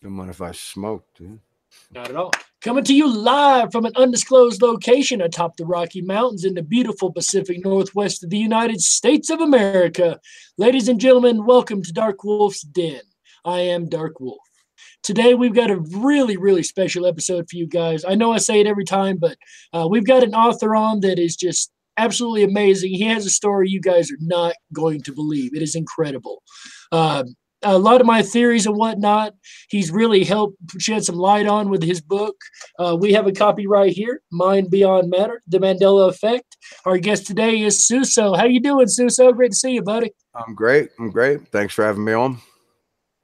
Don't mind if I smoke, dude. Not at all. Coming to you live from an undisclosed location atop the Rocky Mountains in the beautiful Pacific Northwest of the United States of America. Ladies and gentlemen, welcome to Dark Wolf's Den. I am Dark Wolf. Today, we've got a really, really special episode for you guys. I know I say it every time, but we've got an author on that is just absolutely amazing. He has a story you guys are not going to believe. It is incredible. A lot of my theories and whatnot, he's really helped shed some light on with his book. We have a copy right here, Mind Beyond Matter, The Mandela Effect. Our guest today is Susso. How you doing, Susso? Great to see you, buddy. I'm great. Thanks for having me on.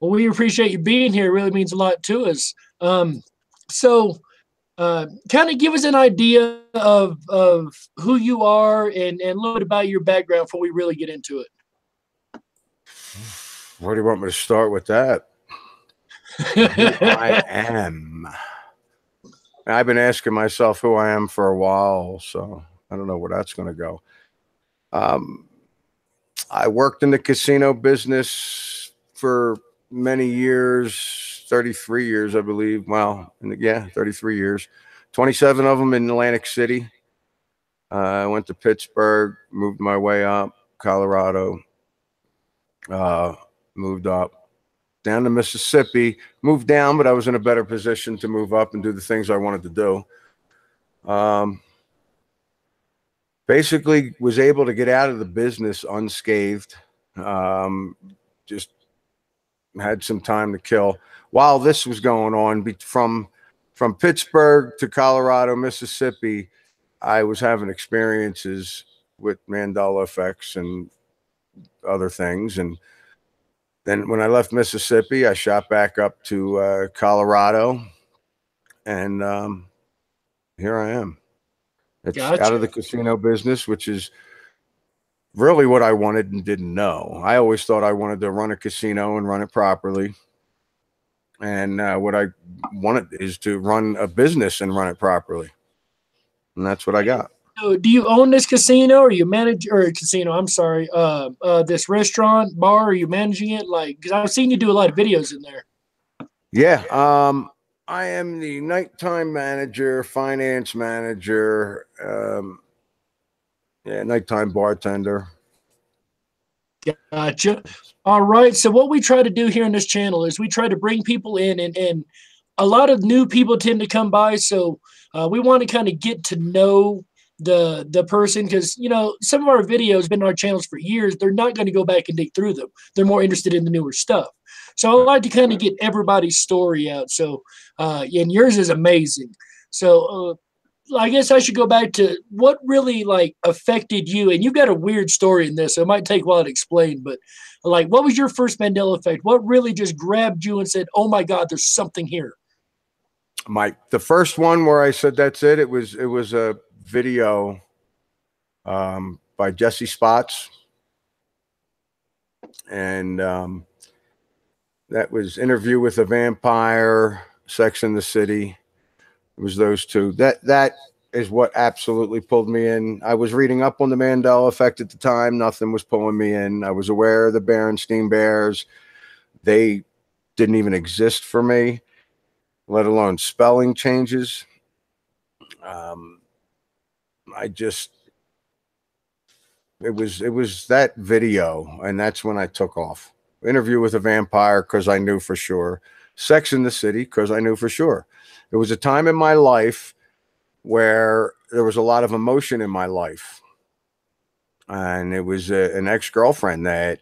Well, we appreciate you being here. It really means a lot to us. Kind of give us an idea of who you are and a little bit about your background before we really get into it. Where do you want me to start with that? Who I am. I've been asking myself who I am for a while, so I don't know where that's going to go. I worked in the casino business for many years, 33 years, I believe. Well, yeah, 33 years. 27 of them in Atlantic City. I went to Pittsburgh, moved my way up, Colorado. Moved up down to Mississippi, moved down, but I was in a better position to move up and do the things I wanted to do. Basically was able to get out of the business unscathed. Just had some time to kill while this was going on. From Pittsburgh to Colorado, Mississippi, I was having experiences with Mandela effects and other things. And then when I left Mississippi, I shot back up to Colorado, and here I am. It's out of the casino business, which is really what I wanted and didn't know. I always thought I wanted to run a casino and run it properly. And what I wanted is to run a business and run it properly. And that's what I got. So do you own this casino, or you manage, or casino? I'm sorry, this restaurant bar. Are you managing it? Like, because I've seen you do a lot of videos in there. Yeah, I am the nighttime manager, finance manager, nighttime bartender. Gotcha. All right. So what we try to do here on this channel is we try to bring people in, and a lot of new people tend to come by. So we want to kind of get to know the person, because some of our videos been on our channels for years. They're not going to go back and dig through them. They're more interested in the newer stuff. So I like to kind of get everybody's story out. So and yours is amazing. So I guess I should go back to what really affected you. And you've got a weird story in this, so it might take a while to explain, but what was your first Mandela effect? What really just grabbed you and said, oh my God, there's something here? The first one where I said that's it. It was a video by Jesse Spots, and that was Interview with a Vampire, Sex and the City. It was those two. That is what absolutely pulled me in. I was reading up on the Mandela effect at the time. Nothing was pulling me in. I was aware of the Berenstain Bears. They didn't even exist for me, let alone spelling changes. It was that video, and that's when I took off. Interview with a Vampire, because I knew for sure. Sex in the City, because I knew for sure. It was a time in my life where there was a lot of emotion in my life, and it was an ex-girlfriend that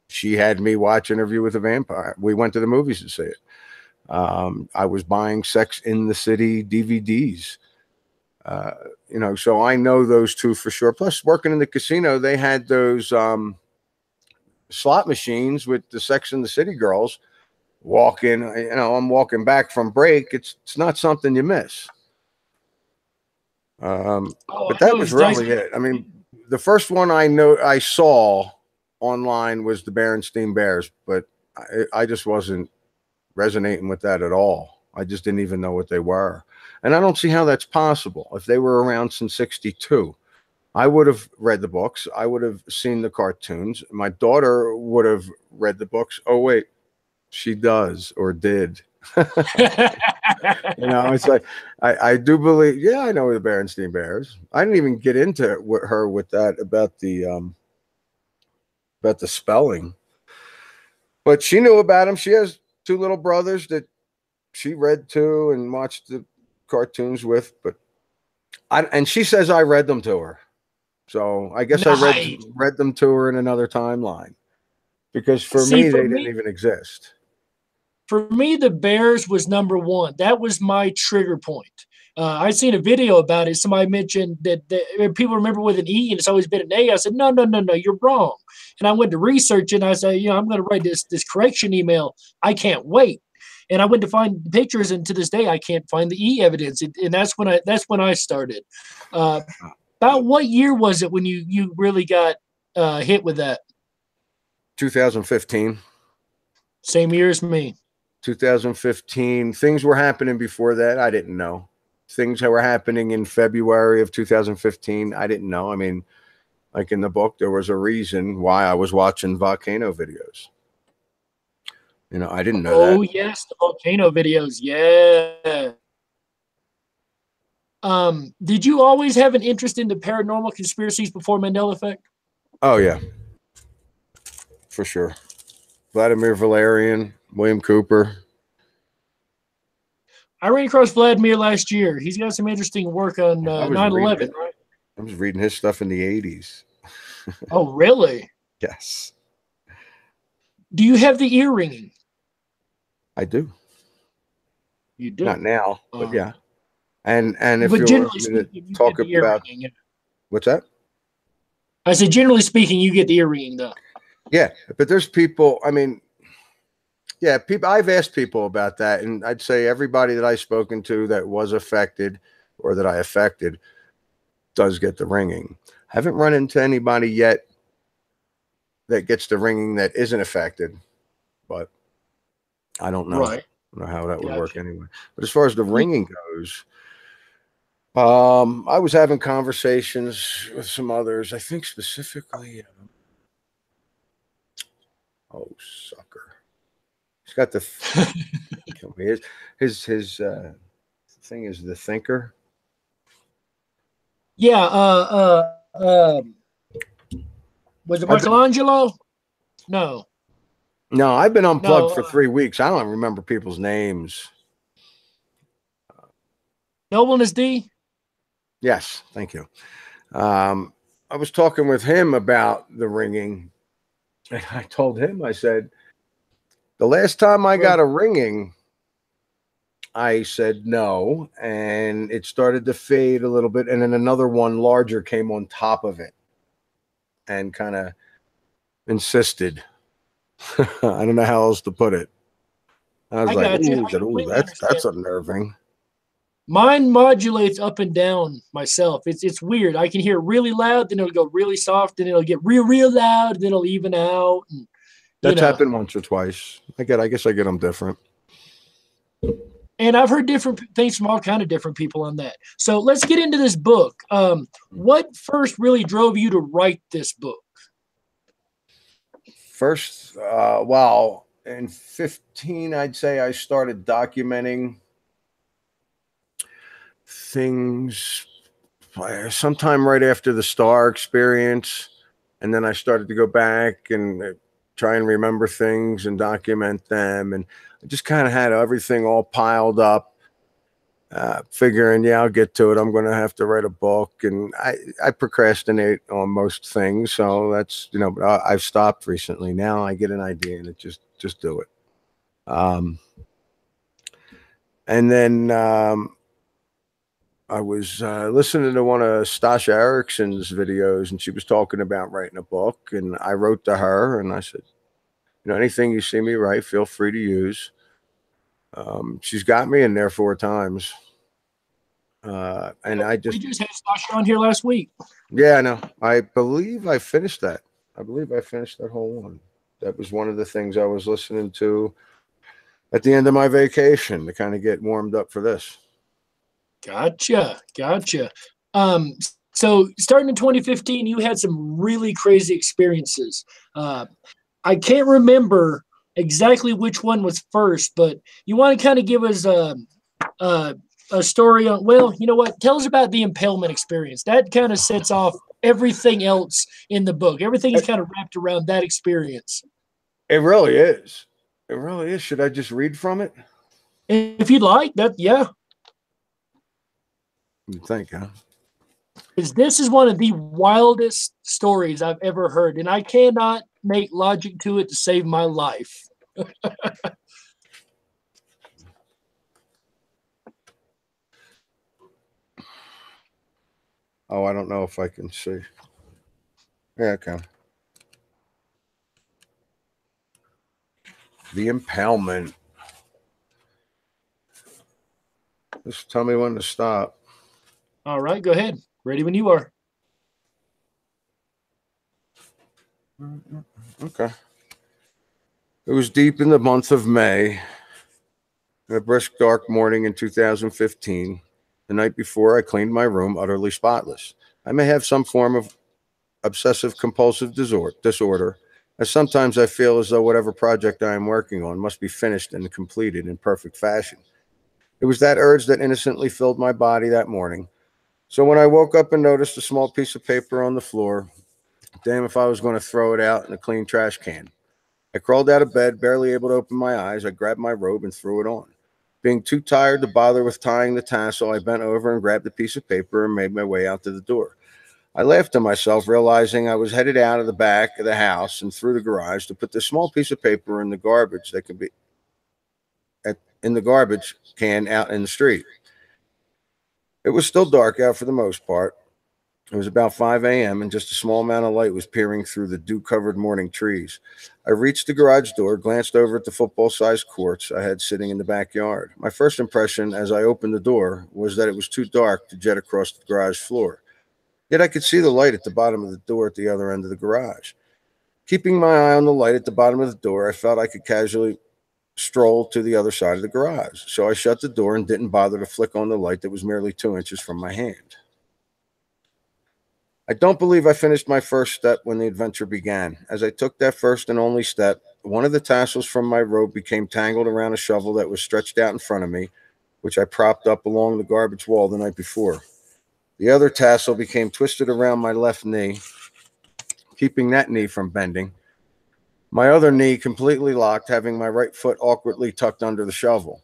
she had me watch Interview with a Vampire. We went to the movies to see it. I was buying Sex in the City DVDs. So I know those two for sure. Plus, working in the casino, they had those slot machines with the Sex in the City girls walking. I'm walking back from break. It's not something you miss. But that was really it. I mean, the first one I saw online was the Berenstain Bears, but I just wasn't resonating with that at all. I just didn't even know what they were. And I don't see how that's possible. If they were around since '62, I would have read the books. I would have seen the cartoons. My daughter would have read the books. Oh, wait. she does or did. It's like I do believe. Yeah, I know the Berenstein Bears. I didn't even get into it with her with that about the spelling, but she knew about him. She has two little brothers that she read to and watched the cartoons with. But and she says I read them to her, so I guess I Nice. read them to her in another timeline, because for See, me for they didn't me, even exist. for me, the Bears was number one. That was my trigger point. I seen a video about it. Somebody mentioned that people remember with an E and it's always been an A. I said, no, no, no, no, you're wrong. And I went to research it and I said, I'm going to write this correction email. I can't wait. And I went to find pictures, and to this day, I can't find the E evidence. And that's when I started. About what year was it when you really got hit with that? 2015. Same year as me. 2015. Things were happening before that. I didn't know. Things that were happening in February of 2015. I didn't know. I mean, like in the book, there was a reason why I was watching volcano videos. I didn't know that. Oh, yes, the volcano videos. Yeah. Did you always have an interest in the paranormal conspiracies before Mandela Effect? Oh, yeah, for sure. Vladimir Valerian, William Cooper. I ran across Vladimir last year. He's got some interesting work on 9/11, right? I was reading his stuff in the 80s. Oh, really? Yes. Do you have the ear ringing? I do. You do? Not now, but yeah. And if but you generally want me speaking, to talk about ringing. What's that? I said, generally speaking, you get the ear ringing, though. Yeah, but there's people. I mean, yeah, people. I've asked people about that, and I'd say everybody that I've spoken to that was affected or that I affected does get the ringing. I haven't run into anybody yet that gets the ringing that isn't affected, but I don't know. Right. I don't know how that would work anyway. But as far as the ringing goes, I was having conversations with some others. I think specifically, oh sucker, he's got the his thing is the thinker. Yeah. Was it Michelangelo? No. No, I've been unplugged for 3 weeks. I don't remember people's names. Nobleness D? Yes, thank you. I was talking with him about the ringing, and I told him, I said, the last time I got a ringing, I said no, and it started to fade a little bit, and then another one larger came on top of it and kind of insisted. I don't know how else to put it. I was like, ooh, that's unnerving. Mine modulates up and down myself. It's weird. I can hear it really loud, then it'll go really soft, then it'll get real loud, then it'll even out. And, that's happened once or twice. I guess I get them different. And I've heard different things from all kind of different people on that. So let's get into this book. What first really drove you to write this book? First, well, in 15, I'd say I started documenting things sometime right after the Star experience. And then I started to go back and try and remember things and document them. And I just kind of had everything all piled up, figuring, yeah, I'll get to it. I'm going to have to write a book. And I procrastinate on most things. So that's, but I've stopped recently. Now I get an idea and it just do it. And then I was listening to one of Stasha Erickson's videos, and she was talking about writing a book. And I wrote to her, and I said, anything you see me write, feel free to use. She's got me in there 4 times. And we just had Stasha on here last week. Yeah, I know. I believe I finished that. I believe I finished that whole one. That was one of the things I was listening to at the end of my vacation to kind of get warmed up for this. Gotcha. So starting in 2015, you had some really crazy experiences. I can't remember exactly which one was first, but you want to kind of give us a story on, well, you know what? Tell us about the impalement experience. That kind of sets off everything else in the book. Everything is It, kind of wrapped around that experience. it really is. It really is. Should I just read from it? If you'd like, that, yeah, You think, huh? because this is one of the wildest stories I've ever heard, and I cannot make logic to it to save my life. Oh, I don't know if I can see. Yeah, I can. The impalement. Just tell me when to stop. All right, go ahead. Ready when you are. Okay. It was deep in the month of May, a brisk dark morning in 2015, the night before I cleaned my room utterly spotless. I may have some form of obsessive compulsive disorder, as sometimes I feel as though whatever project I am working on must be finished and completed in perfect fashion. It was that urge that innocently filled my body that morning. So when I woke up and noticed a small piece of paper on the floor, damn if I was going to throw it out in a clean trash can. I crawled out of bed, barely able to open my eyes. I grabbed my robe and threw it on. Being too tired to bother with tying the tassel, I bent over and grabbed a piece of paper and made my way out to the door. I laughed to myself, realizing I was headed out of the back of the house and through the garage to put this small piece of paper in the garbage that could be in the garbage can out in the street. It was still dark out for the most part. It was about 5 a.m., and just a small amount of light was peering through the dew covered morning trees. I reached the garage door, glanced over at the football sized courts I had sitting in the backyard. My first impression as I opened the door was that it was too dark to jet across the garage floor. Yet I could see the light at the bottom of the door at the other end of the garage. Keeping my eye on the light at the bottom of the door, I felt I could casually stroll to the other side of the garage. So I shut the door and didn't bother to flick on the light that was merely 2 inches from my hand. I don't believe I finished my first step when the adventure began. As I took that first and only step, one of the tassels from my robe became tangled around a shovel that was stretched out in front of me, which I propped up along the garbage wall the night before. The other tassel became twisted around my left knee, keeping that knee from bending. My other knee completely locked, having my right foot awkwardly tucked under the shovel.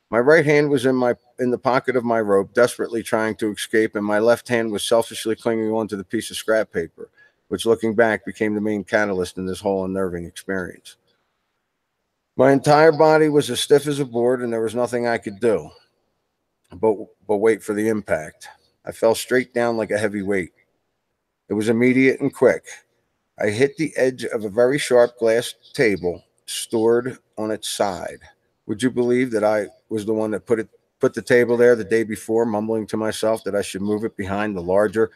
My right hand was in the pocket of my robe, desperately trying to escape, and my left hand was selfishly clinging onto the piece of scrap paper, which, looking back, became the main catalyst in this whole unnerving experience. My entire body was as stiff as a board, and there was nothing I could do but, but wait for the impact. I fell straight down like a heavy weight. It was immediate and quick. I hit the edge of a very sharp glass table stored on its side. Would you believe that I was the one that put the table there the day before, mumbling to myself that I should move it behind the larger,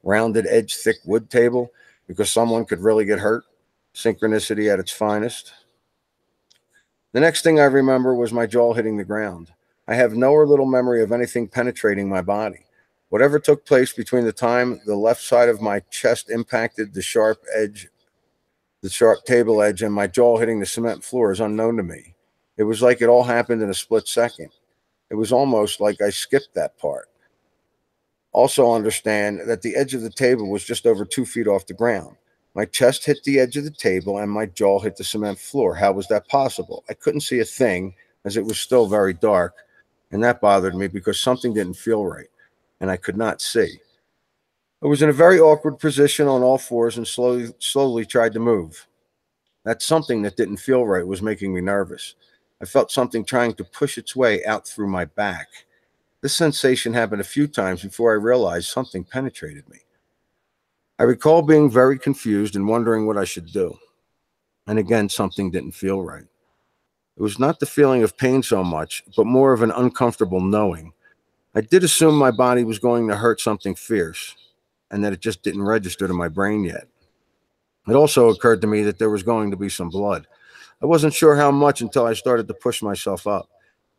rounded edge, thick wood table because someone could really get hurt? Synchronicity at its finest. The next thing I remember was my jaw hitting the ground. I have no or little memory of anything penetrating my body. Whatever took place between the time the left side of my chest impacted the sharp table edge, and my jaw hitting the cement floor is unknown to me. It was like it all happened in a split second. It was almost like I skipped that part. Also, understand that the edge of the table was just over 2 feet off the ground. My chest hit the edge of the table and my jaw hit the cement floor. How was that possible? I couldn't see a thing as it was still very dark, and that bothered me because something didn't feel right, and I could not see. I was in a very awkward position on all fours and slowly tried to move. That something that didn't feel right was making me nervous. I felt something trying to push its way out through my back. This sensation happened a few times before I realized something penetrated me. I recall being very confused and wondering what I should do. And again, something didn't feel right. It was not the feeling of pain so much, but more of an uncomfortable knowing. I did assume my body was going to hurt something fierce, and that it just didn't register to my brain yet. It also occurred to me that there was going to be some blood. I wasn't sure how much until I started to push myself up.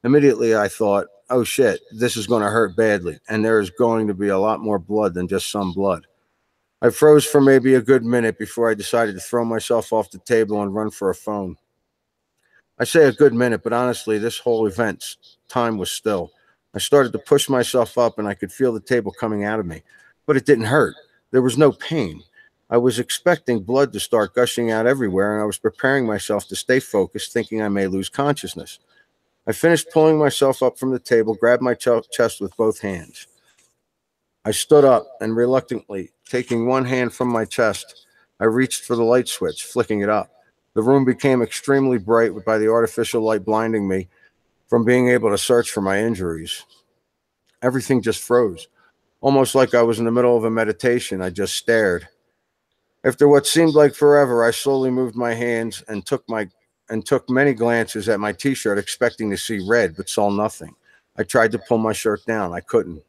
Immediately, I thought, oh shit, this is going to hurt badly, and there is going to be a lot more blood than just some blood. I froze for maybe a good minute before I decided to throw myself off the table and run for a phone. I say a good minute, but honestly, this whole event's time was still. I started to push myself up and I could feel the table coming out of me, but it didn't hurt. There was no pain. I was expecting blood to start gushing out everywhere, and I was preparing myself to stay focused, thinking I may lose consciousness. I finished pulling myself up from the table, grabbed my chest with both hands. I stood up and reluctantly, taking one hand from my chest, I reached for the light switch, flicking it up. The room became extremely bright by the artificial light blinding me from being able to search for my injuries. Everything just froze, almost like I was in the middle of a meditation. I just stared. After what seemed like forever, I slowly moved my hands and took many glances at my t-shirt, expecting to see red, but saw nothing. I tried to pull my shirt down. I couldn't.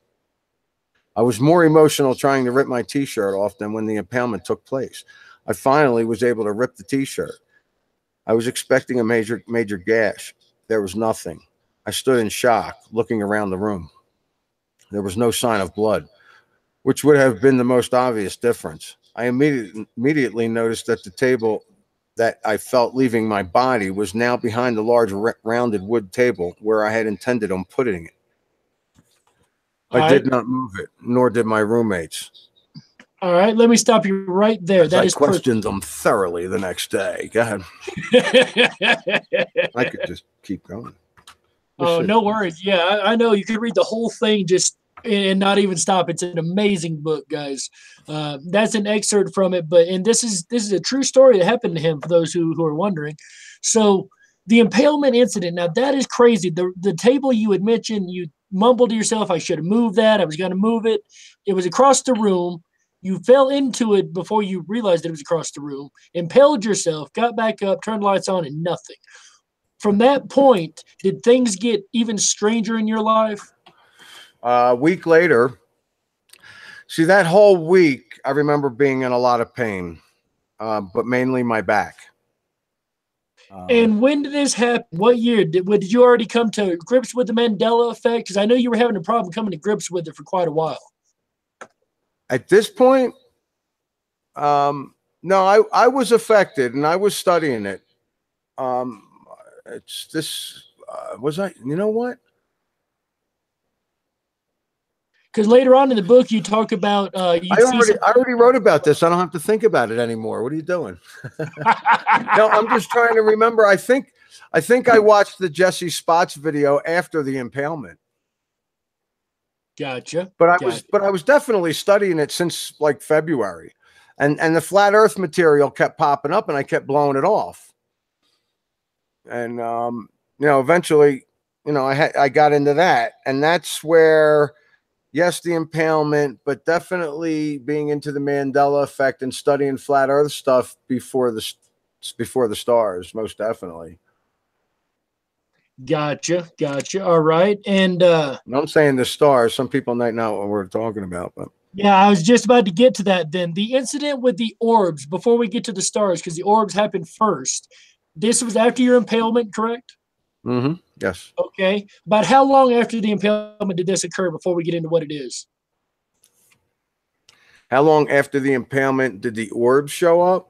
I was more emotional trying to rip my t-shirt off than when the impalement took place. I finally was able to rip the t-shirt. I was expecting a major gash. There was nothing. I stood in shock, looking around the room. There was no sign of blood, which would have been the most obvious difference. I immediately noticed that the table that I felt leaving my body was now behind the large rounded wood table where I had intended on putting it. All I right. did not move it, nor did my roommates. All right, let me stop you right there. As I questioned them thoroughly the next day. Go ahead. I could just keep going. Oh, no worries. Yeah, I know you could read the whole thing just and not even stop. It's an amazing book, guys. That's an excerpt from it, and this is a true story that happened to him. For those who are wondering, so the impalement incident. Now that is crazy. The table you had mentioned, you mumbled to yourself, "I should have moved that. I was going to move it." It was across the room. You fell into it before you realized it was across the room. Impaled yourself, got back up, turned lights on, and nothing. From that point, did things get even stranger in your life? A week later, see, that whole week, I remember being in a lot of pain, but mainly my back. And when did this happen? What year? Did you already come to grips with the Mandela effect? Because I know you were having a problem coming to grips with it for quite a while. At this point, no, I was affected and I was studying it. It's this, was I, you know what? Because later on in the book, you talk about I already wrote about this. I don't have to think about it anymore. What are you doing? No, I'm just trying to remember. I think I watched the Jesse Spots video after the impalement. Gotcha. But I was definitely studying it since like February, and the flat Earth material kept popping up, and I kept blowing it off. And eventually, I got into that, and that's where. Yes, the impalement, but definitely being into the Mandela effect and studying flat Earth stuff before the stars, most definitely. Gotcha. All right, and I'm saying the stars. Some people might not know what we're talking about, but yeah, I was just about to get to that. Then the incident with the orbs before we get to the stars, because the orbs happened first. This was after your impalement, correct? Mm-hmm. Yes. Okay. About how long after the impalement did this occur before we get into what it is? How long after the impalement did the orbs show up?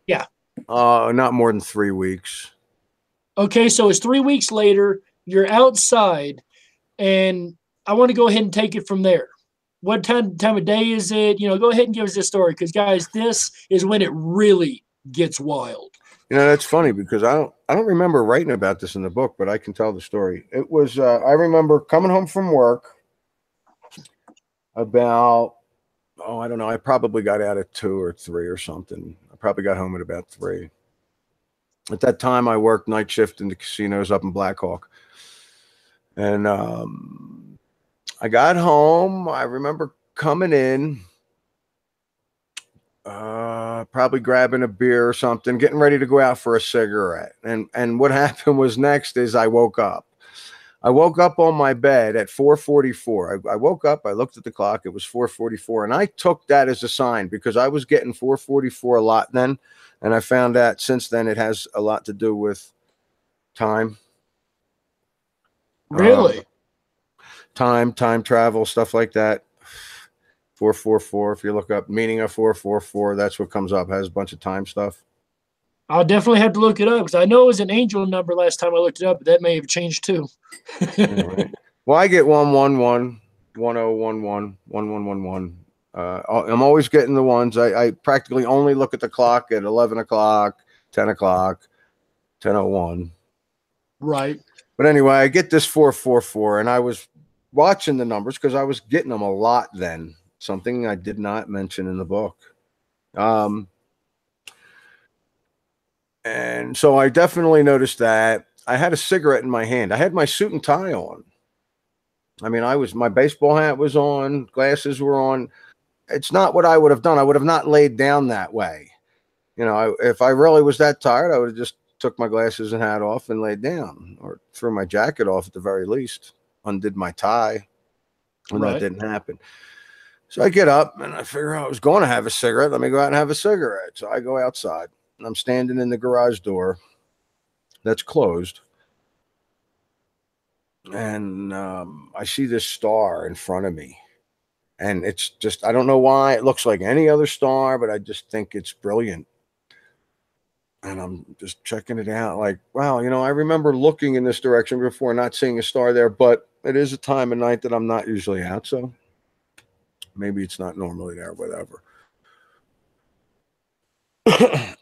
Yeah. Not more than 3 weeks. Okay, so it's 3 weeks later. You're outside, and I want to go ahead and take it from there. What time of day is it? Go ahead and give us this story, because guys, this is when it really gets wild. That's funny because I don't remember writing about this in the book, but I can tell the story. It was I remember coming home from work about I don't know, I probably got out at 2 or 3 or something. I probably got home at about 3. At that time, I worked night shift in the casinos up in Blackhawk, and I got home. I remember coming in. Probably grabbing a beer or something, getting ready to go out for a cigarette. And what happened was next is I woke up. I woke up on my bed at 4:44. I woke up, I looked at the clock, it was 4:44, and I took that as a sign because I was getting 4:44 a lot then, and I found out since then it has a lot to do with time. Really? Time travel, stuff like that. 444. If you look up meaning of 444, that's what comes up. Has a bunch of time stuff. I'll definitely have to look it up because I know it was an angel number last time I looked it up, but that may have changed too. All right. Well, I get 111, 1011, 1111. I'm always getting the ones. I practically only look at the clock at 11 o'clock, 10 o'clock, 10:01. Right. But anyway, I get this 444, and I was watching the numbers because I was getting them a lot then. Something I did not mention in the book. And so I definitely noticed that. I had a cigarette in my hand. I had my suit and tie on. I mean, my baseball hat was on, glasses were on. It's not what I would have done. I would have not laid down that way. If I really was that tired, I would have just took my glasses and hat off and laid down, or threw my jacket off at the very least, undid my tie, and that Right. didn't happen. So I get up and I figure I was going to have a cigarette. Let me go out and have a cigarette. So I go outside and I'm standing in the garage door that's closed. And I see this star in front of me. And it's just, I don't know why it looks like any other star, but I just think it's brilliant. And I'm just checking it out like, wow, I remember looking in this direction before, not seeing a star there, but it is a time of night that I'm not usually out. So maybe it's not normally there, whatever.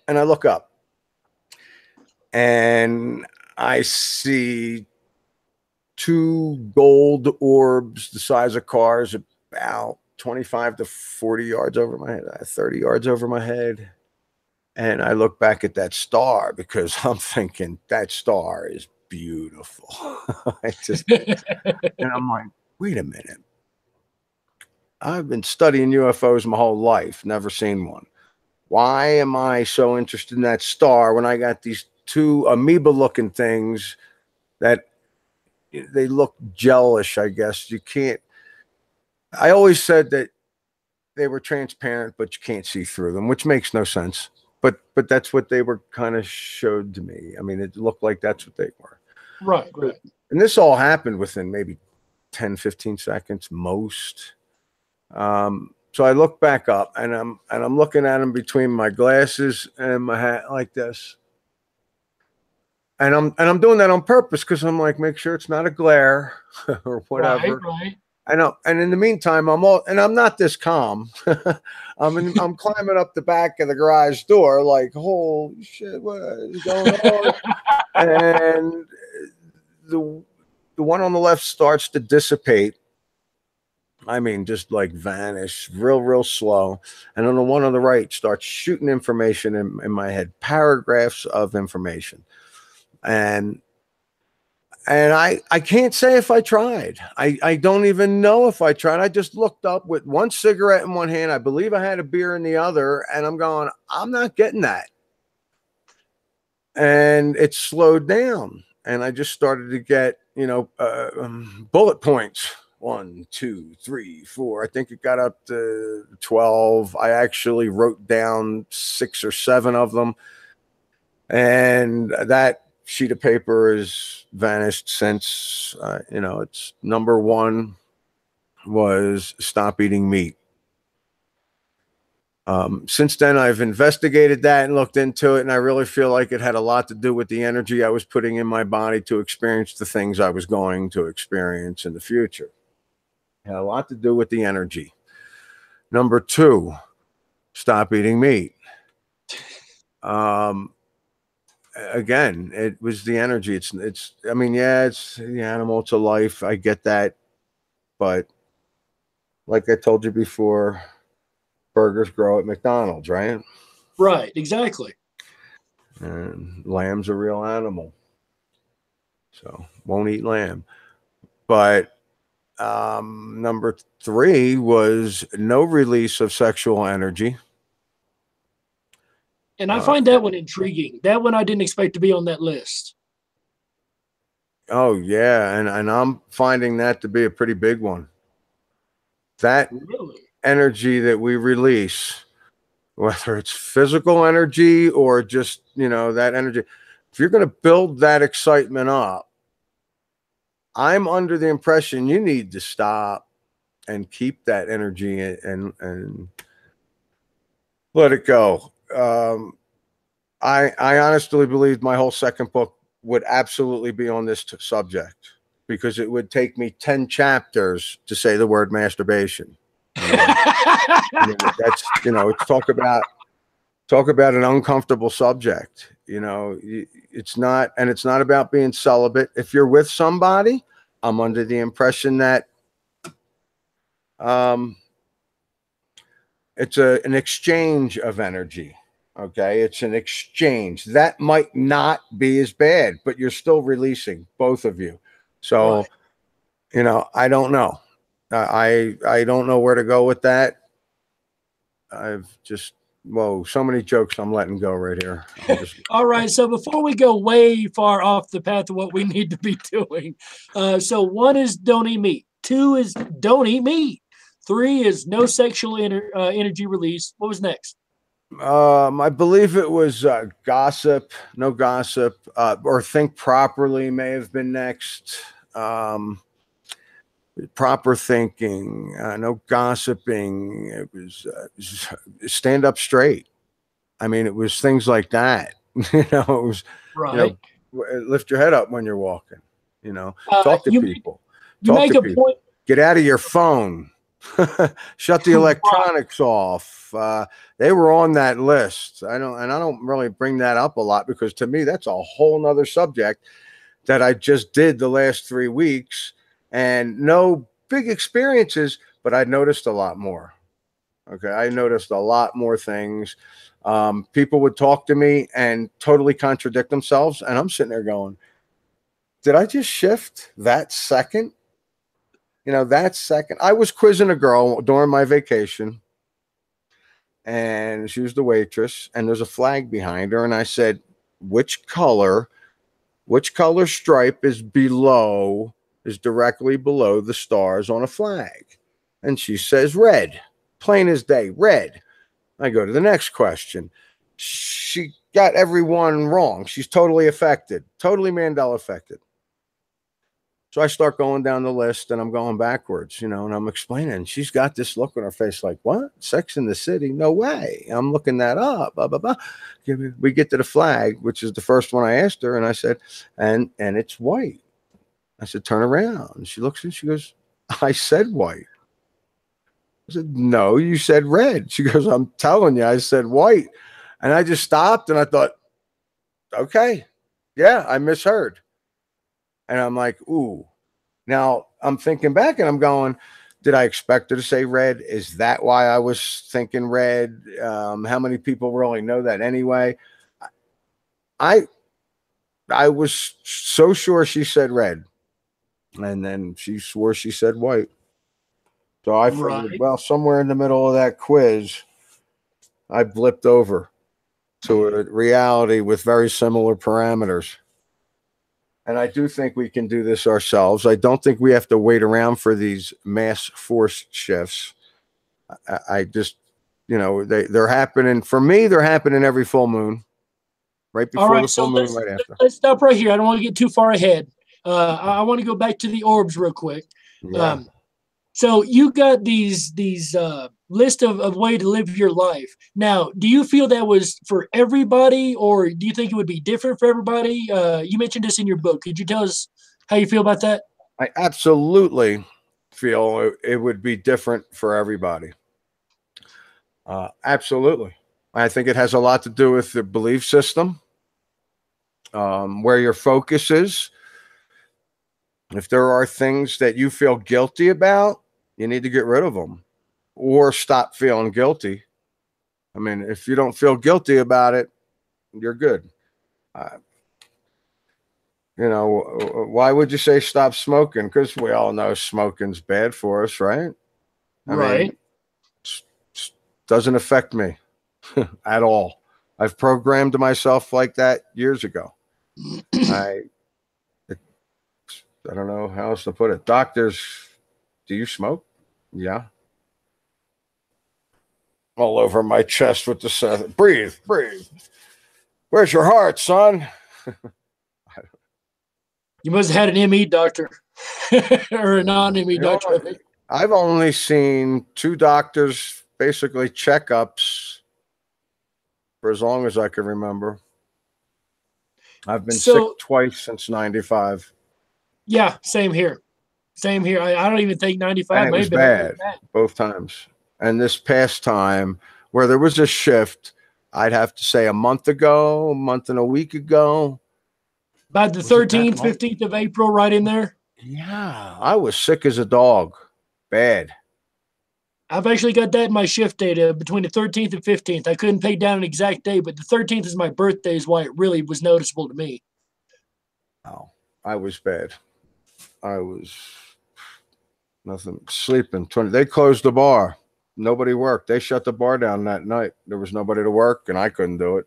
And I look up and I see two gold orbs the size of cars, about 25 to 40 yards over my head, 30 yards over my head. And I look back at that star because I'm thinking that star is beautiful. And I'm like, wait a minute. I've been studying UFOs my whole life, never seen one. Why am I so interested in that star when I got these two amoeba looking things that they look gelish, I guess. I always said that they were transparent, but you can't see through them, which makes no sense. But that's what they were kind of showed to me. I mean, it looked like that's what they were. Right. And this all happened within maybe 10, 15 seconds most. So I look back up and I'm looking at them between my glasses and my hat like this. And I'm doing that on purpose because I'm like, make sure it's not a glare or whatever. Right. I know. And in the meantime, I'm not this calm. I'm climbing up the back of the garage door, like, holy shit, what is going on? And the one on the left starts to dissipate. I mean, just like vanish real slow. And then the one on the right starts shooting information in my head, paragraphs of information. And I can't say if I tried. I don't even know if I tried. I just looked up with one cigarette in one hand. I believe I had a beer in the other. And I'm going, I'm not getting that. And it slowed down. And I just started to get, bullet points. 1, 2, 3, 4. I think it got up to 12. I actually wrote down 6 or 7 of them. And that sheet of paper has vanished since. It's number 1 was stop eating meat. Since then, I've investigated that and looked into it, and I really feel like it had a lot to do with the energy I was putting in my body to experience the things I was going to experience in the future. It had a lot to do with the energy. Number 2, stop eating meat. Again, it was the energy. It's it's the animal, it's a life. I get that. But like I told you before, burgers grow at McDonald's, right? Right. Exactly. And lamb's a real animal. So won't eat lamb. But number 3 was no release of sexual energy. And I find that one intriguing. That one I didn't expect to be on that list. Oh yeah, and I'm finding that to be a pretty big one. That Really? energy that we release, whether it's physical energy or just, that energy, if you're going to build that excitement up, I'm under the impression you need to stop and keep that energy and let it go. I honestly believe my whole second book would absolutely be on this subject because it would take me 10 chapters to say the word masturbation. You know, I mean, that's, it's talk about an uncomfortable subject. It's not about being celibate. If you're with somebody, I'm under the impression that um, it's an exchange of energy. Okay, it's an exchange that might not be as bad, but you're still releasing, both of you. So, Right. I don't know. I don't know where to go with that. I've just whoa, so many jokes I'm letting go right here. I'm just All right. So before we go way far off the path of what we need to be doing, so one is don't eat meat. Two is don't eat meat. Three is no sexual energy release. What was next? I believe it was gossip, no gossip, or think properly may have been next. Proper thinking, no gossiping. It was stand up straight. I mean, it was things like that. It was, you Right. know, lift your head up when you're walking. Talk to You people. you Talk make to a people. point. Get out of your phone. Shut the Right. electronics off. They were on that list. I don't really bring that up a lot because to me that's a whole nother subject that I just did the last 3 weeks, and no big experiences, but I noticed a lot more. Okay, I noticed a lot more things. People would talk to me and totally contradict themselves, and I'm sitting there going, "Did I just shift that second?" That second. I was quizzing a girl during my vacation, and she was the waitress, and there's a flag behind her, and I said, "Which color? Which color stripe is directly below the stars on a flag?" And she says, "Red." Plain as day, red. I go to the next question. She got everyone wrong. She's totally affected, totally Mandela affected. So I start going down the list and I'm going backwards, and I'm explaining. She's got this look on her face like, what? Sex in the City? No way. I'm looking that up. Blah, blah, blah. We get to the flag, which is the first one I asked her. And I said, and it's white. I said, turn around. And she looks and she goes, I said white. I said, no, you said red. She goes, I'm telling you, I said white. And I just stopped and I thought, okay, yeah, I misheard. And I'm like, ooh. Now I'm thinking back and I'm going, did I expect her to say red? Is that why I was thinking red? How many people really know that anyway? I I was so sure she said red, and then she swore she said white. So I figured, Right. well, somewhere in the middle of that quiz, I blipped over to a reality with very similar parameters. And I do think we can do this ourselves. I don't think we have to wait around for these mass forced shifts. I just, they're happening for me. They're happening every full moon, right All before right. the full So moon, right after. let's stop right here. I don't want to get too far ahead. I want to go back to the orbs real quick. Yeah. Um, So you got these list of way to live your life. Now, do you feel that was for everybody, or do you think it would be different for everybody? You mentioned this in your book. Could you tell us how you feel about that? I absolutely feel it would be different for everybody. Absolutely. I think it has a lot to do with the belief system, where your focus is. If there are things that you feel guilty about, you need to get rid of them or stop feeling guilty. I mean, if you don't feel guilty about it, you're good. Uh, why would you say stop smoking? Because we all know smoking's bad for us, right? I Right. mean, doesn't affect me at all. I've programmed myself like that years ago. I I don't know how else to put it. Doctors, do you smoke? Yeah. All over my chest with the breathe, breathe. Where's your heart, son? You must have had an ME doctor or a non-ME You know, doctor, I think. I've only seen two doctors, basically checkups, for as long as I can remember. I've been So sick twice since 95. yeah, same here. Same here. I don't even think And 95 it may was have been earlier bad than that. both times. And this past time, where there was a shift, I'd have to say a month ago, a month and a week ago. About the Was it that 13th, month? 15th of April, right in there. Yeah, I was sick as a dog. Bad. I've actually got that in my shift data between the 13th and 15th. I couldn't pay down an exact day, but the 13th is my birthday, is why it really was noticeable to me. Oh, I was bad. I was nothing sleeping. 20. They closed the bar. Nobody worked. They shut the bar down that night. There was nobody to work, and I couldn't do it.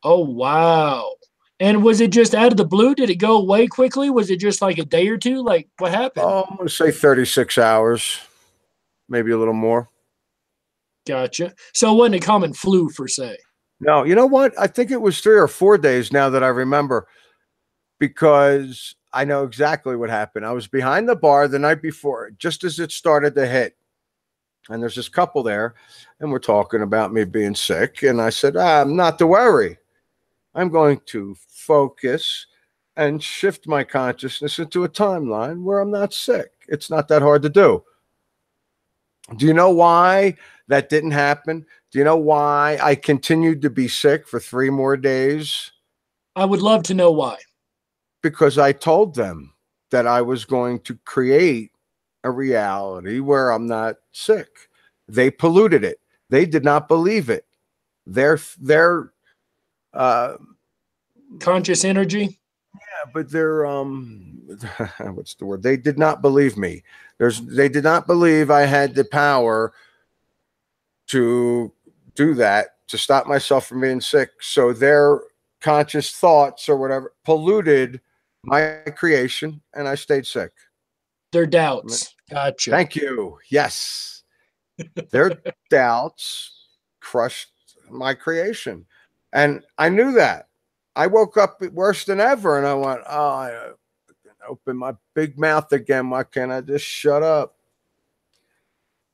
Oh, wow. And was it just out of the blue? Did it go away quickly? Was it just like a day or two? Like what happened? Oh, I'm going to say 36 hours, maybe a little more. Gotcha. So it wasn't a common flu, per se. No, you know what? I think it was 3 or 4 days now that I remember, because I know exactly what happened. I was behind the bar the night before, just as it started to hit. And there's this couple there, and we're talking about me being sick. And I said, not to worry. I'm going to focus and shift my consciousness into a timeline where I'm not sick. It's not that hard to do. Do you know why that didn't happen? Do you know why I continued to be sick for 3 more days? I would love to know why. Because I told them that I was going to create a reality where I'm not sick. They polluted it. They did not believe it. Their uh Conscious energy. yeah, but they're what's the word? They did not believe me. They did not believe I had the power to do that, to stop myself from being sick. So their conscious thoughts or whatever polluted my creation, and I stayed sick. Their doubts. Gotcha. Thank you. Yes. Their doubts crushed my creation. And I knew that. I woke up worse than ever, and I went, oh, I opened my big mouth again. Why can't I just shut up?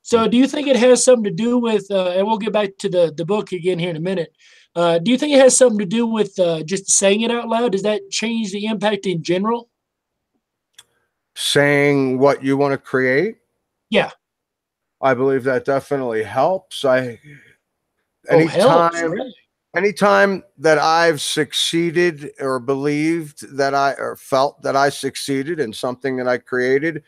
So, do you think it has something to do with, and we'll get back to the book again here in a minute. Do you think it has something to do with just saying it out loud? Does that change the impact in general? Saying what you want to create, Yeah. I believe that definitely helps. Oh, helps, Anytime really? anytime that I've succeeded or believed that I or felt that I succeeded in something that I created,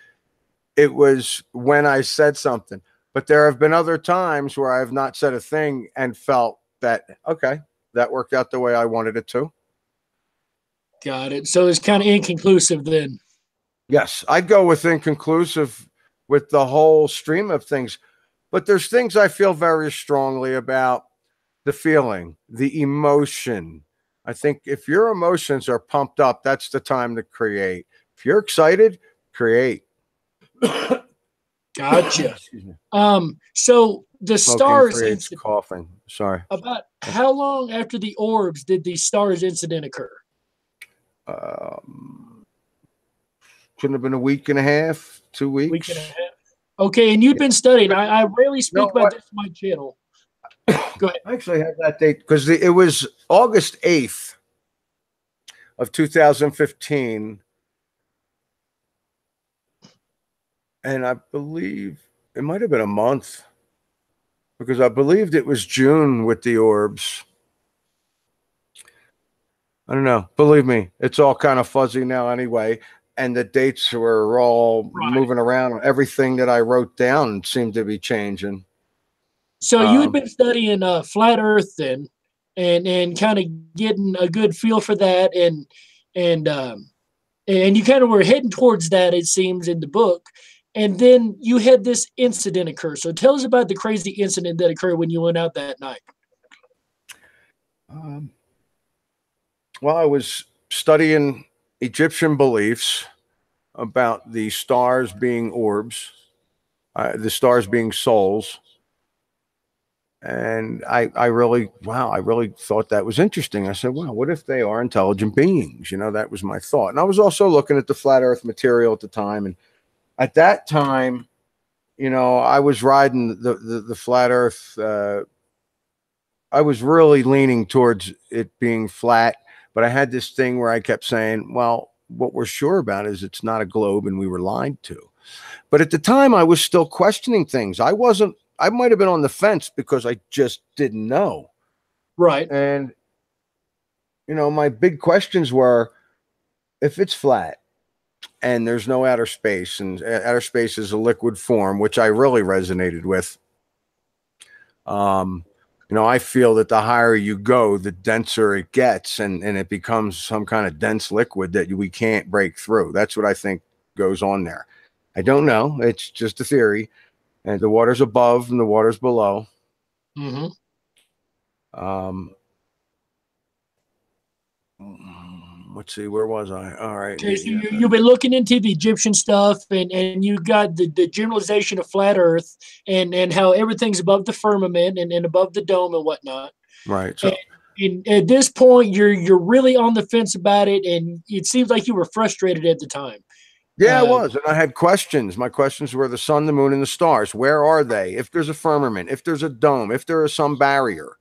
it was when I said something. But there have been other times where I have not said a thing and felt that, okay, that worked out the way I wanted it to. Got it. So it's kind of inconclusive then. Yes, I'd go with inconclusive with the whole stream of things. But there's things I feel very strongly about: the feeling, the emotion. I think if your emotions are pumped up, that's the time to create. If you're excited, create. Gotcha. Excuse me. So the Smoking stars creates incident, coughing. Sorry. about how long after the orbs did the stars incident occur? Um, couldn't have been a week and a half, two Week and a weeks. half. Okay, and you've Yeah. been studying. I rarely You know speak about what? this on my channel. Go ahead. I actually have that date because it was August 8th of 2015. And I believe it might have been a month, because I believed it was June with the orbs. I don't know. Believe me, it's all kind of fuzzy now anyway. And the dates were all Right. moving around. Everything that I wrote down seemed to be changing. So you had Um, been studying flat Earth then, and kind of getting a good feel for that, and and you kind of were heading towards that, it seems, in the book. And then you had this incident occur. So tell us about the crazy incident that occurred when you went out that night. um, well, I was studying Egyptian beliefs about the stars being orbs, the stars being souls. And I really, wow, I really thought that was interesting. I said, wow, what if they are intelligent beings? That was my thought. And I was also looking at the flat earth material at the time. And at that time, I was riding the flat earth. I was really leaning towards it being flat, But I had this thing where I kept saying, well, what we're sure about is it's not a globe and we were lied to. But at the time, I was still questioning things. I might have been on the fence because I just didn't know. Right. And, my big questions were, if it's flat and there's no outer space, and outer space is a liquid form, which I really resonated with. I feel that the higher you go, the denser it gets, and it becomes some kind of dense liquid that we can't break through. That's what I think goes on there. I don't know. It's just a theory. And the water's above and the water's below. Mm-hmm. Let's see, where was I? All right. Okay, so you've been looking into the Egyptian stuff, and you got the generalization of flat Earth, and how everything's above the firmament and above the dome and whatnot. Right. So, and at this point, you're really on the fence about it, and it seems like you were frustrated at the time. yeah, I was. And I had questions. My questions were the sun, the moon, and the stars. Where are they? If there's a firmament, if there's a dome, if there is some barrier,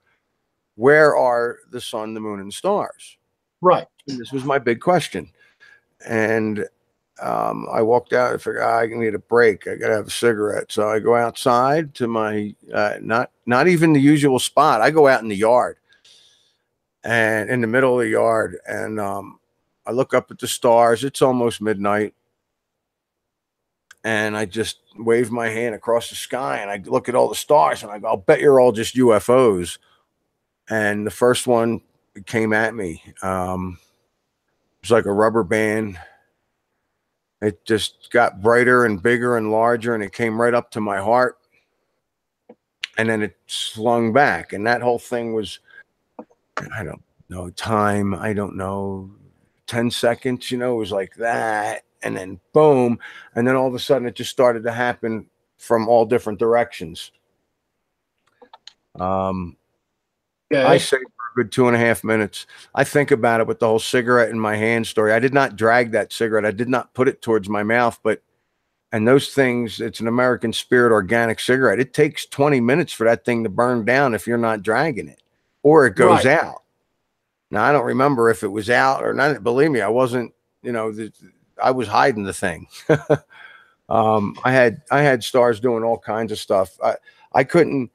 where are the sun, the moon, and the stars? Right. And this was my big question. And I walked out. I figured, I need a break. I got to have a cigarette. So I go outside to my not even the usual spot. I go out in the yard, and in the middle of the yard, and I look up at the stars. It's almost midnight. And I just wave my hand across the sky, and I look at all the stars, and I go, I'll bet you're all just UFOs. And the first one came at me. It was like a rubber band. It just got brighter and bigger and larger, and it came right up to my heart. And then it slung back. And that whole thing was, I don't know, time. I don't know, 10 seconds, it was like that. And then boom. And then all of a sudden it just started to happen from all different directions. I say for a good 2.5 minutes. I think about it with the whole cigarette in my hand story. I did not drag that cigarette. I did not put it towards my mouth, and those things, it's an American Spirit organic cigarette. It takes 20 minutes for that thing to burn down if you're not dragging it, or it goes out. Now, I don't remember if it was out or not. Believe me, I wasn't, I was hiding the thing. I had stars doing all kinds of stuff. I couldn't.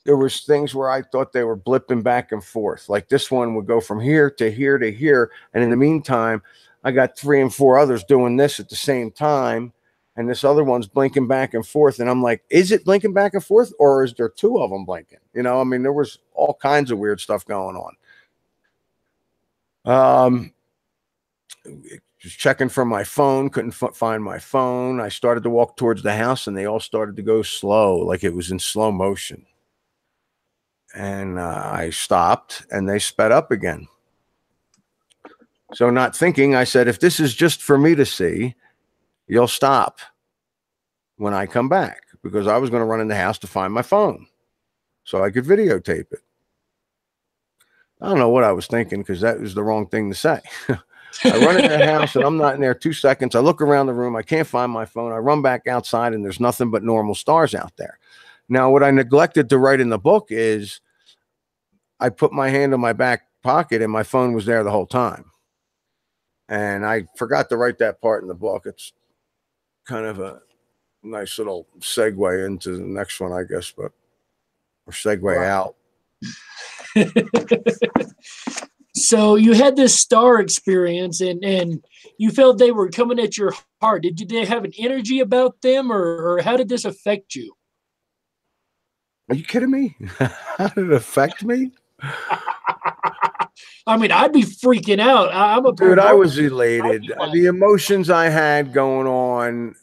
There was things where I thought they were blipping back and forth. Like this one would go from here to here to here, and in the meantime, I got 3 and 4 others doing this at the same time, and this other one's blinking back and forth. And I'm like, is it blinking back and forth, or is there 2 of them blinking? There was all kinds of weird stuff going on. Just checking for my phone, couldn't find my phone. I started to walk towards the house, and they all started to go slow, like it was in slow motion. And I stopped, and they sped up again. So not thinking, I said, if this is just for me to see, you'll stop when I come back, because I was going to run in the house to find my phone so I could videotape it. I don't know what I was thinking, because that was the wrong thing to say. I run in the house, and I'm not in there 2 seconds. I look around the room. I can't find my phone. I run back outside, and there's nothing but normal stars out there. Now, what I neglected to write in the book is I put my hand in my back pocket, and my phone was there the whole time. And I forgot to write that part in the book. It's kind of a nice little segue into the next one, I guess, or segue out. So you had this star experience, and you felt they were coming at your heart. Did they have an energy about them, or how did this affect you? Are you kidding me? How did it affect me? I mean, I'd be freaking out. I was elated. The emotions I had going on,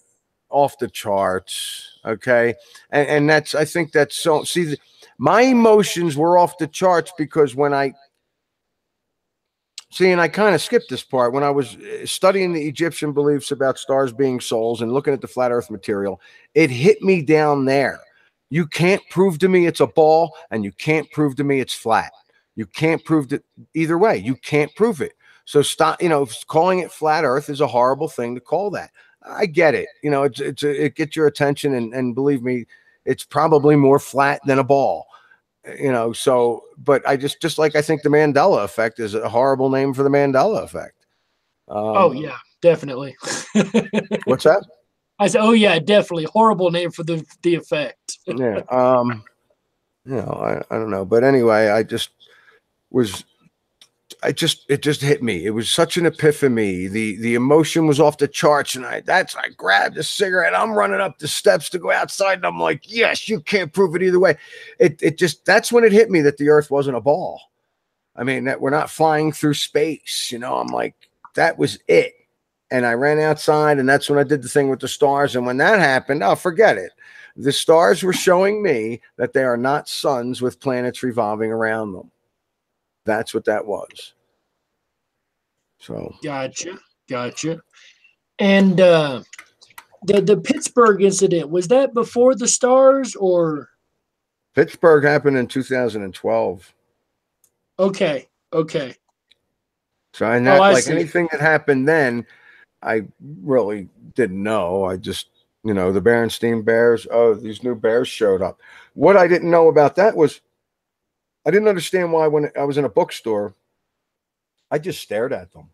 off the charts. Okay. And I think that's so, see, my emotions were off the charts because when and I kind of skipped this part. When I was studying the Egyptian beliefs about stars being souls and looking at the flat earth material, it hit me down there. You can't prove to me it's a ball, and you can't prove to me it's flat. You can't prove it either way. You can't prove it. So stop, calling it flat earth is a horrible thing to call that. I get it. It gets your attention, and believe me, it's probably more flat than a ball. So, but I just like, I think the Mandela effect is a horrible name for the Mandela effect. Oh yeah, definitely. What's that? I said, oh yeah, definitely horrible name for the effect. Yeah. I don't know. But anyway, was, it just hit me. It was such an epiphany. The emotion was off the charts. And I grabbed a cigarette. I'm running up the steps to go outside. And I'm like, yes, you can't prove it either way. That's when it hit me that the earth wasn't a ball. I mean, that we're not flying through space. I'm like, that was it. And I ran outside, and that's when I did the thing with the stars. And when that happened, oh, forget it. The stars were showing me that they are not suns with planets revolving around them. That's what that was. So Gotcha. And the Pittsburgh incident, was that before the stars or? Pittsburgh happened in 2012. Okay. So, and that, like anything that happened then, I really didn't know. I just, the Berenstain Bears, oh, these new bears showed up. What I didn't know about that was I didn't understand why when I was in a bookstore, I just stared at them.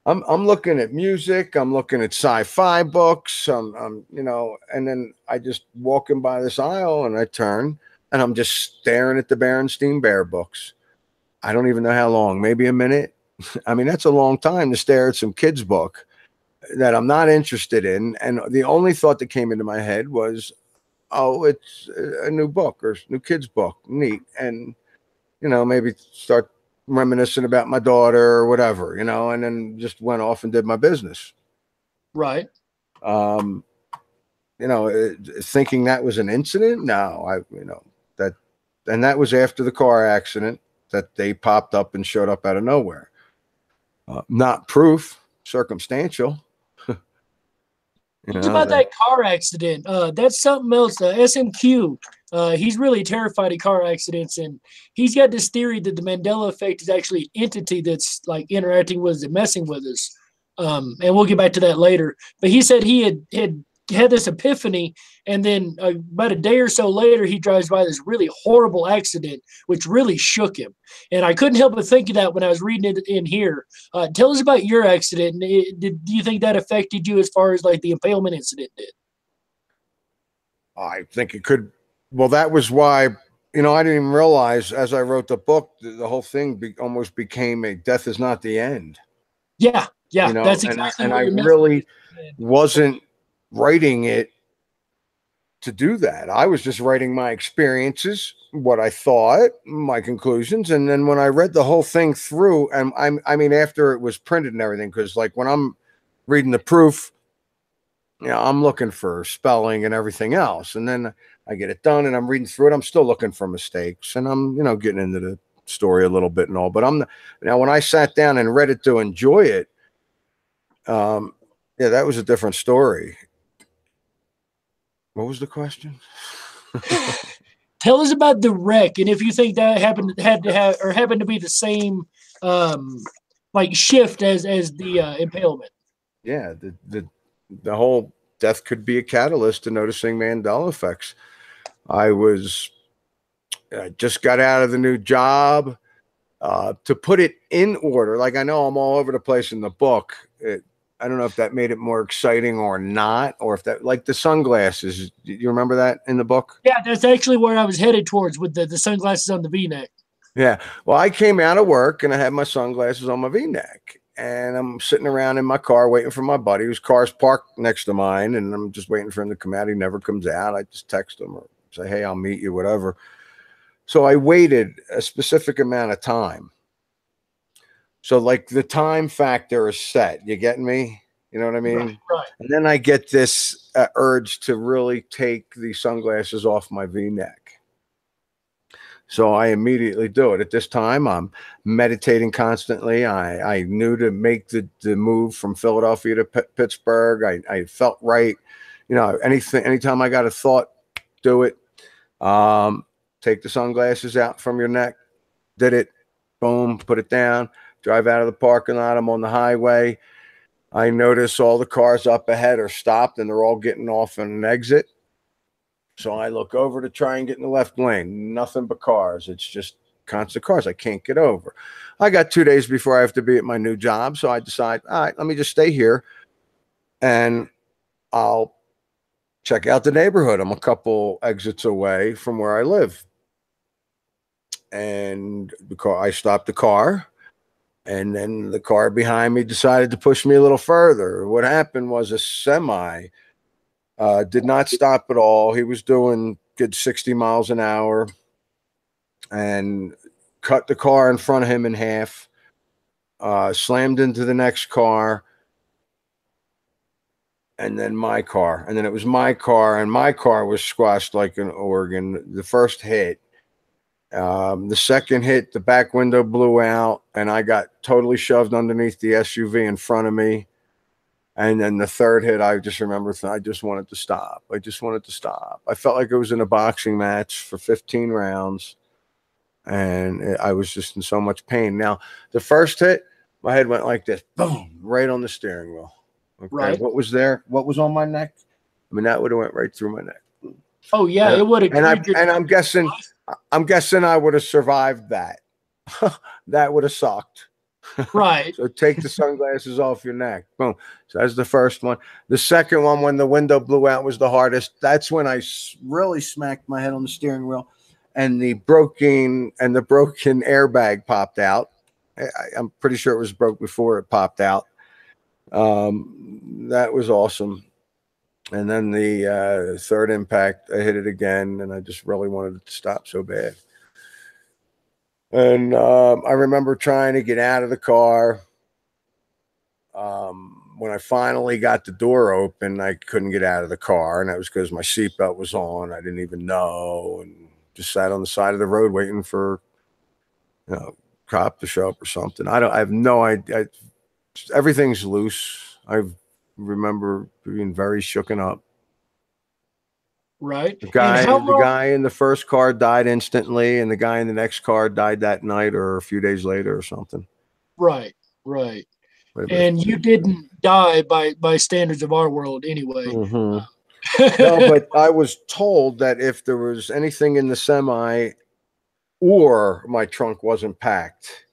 I'm looking at music, I'm looking at sci-fi books, and then I just walking by this aisle and I turn and I'm just staring at the Berenstain Bear books. I don't even know how long, maybe a minute. I mean, that's a long time to stare at some kid's book that I'm not interested in. And the only thought that came into my head was, oh, it's a new book or new kid's book. Neat. And, maybe start reminiscing about my daughter or whatever, and then just went off and did my business. Right. Thinking that was an incident. No, that was after the car accident that they popped up and showed up out of nowhere. Not proof, circumstantial. It's about that car accident. That's something else. SMQ. He's really terrified of car accidents, and he's got this theory that the Mandela effect is actually an entity that's like interacting with us and messing with us. And we'll get back to that later. But he said he had this epiphany, and then about a day or so later, he drives by this really horrible accident, which really shook him. And I couldn't help but think of that when I was reading it in here. Tell us about your accident. Do you think that affected you as far as like the impalement incident did? I think it could. Well, that was why, I didn't even realize as I wrote the book, the whole thing almost became a death is not the end. Yeah. That's exactly and what I your really wasn't writing it to do that. I was just writing my experiences, what I thought, my conclusions. And then when I read the whole thing through, and I mean, after it was printed and everything, because like when I'm reading the proof, I'm looking for spelling and everything else. And then I get it done and I'm reading through it. I'm still looking for mistakes and I'm, getting into the story a little bit and all, but now when I sat down and read it to enjoy it, yeah, that was a different story. What was the question? Tell us about the wreck, and if you think that happened to be the same, like shift as the impalement. Yeah, the whole death could be a catalyst to noticing Mandela effects. I just got out of the new job. To put it in order, like I know I'm all over the place in the book. I don't know if that made it more exciting or not, or if that, like the sunglasses, you remember that in the book? Yeah, that's actually where I was headed towards with the sunglasses on the V-neck. Yeah. Well, I came out of work and I had my sunglasses on my V-neck and I'm sitting around in my car waiting for my buddy whose car's parked next to mine. And I'm just waiting for him to come out. He never comes out. I just text him or say, hey, I'll meet you, whatever. So I waited a specific amount of time. So like the time factor is set. You getting me? You know what I mean? Right. And then I get this urge to really take the sunglasses off my V-neck. So I immediately do it. At this time, I'm meditating constantly. I knew to make the move from Philadelphia to Pittsburgh. I felt right. Anytime I got a thought, do it. Take the sunglasses out from your neck. Did it. Boom, put it down. Drive out of the parking lot. I'm on the highway. I notice all the cars up ahead are stopped and they're all getting off on an exit. So I look over to try and get in the left lane. Nothing but cars. It's just constant cars. I can't get over. I got 2 days before I have to be at my new job. So I decide, all right, let me just stay here and I'll check out the neighborhood. I'm a couple exits away from where I live. And I stopped the car, and then the car behind me decided to push me a little further. What happened was a semi did not stop at all. He was doing good 60 miles an hour and cut the car in front of him in half, slammed into the next car, and then my car. And then it was my car, and my car was squashed like an organ. The first hit. The second hit, the back window blew out, and I got totally shoved underneath the SUV in front of me. And then the third hit, I just remember I just wanted to stop. I just wanted to stop. I felt like it was in a boxing match for 15 rounds, and I was just in so much pain. Now, the first hit, my head went like this, boom, right on the steering wheel. Okay, Right. what was there? What was on my neck? I mean, that would have went right through my neck. Oh yeah, it would have. And I'm guessing I would have survived that. That would have sucked. Right. So take the sunglasses off your neck. Boom. So that's the first one. The second one, when the window blew out, was the hardest. That's when I really smacked my head on the steering wheel, and the broken airbag popped out. I'm pretty sure it was broke before it popped out. That was awesome. And then the third impact, I hit it again, and I just really wanted it to stop so bad. And I remember trying to get out of the car. When I finally got the door open, I couldn't get out of the car, and that was because my seatbelt was on. I didn't even know, and just sat on the side of the road waiting for, cop to show up or something. I have no idea. Everything's loose. I remember being very shooken up. Right. The guy in the first car died instantly, and the guy in the next car died that night or a few days later or something. Right. And you didn't die by standards of our world anyway. Mm-hmm. No, but I was told that if there was anything in the semi or my trunk wasn't packed,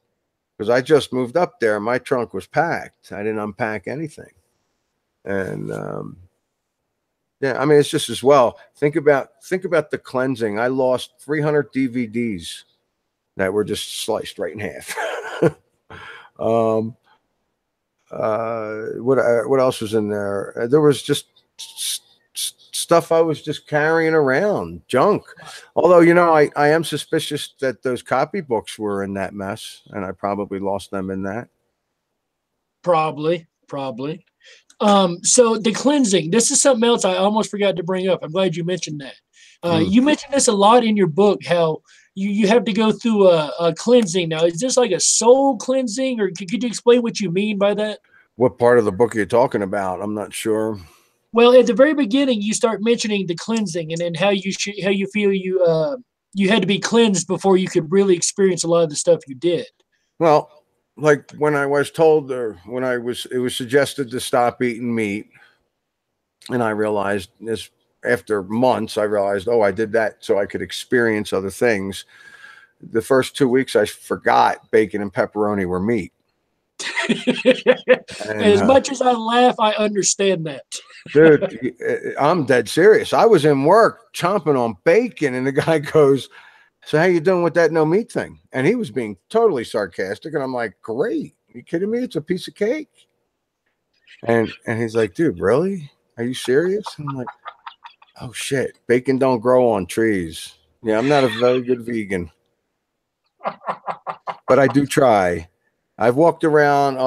because I just moved up there, my trunk was packed. I didn't unpack anything. And yeah, I mean, it's just as well. Think about the cleansing. I lost 300 DVDs that were just sliced right in half. What else was in there? There was just stuff I was just carrying around, junk. Although, I am suspicious that those copybooks were in that mess, and I probably lost them in that. Probably. So the cleansing, this is something else I almost forgot to bring up. I'm glad you mentioned that. You mentioned this a lot in your book, how you have to go through a cleansing. Now, is this like a soul cleansing, or could you explain what you mean by that? What part of the book are you talking about? I'm not sure. Well, at the very beginning, you start mentioning the cleansing, and then how you feel you had to be cleansed before you could really experience a lot of the stuff you did. Well, like when I was told, or when it was suggested to stop eating meat, and I realized this after months. I realized, I did that so I could experience other things. The first 2 weeks, I forgot bacon and pepperoni were meat. And, as much as I laugh, I understand that. Dude, I'm dead serious. I was in work chomping on bacon, and the guy goes, "So how you doing with that no meat thing?" And he was being totally sarcastic, and I'm like, "Great. Are you kidding me? It's a piece of cake." And he's like, "Dude, really? Are you serious?" And I'm like, "Oh shit, bacon don't grow on trees." Yeah, I'm not a very good vegan, but I do try. I've walked around.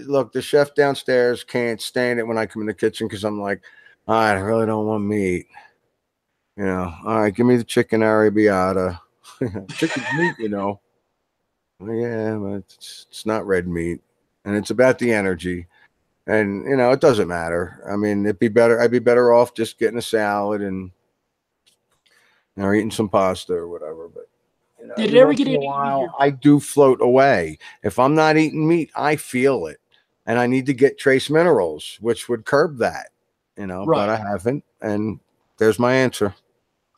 Look, the chef downstairs can't stand it when I come in the kitchen because I'm like, I really don't want meat. All right, give me the chicken arrabbiata. Chicken's meat, Well, yeah, but it's not red meat, and it's about the energy. And it doesn't matter. I mean, I'd be better off just getting a salad and eating some pasta or whatever. But did it ever get in a while, I do float away. If I'm not eating meat, I feel it, and I need to get trace minerals, which would curb that. Right. But I haven't, and there's my answer.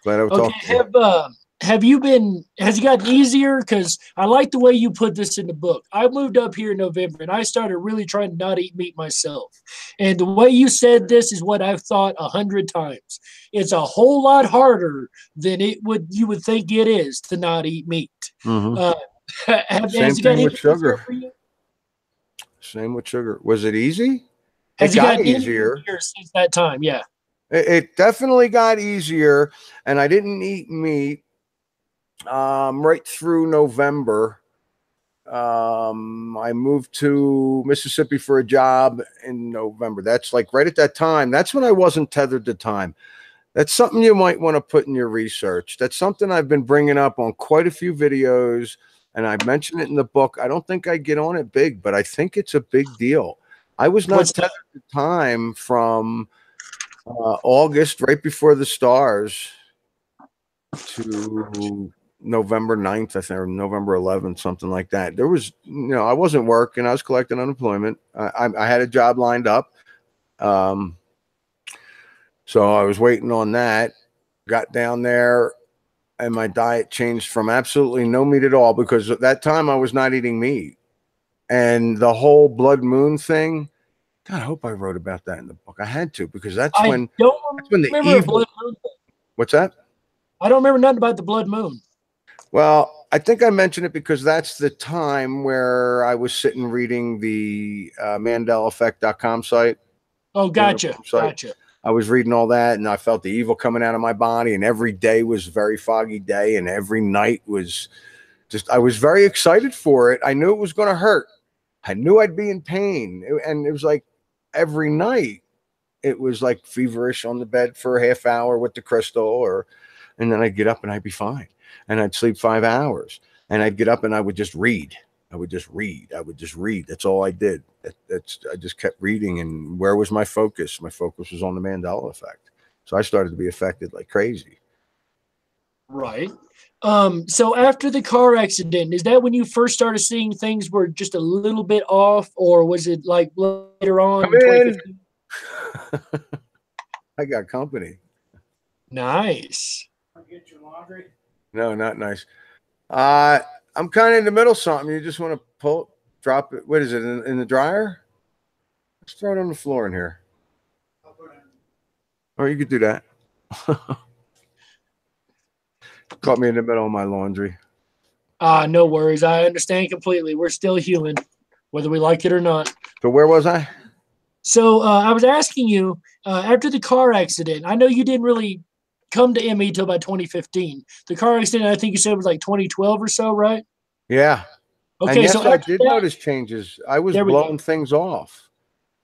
Glad I would Okay, talk to you. have you been? Has it gotten easier? Because I like the way you put this in the book. I moved up here in November, and I started really trying to not eat meat myself. And the way you said this is what I've thought 100 times. It's a whole lot harder than you would think it is to not eat meat. Hmm. Uh, Same has it gotten thing any with easier sugar. for you? Same with sugar. Was it easy? It Has it got gotten any easier. easier since that time? Yeah. It definitely got easier, and I didn't eat meat right through November. I moved to Mississippi for a job in November. That's like right at that time. That's when I wasn't tethered to time. That's something you might want to put in your research. That's something I've been bringing up on quite a few videos, and I mentioned it in the book. I don't think I get on it big, but I think it's a big deal. I was What's not that? tethered to time from August, right before the stars, to November 9th, I think, or November 11th, something like that. There was, I wasn't working. I was collecting unemployment. I had a job lined up. Um, so I was waiting on that. Got down there, and my diet changed from absolutely no meat at all, because at that time I was not eating meat. And the whole blood moon thing, God, I hope I wrote about that in the book. I had to, because that's I when don't the remember a evil. blood moon. What's that? I don't remember nothing about the blood moon. Well, I think I mentioned it because that's the time where I was sitting reading the MandelaEffect.com site, Oh, gotcha, website. gotcha. I was reading all that, and I felt the evil coming out of my body, and every day was a very foggy day, and every night was just, I was very excited for it. I knew it was going to hurt. I knew I'd be in pain. And it was like every night, it was like feverish on the bed for a half hour with the crystal, and then I'd get up and I'd be fine. And I'd sleep 5 hours, and I'd get up and I would just read. I would just read. I would just read. That's all I did. I just kept reading. And where was my focus? My focus was on the Mandela effect. So I started to be affected like crazy. Right. So after the car accident, is that when you first started seeing things were just a little bit off, or was it like later on Come in in. 2015? I got company. Nice. Get your laundry. No, not nice. Uh, I'm kind of in the middle of something. You just want to drop it. What is it, in the dryer? Let's throw it on the floor in here. I'll put it in. Or you could do that. Caught me in the middle of my laundry. No worries. I understand completely. We're still human, whether we like it or not. So where was I? So I was asking you after the car accident. I know you didn't really come to ME till about 2015. The car accident, I think you said was like 2012 or so, right? Yeah. And Okay, so yes, I after did that, notice changes. I was there we go. blowing things off.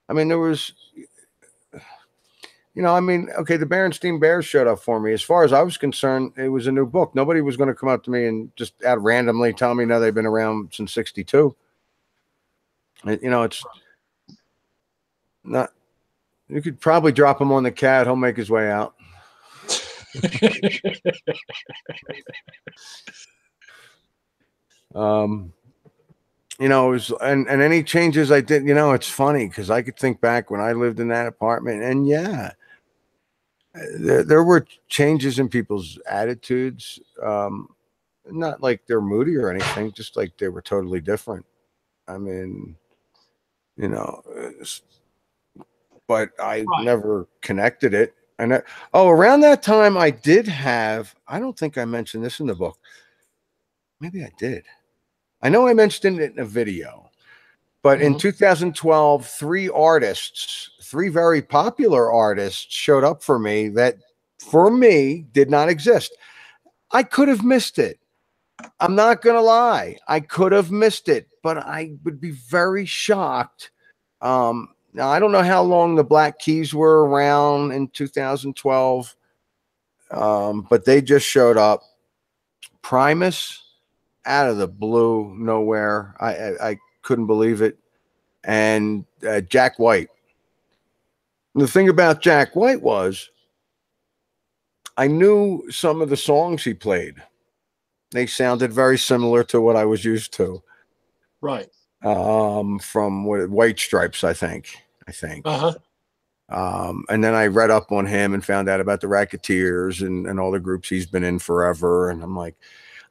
I mean, there was, okay, the Berenstein Bears showed up for me. As far as I was concerned, it was a new book. Nobody was going to come up to me and just out randomly tell me, no, they've been around since 62. It's not, you could probably drop him on the cat. He'll make his way out. It was, and any changes I did, it's funny because I could think back when I lived in that apartment, and yeah, there were changes in people's attitudes. Not like they're moody or anything, just like they were totally different. I mean, you know, but I Right. never connected it. And around that time, I did have. I don't think I mentioned this in the book. Maybe I did. I know I mentioned it in a video. But in Mhm. 2012, three very popular artists showed up for me that for me did not exist. I could have missed it. I'm not going to lie. I could have missed it, but I would be very shocked. Now, I don't know how long the Black Keys were around in 2012, but they just showed up. Primus, out of the blue, nowhere. I couldn't believe it. And Jack White. The thing about Jack White was I knew some of the songs he played. They sounded very similar to what I was used to. Right. From White Stripes, I think. Uh-huh. And then I read up on him and found out about the Racketeers and all the groups he's been in forever. And I'm like,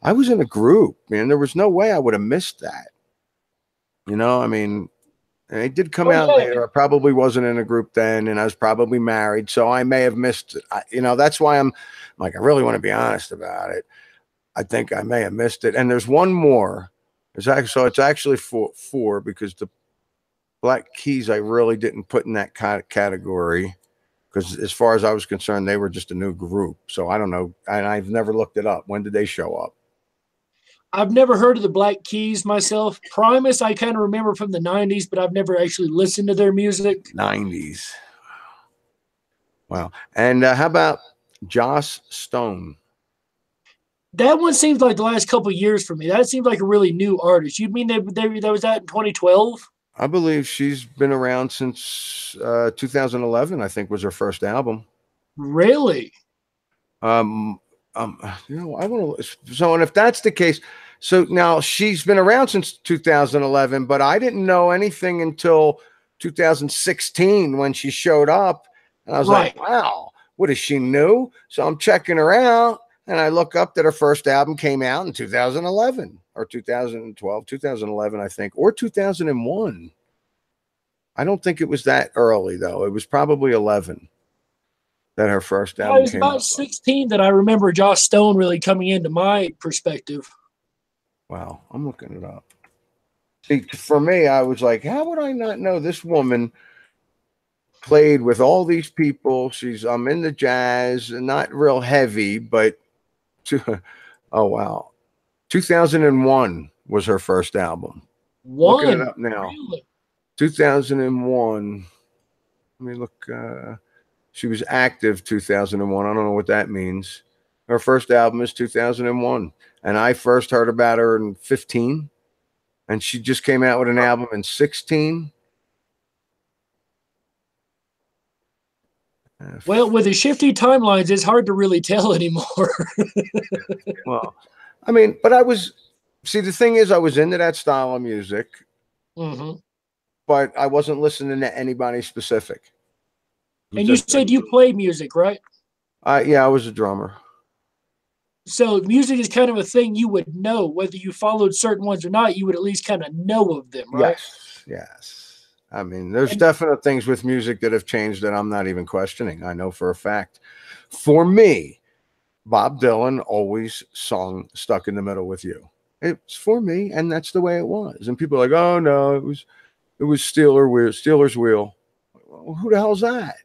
I was in a group, man. There was no way I would have missed that. You know, I mean, and it did come Oh, out yeah. later. I probably wasn't in a group then, and I was probably married, so I may have missed it. You know, that's why I'm like, I really want to be honest about it. I think I may have missed it. And there's one more. It's actually four because the Black Keys I really didn't put in that kind of category because as far as I was concerned, they were just a new group. So I don't know, and I've never looked it up. When did they show up? I've never heard of the Black Keys myself. Primus, I kind of remember from the 90s, but I've never actually listened to their music. 90s. Wow. And how about Joss Stone? That one seems like the last couple of years for me. That seems like a really new artist. You mean that was that in 2012? I believe she's been around since 2011, I think was her first album. Really? You know, I want to. So, and if that's the case, so now she's been around since 2011, but I didn't know anything until 2016 when she showed up, and I was like, wow, what is she new? So I'm checking her out, and I look up that her first album came out in 2011 or 2012, 2011, I think, or 2001. I don't think it was that early though. It was probably 11. That her first album. It was about 16 that I remember Joss Stone really coming into my perspective. Wow, I'm looking it up. See, for me, I was like, how would I not know this woman played with all these people? I'm in the jazz, not real heavy, but oh wow. 2001 was her first album. Looking it up now. Really? 2001. Let me look. She was active 2001. I don't know what that means. Her first album is 2001. And I first heard about her in 15. And she just came out with an album in 16. Well, with the shifty timelines, it's hard to really tell anymore. Well, I mean, but the thing is, I was into that style of music. Mm-hmm. But I wasn't listening to anybody specific. And you said you play music, right? Yeah, I was a drummer. So music is kind of a thing you would know, whether you followed certain ones or not, you would at least kind of know of them, right? Yes. I mean, there's definite things with music that have changed that I'm not even questioning. I know for a fact. For me, Bob Dylan always sung Stuck in the Middle with You. It's for me, and that's the way it was. And people are like, oh no, it was Steeler's Wheel. Well, who the hell's that?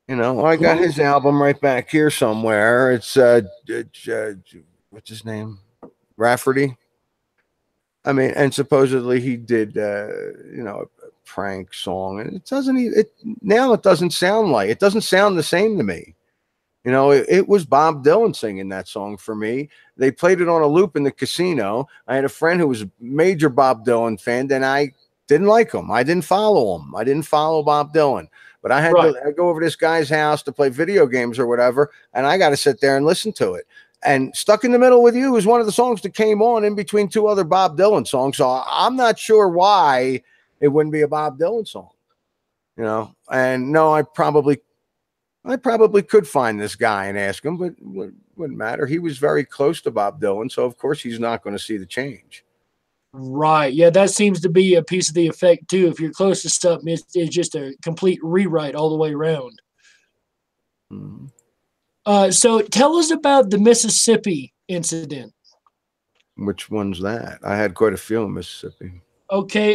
You know, I got his album right back here somewhere. It's what's his name? Rafferty. I mean, and supposedly he did a prank song, and it doesn't sound the same to me. You know, it was Bob Dylan singing that song for me. They played it on a loop in the casino. I had a friend who was a major Bob Dylan fan, and I didn't like him. I didn't follow him. I didn't follow Bob Dylan. But I had to go over to this guy's house to play video games or whatever, and I got to sit there and listen to it. And Stuck in the Middle with You is one of the songs that came on in between two other Bob Dylan songs. So I'm not sure why it wouldn't be a Bob Dylan song, you know. And no, I probably could find this guy and ask him, but it wouldn't matter. He was very close to Bob Dylan, so of course he's not going to see the change. Right. Yeah, that seems to be a piece of the effect too. If you're close to something, it's just a complete rewrite all the way around. Mm-hmm. So tell us about the Mississippi incident. Which one's that? I had quite a few in Mississippi. Okay.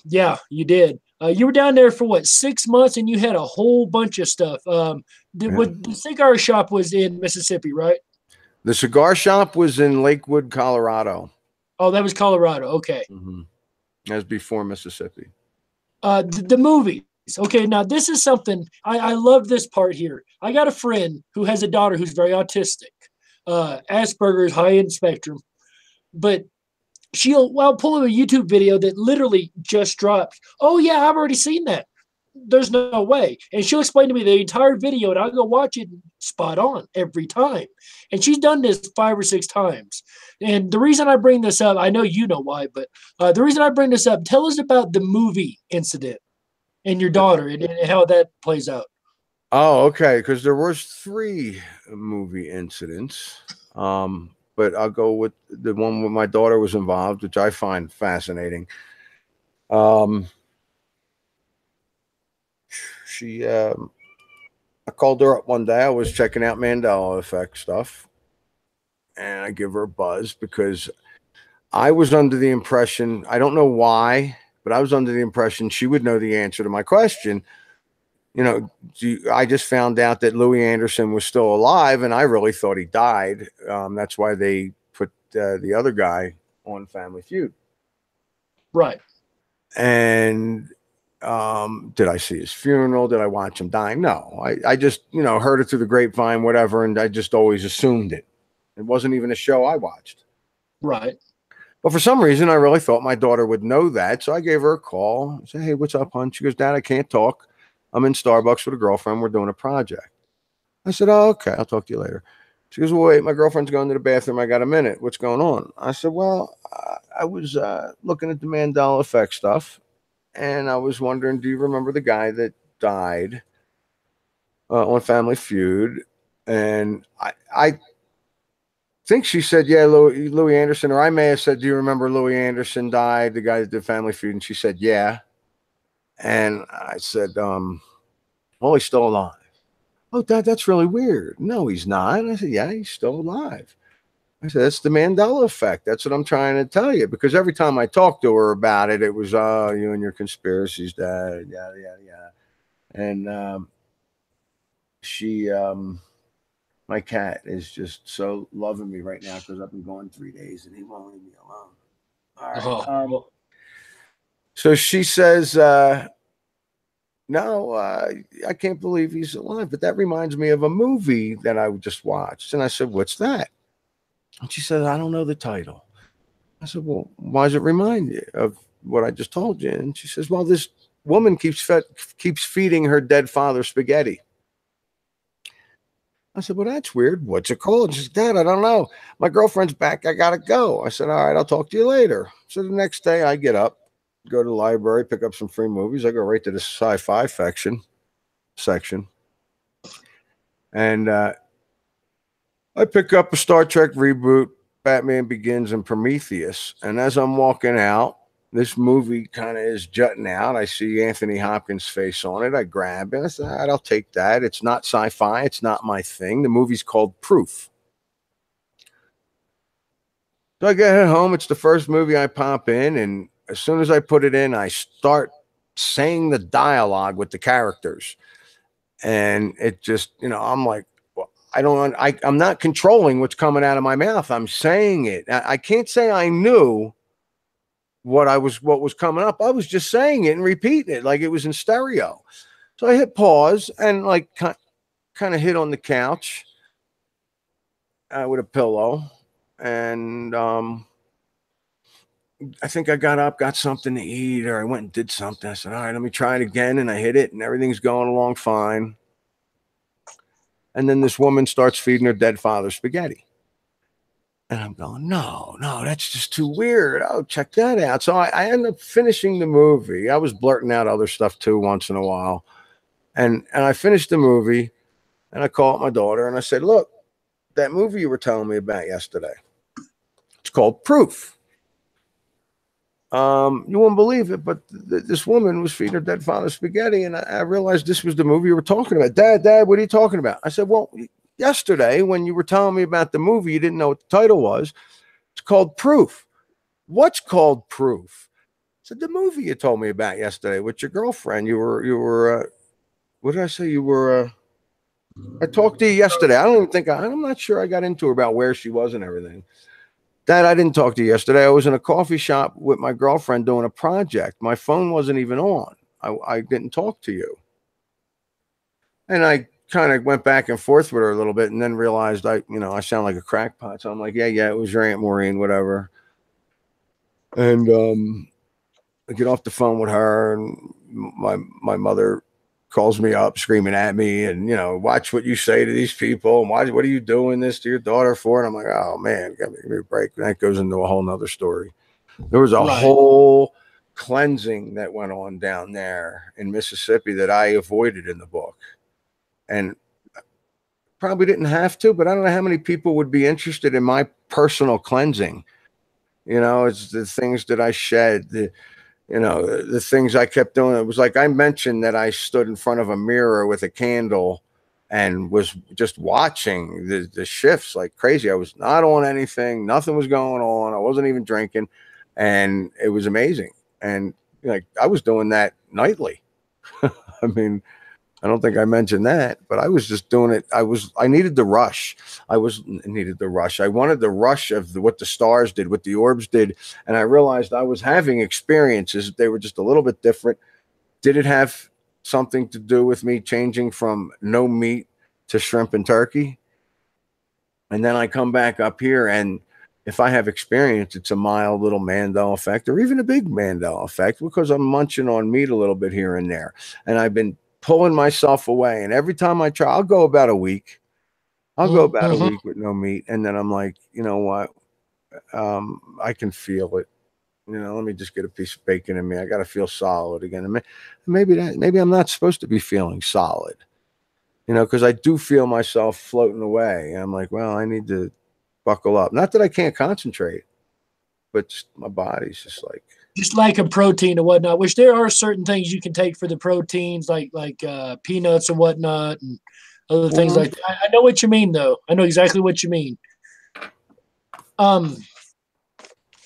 Yeah, you did. You were down there for what, 6 months, and you had a whole bunch of stuff. The cigar shop was in Mississippi, right? The cigar shop was in Lakewood, Colorado. Oh, that was Colorado. Okay. Mm-hmm. That was before Mississippi. The movies. Okay, now this is something I love this part here. I got a friend who has a daughter who's very autistic, Asperger's high end spectrum, but she'll pull up a YouTube video that literally just dropped. Oh yeah, I've already seen that. There's no way. And she'll explain to me the entire video, and I'll go watch it spot on every time. And she's done this 5 or 6 times. And the reason I bring this up, I know you know why, but the reason I bring this up, tell us about the movie incident. and your daughter and how that plays out. Oh, okay. Because there was 3 movie incidents. But I'll go with the one where my daughter was involved, which I find fascinating. Um, she, I called her up one day. I was checking out Mandela Effect stuff, and I give her a buzz because I was under the impression, I don't know why, but I was under the impression she would know the answer to my question. You know, I just found out that Louis Anderson was still alive, and I really thought he died. That's why they put the other guy on Family Feud. Right. And did I see his funeral? Did I watch him die? No. I just, heard it through the grapevine, whatever, and I just always assumed it. It wasn't even a show I watched. Right. But for some reason, I really thought my daughter would know that. So I gave her a call. I said, hey, what's up, hon? She goes, Dad, I can't talk. I'm in Starbucks with a girlfriend. We're doing a project. I said, oh, okay. I'll talk to you later. She goes, well, wait, my girlfriend's going to the bathroom. I got a minute. What's going on? I said, well, I was looking at the Mandela Effect stuff, and I was wondering, do you remember the guy that died on Family Feud? And I think she said, yeah, Louis Anderson, or I may have said, do you remember Louis Anderson died, the guy that did Family Feud? And she said, yeah. And I said, well, he's still alive. Oh, Dad, that's really weird. No, he's not. And I said, yeah, he's still alive. I said, that's the Mandela Effect. That's what I'm trying to tell you. Because every time I talked to her about it, it was, oh, you and your conspiracies, Dad, yada, yada, yada. And she, my cat is just so loving me right now because I've been gone 3 days and he won't leave me alone. All right. So she says, no, I can't believe he's alive. But that reminds me of a movie that I just watched. And I said, what's that? And she said, I don't know the title. I said, well, why does it remind you of what I just told you? And she says, well, this woman keeps feeding her dead father spaghetti. I said, well, that's weird. What's it called? She said, Dad, I don't know. My girlfriend's back. I got to go. I said, all right, I'll talk to you later. So the next day I get up, go to the library, pick up some free movies. I go right to the sci-fi section. And I pick up a Star Trek reboot, Batman Begins, and Prometheus. And as I'm walking out, this movie kind of is jutting out. I see Anthony Hopkins' face on it. I grab it. I said, all right, I'll take that. It's not sci-fi. It's not my thing. The movie's called Proof. So I get home. It's the first movie I pop in. And as soon as I put it in, I start saying the dialogue with the characters. And it just, I'm like, I'm not controlling what's coming out of my mouth. I'm saying it. I can't say I knew what was coming up. I was just saying it and repeating it like it was in stereo. So I hit pause and like kind of hit on the couch with a pillow. And I think I got up, got something to eat, or I went and did something. I said, all right, let me try it again. And I hit it and everything's going along fine. And then this woman starts feeding her dead father spaghetti. And I'm going, no, that's just too weird. Oh, check that out. So I end up finishing the movie. I was blurting out other stuff too once in a while. And I finished the movie and I called my daughter and I said, look, that movie you were telling me about yesterday, it's called Proof. You won't believe it, but this woman was feeding her dead father spaghetti, and I realized this was the movie you were talking about. Dad, what are you talking about? I said, well, yesterday when you were telling me about the movie, you didn't know what the title was. It's called Proof. What's called Proof? I said, the movie you told me about yesterday with your girlfriend. You were what did I say? I talked to you yesterday. I'm not sure I got into her about where she was and everything. Dad, I didn't talk to you yesterday. I was in a coffee shop with my girlfriend doing a project. My phone wasn't even on. I didn't talk to you. And I kind of went back and forth with her a little bit and then realized I sound like a crackpot. So I'm like, yeah, it was your Aunt Maureen, whatever. And I get off the phone with her and my mother calls me up screaming at me and, watch what you say to these people. And what are you doing this to your daughter for? And I'm like, oh man, give me a break. And that goes into a whole nother story. There was a whole cleansing that went on down there in Mississippi that I avoided in the book. And probably didn't have to, but I don't know how many people would be interested in my personal cleansing. You know, it's the things that I shed, the things I kept doing. It was like I mentioned that I stood in front of a mirror with a candle and was just watching the shifts like crazy. I was not on anything. Nothing was going on. I wasn't even drinking. And it was amazing. And like I was doing that nightly. I mean, I don't think I mentioned that, but I was just doing it. I needed the rush. Needed the rush. I wanted the rush of what the stars did, what the orbs did. And I realized I was having experiences. They were just a little bit different. Did it have something to do with me changing from no meat to shrimp and turkey? And then I come back up here, and if I have experience, it's a mild little Mandela effect or even a big Mandela effect because I'm munching on meat a little bit here and there. And I've been pulling myself away. And every time I try, I'll go about a week. I'll go about a week with no meat. And then I'm like, you know what? I can feel it. You know, let me just get a piece of bacon in me. I got to feel solid again. And maybe I'm not supposed to be feeling solid, you know, because I do feel myself floating away. And I'm like, well, I need to buckle up. Not that I can't concentrate, but just my body's just like a protein and whatnot, which there are certain things you can take for the proteins, like peanuts and whatnot and other things like that. I know what you mean, though. I know exactly what you mean.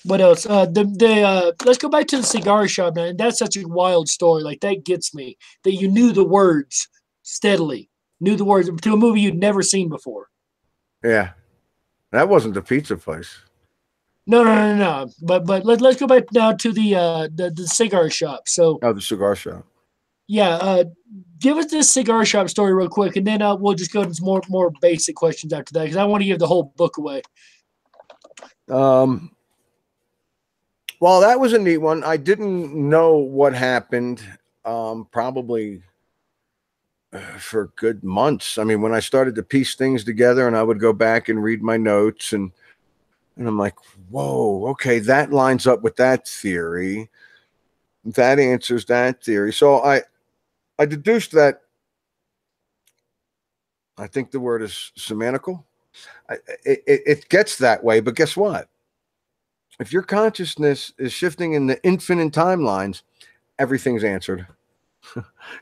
What else? Let's go back to the cigar shop now. And that's such a wild story. Like that gets me that you knew the words steadily, knew the words to a movie you'd never seen before. Yeah. That wasn't the pizza place. No. But let's go back now to the cigar shop. So the cigar shop. Yeah, give us this cigar shop story real quick, and then we'll just go into more basic questions after that because I want to give the whole book away. Well, that was a neat one. I didn't know what happened. Probably for good months. I mean, when I started to piece things together and I would go back and read my notes and I'm like, whoa, okay, that lines up with that theory. That answers that theory. So I deduced that I think the word is semantical. It gets that way, but guess what? If your consciousness is shifting in the infinite timelines, everything's answered.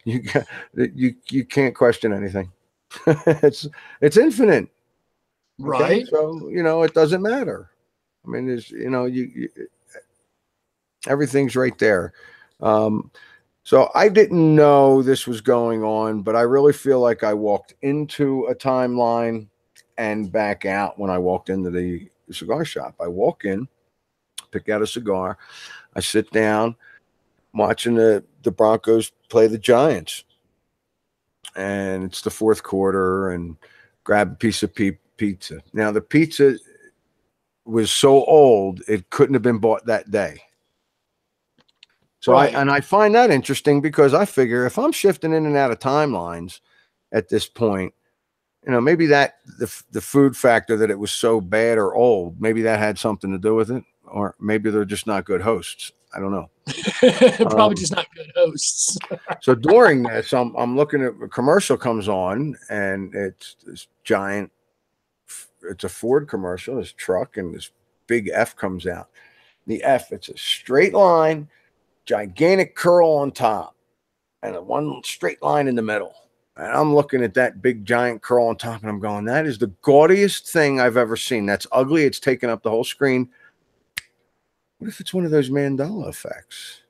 You can't question anything. it's infinite, right? Okay? So it doesn't matter. I mean, there's you everything's right there. So I didn't know this was going on, but I really feel like I walked into a timeline and back out when I walked into the cigar shop. I walk in, pick out a cigar, I sit down, watching the Broncos play the Giants, and it's the fourth quarter, and grab a piece of pizza. Now the pizza was so old it couldn't have been bought that day. So right. I find that interesting because I figure if I'm shifting in and out of timelines at this point, maybe that the food factor that it was so bad or old, maybe that had something to do with it, or maybe they're just not good hosts. I don't know. Probably just not good hosts. So during this, I'm looking at a commercial comes on, and it's this giant. It's a Ford commercial. This truck and this big F comes out. The F, it's a straight line, gigantic curl on top, and a one straight line in the middle. And I'm looking at that big giant curl on top, and I'm going, that is the gaudiest thing I've ever seen. That's ugly. It's taking up the whole screen. What if it's one of those Mandela effects?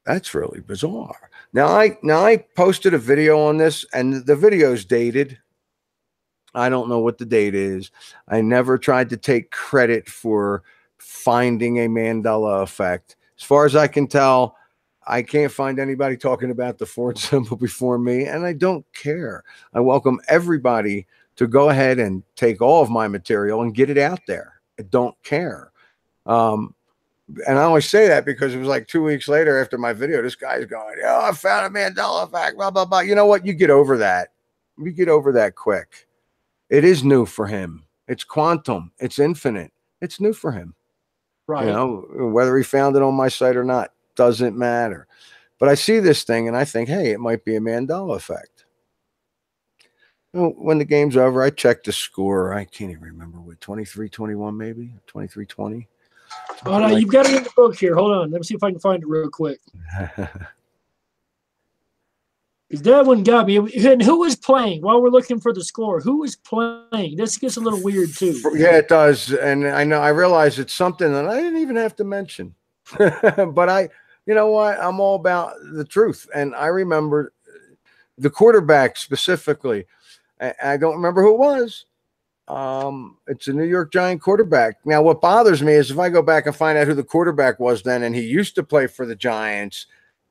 That's really bizarre. Now I posted a video on this, and the video's dated. I don't know what the date is. I never tried to take credit for finding a Mandela effect. As far as I can tell, I can't find anybody talking about the Ford symbol before me, and I don't care. I welcome everybody to go ahead and take all of my material and get it out there. I don't care. And I only say that because it was like 2 weeks later after my video, this guy's going, "Oh, I found a Mandela effect, blah, blah, blah." You know what? You get over that. You get over that quick. It is new for him. It's quantum. It's infinite. It's new for him. Right. You know, whether he found it on my site or not, doesn't matter. But I see this thing and I think, hey, it might be a Mandela effect. When the game's over, I check the score. I can't even remember what, 23-21 maybe, 23-20. Oh, no, you've got it in the book here. Hold on. Let me see if I can find it real quick. Because that one got me. And who was playing while we're looking for the score? Who was playing? This gets a little weird too. Yeah, it does. And I realize it's something that I didn't even have to mention. But you know what? I'm all about the truth. And I remember the quarterback specifically. I don't remember who it was. It's a New York Giant quarterback. Now, what bothers me is if I go back and find out who the quarterback was then, and he used to play for the Giants,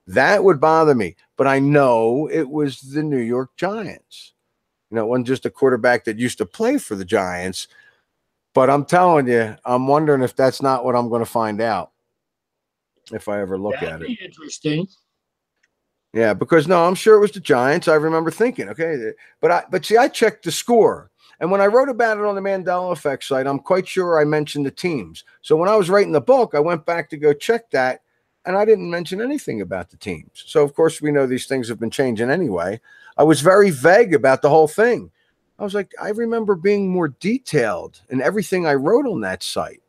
that would bother me. But I know it was the New York Giants. You know, it wasn't just a quarterback that used to play for the Giants. But I'm telling you, I'm wondering if that's not what I'm going to find out if I ever look at it. That'd be interesting. Yeah, because no, I'm sure it was the Giants. I remember thinking, okay, but see, I checked the score, and when I wrote about it on the Mandela Effect site, I'm quite sure I mentioned the teams. So when I was writing the book, I went back to go check that, and I didn't mention anything about the teams. So of course, we know these things have been changing anyway. I was very vague about the whole thing. I was like, I remember being more detailed in everything I wrote on that site.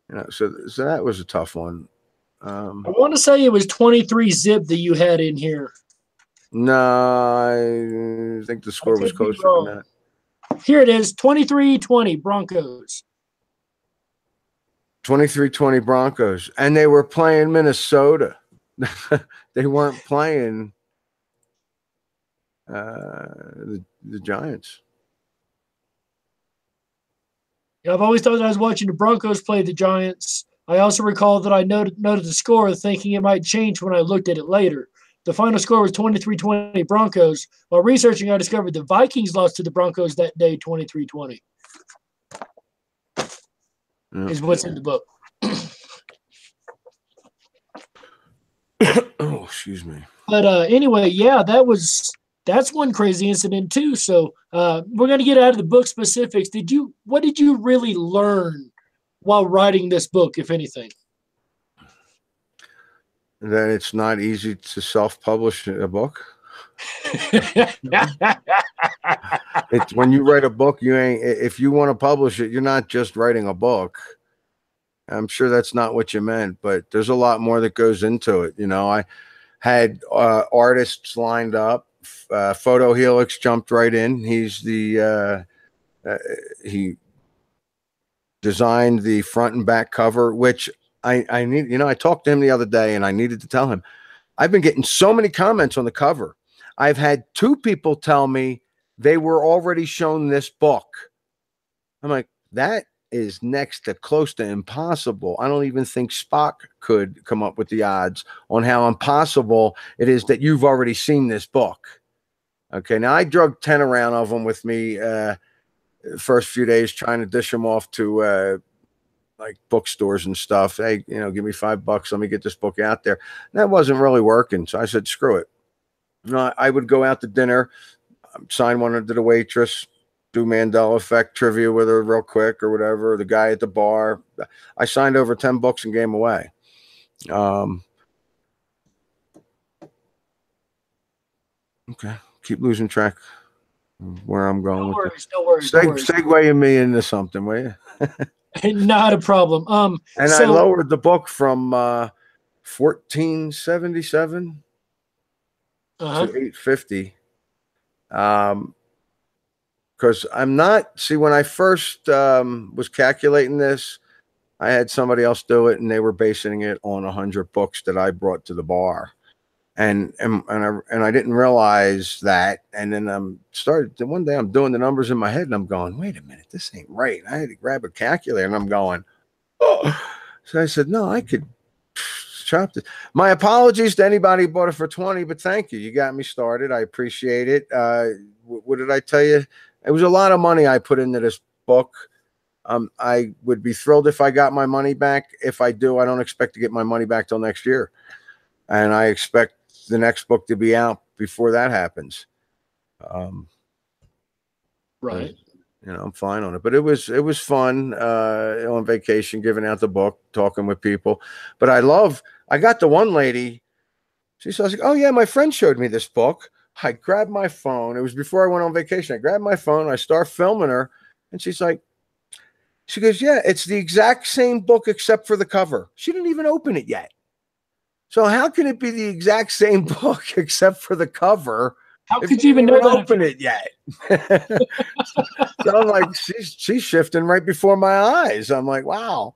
You know, so that was a tough one. I want to say it was 23 zip that you had in here. No, I think the score was closer than that. Here it is, 23-20 Broncos. 23-20 Broncos. And they were playing Minnesota. They weren't playing the Giants. Yeah, I've always thought that I was watching the Broncos play the Giants. I also recall that I noted the score, thinking it might change when I looked at it later. The final score was 23-20 Broncos. While researching, I discovered the Vikings lost to the Broncos that day, 23-20. Is what's in the book. Oh, excuse me. But anyway, yeah, that's one crazy incident too. So we're gonna get out of the book specifics. What did you really learn while writing this book, if anything? That it's not easy to self-publish a book. It's when you write a book, if you want to publish it, you're not just writing a book. I'm sure that's not what you meant, but there's a lot more that goes into it. You know, I had artists lined up. Photo Helix jumped right in. He's he designed the front and back cover, which I need. You know, I talked to him the other day, and I needed to tell him I've been getting so many comments on the cover. I've had 2 people tell me they were already shown this book. I'm like, that is next to close to impossible. I don't even think Spock could come up with the odds on how impossible it is that you've already seen this book. Okay, now I drug 10 around of them with me first few days, trying to dish them off to like bookstores and stuff. Hey, you know, give me $5. Let me get this book out there. And that wasn't really working. So I said, screw it. You know, I would go out to dinner, sign one to the waitress, do Mandela Effect trivia with her real quick or whatever. The guy at the bar. I signed over 10 books and gave them away. Okay. Keep losing track of where I'm going with this. No worries. Segwaying me into something, will you? Not a problem. And I lowered the book from 1477 to 850. Because I'm not, see, when I first was calculating this, I had somebody else do it, and they were basing it on 100 books that I brought to the bar. And I didn't realize that. And then one day I'm doing the numbers in my head, and I'm going, wait a minute, this ain't right. I had to grab a calculator, and I'm going, oh. So I said, no, I could chop this. My apologies to anybody who bought it for 20, but thank you. You got me started. I appreciate it. What did I tell you? It was a lot of money I put into this book. I would be thrilled if I got my money back. If I do, I don't expect to get my money back till next year. And I expect the next book to be out before that happens. Right. You know, I'm fine on it. But it was fun on vacation, giving out the book, talking with people. But I got the one lady. She says, "Oh yeah, my friend showed me this book." I grabbed my phone. It was before I went on vacation. I grabbed my phone. I start filming her, and she goes, "Yeah, it's the exact same book except for the cover." She didn't even open it yet. So how can it be the exact same book except for the cover? How If could you you even didn't know even that? open it yet? So I'm like, she's shifting right before my eyes. I'm like, wow.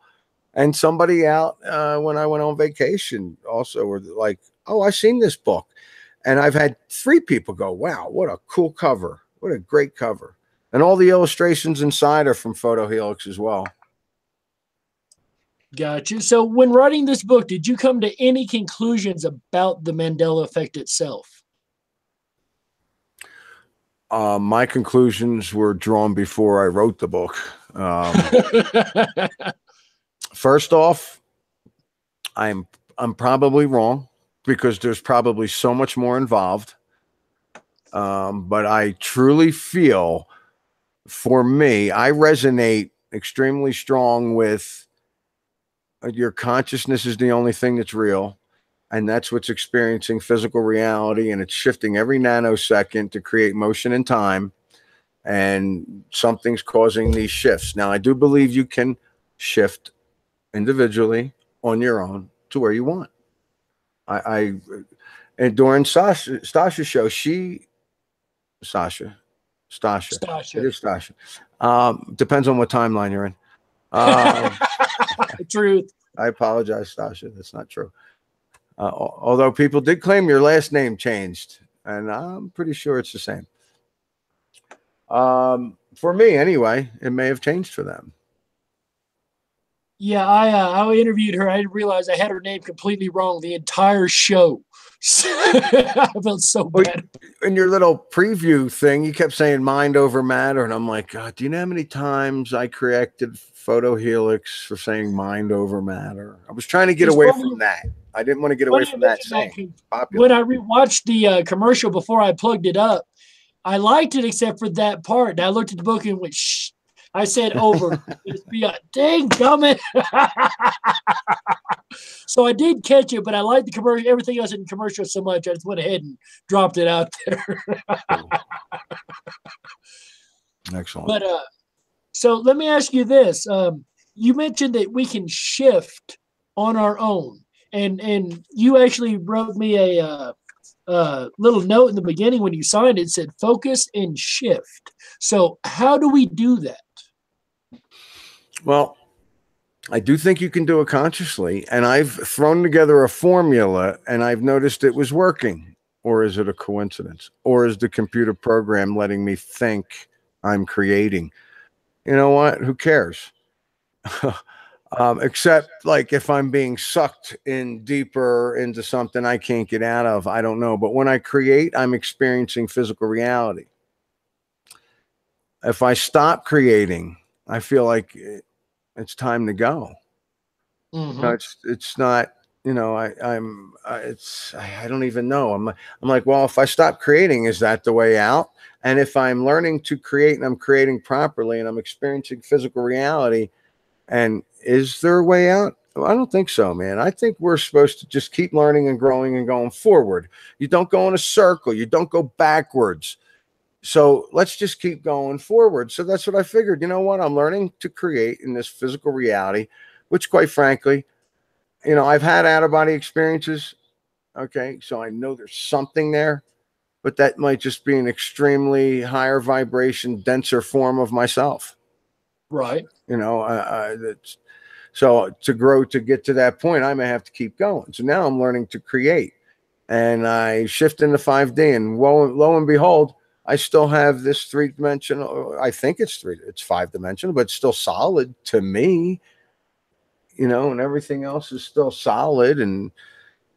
And somebody out when I went on vacation also were like, oh, I seen this book. And I've had 3 people go, wow, what a cool cover. What a great cover. And all the illustrations inside are from Photo Helix as well. Gotcha. So, when writing this book, did you come to any conclusions about the Mandela effect itself? My conclusions were drawn before I wrote the book. First off, I'm probably wrong because there's probably so much more involved. But I truly feel, for me, I resonate extremely strong with your consciousness is the only thing that's real. And that's what's experiencing physical reality. And it's shifting every nanosecond to create motion and time. And something's causing these shifts. Now, I do believe you can shift individually on your own to where you want. And during Stasha's show, Stasha, it Stasha. is Stasha. Depends on what timeline you're in. Truth. I apologize, Stasha. That's not true. Although people did claim your last name changed, and I'm pretty sure it's the same. For me, anyway, it may have changed for them. Yeah, I interviewed her. I didn't realize I had her name completely wrong the entire show. I felt so bad. In your little preview thing, you kept saying mind over matter. And I'm like, God, do you know how many times I corrected Photo Helix for saying mind over matter? I was trying to get away from that. I didn't want to get away from that saying. When I rewatched the commercial before I plugged it up, I liked it except for that part. And I looked at the book and went, shh. I said over. Dang, gummit. So I did catch it, but I liked the commercial, everything else in the commercial so much, I just went ahead and dropped it out there. Excellent. But so let me ask you this. You mentioned that we can shift on our own. And you actually wrote me a little note in the beginning when you signed it. It said focus and shift. So how do we do that? Well, I do think you can do it consciously. And I've thrown together a formula and I've noticed it was working. Or is it a coincidence? Or is the computer program letting me think I'm creating? You know what? Who cares? Except like if I'm being sucked in deeper into something I can't get out of, I don't know. But when I create, I'm experiencing physical reality. If I stop creating, I feel like it's time to go. Mm-hmm. No, it's not. You know, I don't even know. I'm like, well, if I stop creating, is that the way out? And if I'm learning to create and I'm creating properly and I'm experiencing physical reality, and is there a way out? Well, I don't think so, man. I think we're supposed to just keep learning and growing and going forward. You don't go in a circle. You don't go backwards. So let's just keep going forward. So that's what I figured. You know what? I'm learning to create in this physical reality, which quite frankly, you know, I've had out-of-body experiences. Okay. So I know there's something there, but that might just be an extremely higher vibration, denser form of myself. Right. You know, so to grow, to get to that point, I may have to keep going. So now I'm learning to create and I shift into 5D and lo and behold, I still have this 3-dimensional. I think it's 5-dimensional, but it's still solid to me, you know, and everything else is still solid and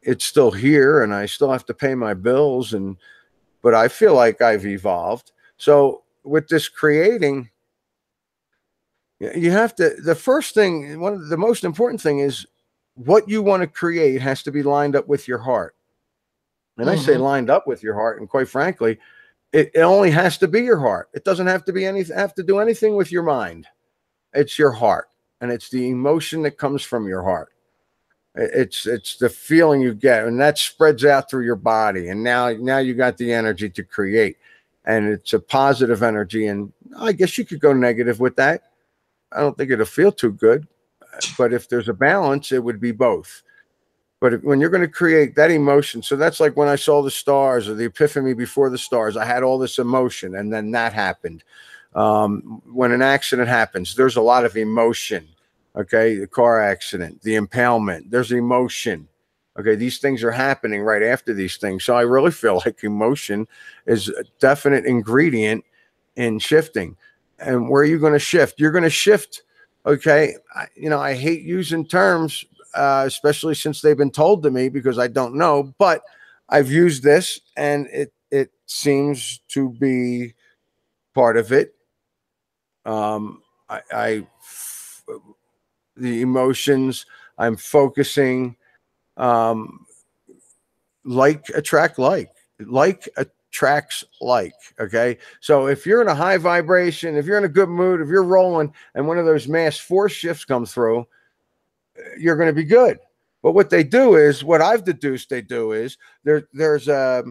it's still here and I still have to pay my bills. But I feel like I've evolved. So with this creating, you have to, the first thing, one of the most important thing is what you want to create has to be lined up with your heart. And I say lined up with your heart. And quite frankly, It only has to be your heart. It doesn't have to be have to do anything with your mind. It's your heart, and it's the emotion that comes from your heart. It's the feeling you get, and that spreads out through your body. And now you got the energy to create, and it's a positive energy. And I guess you could go negative with that. I don't think it'll feel too good, but if there's a balance, it would be both. But when you're going to create that emotion, so that's like when I saw the stars or the epiphany before the stars, I had all this emotion, and then that happened. When an accident happens, there's a lot of emotion. Okay, the car accident, the impalement, there's emotion. Okay, these things are happening right after these things. So I really feel like emotion is a definite ingredient in shifting. And where are you going to shift? You're going to shift. Okay, I hate using terms, especially since they've been told to me because I don't know. But I've used this, and it seems to be part of it. The emotions. I'm focusing. Like attract like attracts like. Okay, so if you're in a high vibration, if you're in a good mood, if you're rolling, and one of those mass force shifts come through, you're going to be good. But what they do is, what I've deduced they do is, there's a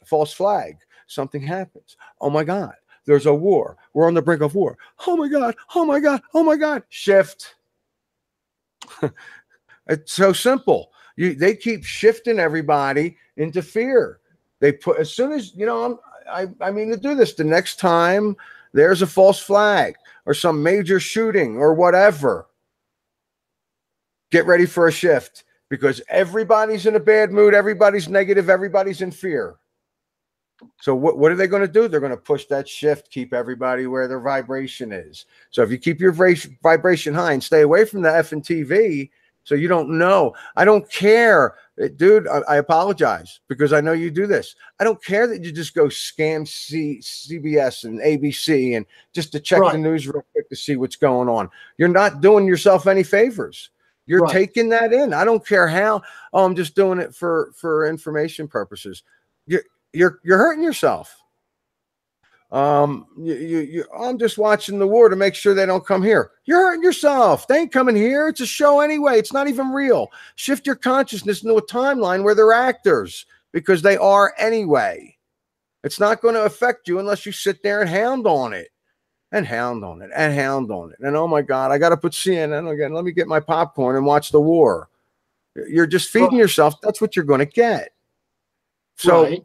false flag. Something happens. Oh my God, there's a war. We're on the brink of war. Oh my God. Oh my God. Oh my God. Shift. It's so simple. They keep shifting everybody into fear. They put, as soon as I mean to do this, the next time there's a false flag or some major shooting or whatever, get ready for a shift, because everybody's in a bad mood, everybody's negative, everybody's in fear. So what are they going to do? They're going to push that shift, keep everybody where their vibration is. So if you keep your vibration high and stay away from the F and TV, so you don't know. I don't care, dude. I apologize because I know you do this. I don't care that you just go scam CBS and ABC and just to check the news real quick to see what's going on. You're not doing yourself any favors. You're taking that in. I don't care how. Oh, I'm just doing it for information purposes. You're hurting yourself. I'm just watching the war to make sure they don't come here. You're hurting yourself. They ain't coming here. It's a show anyway. It's not even real. Shift your consciousness into a timeline where they're actors, because they are anyway. It's not going to affect you unless you sit there and hound on it and hound on it and hound on it. And oh my God, I got to put CNN again. Let me get my popcorn and watch the war. You're just feeding yourself. That's what you're going to get. So,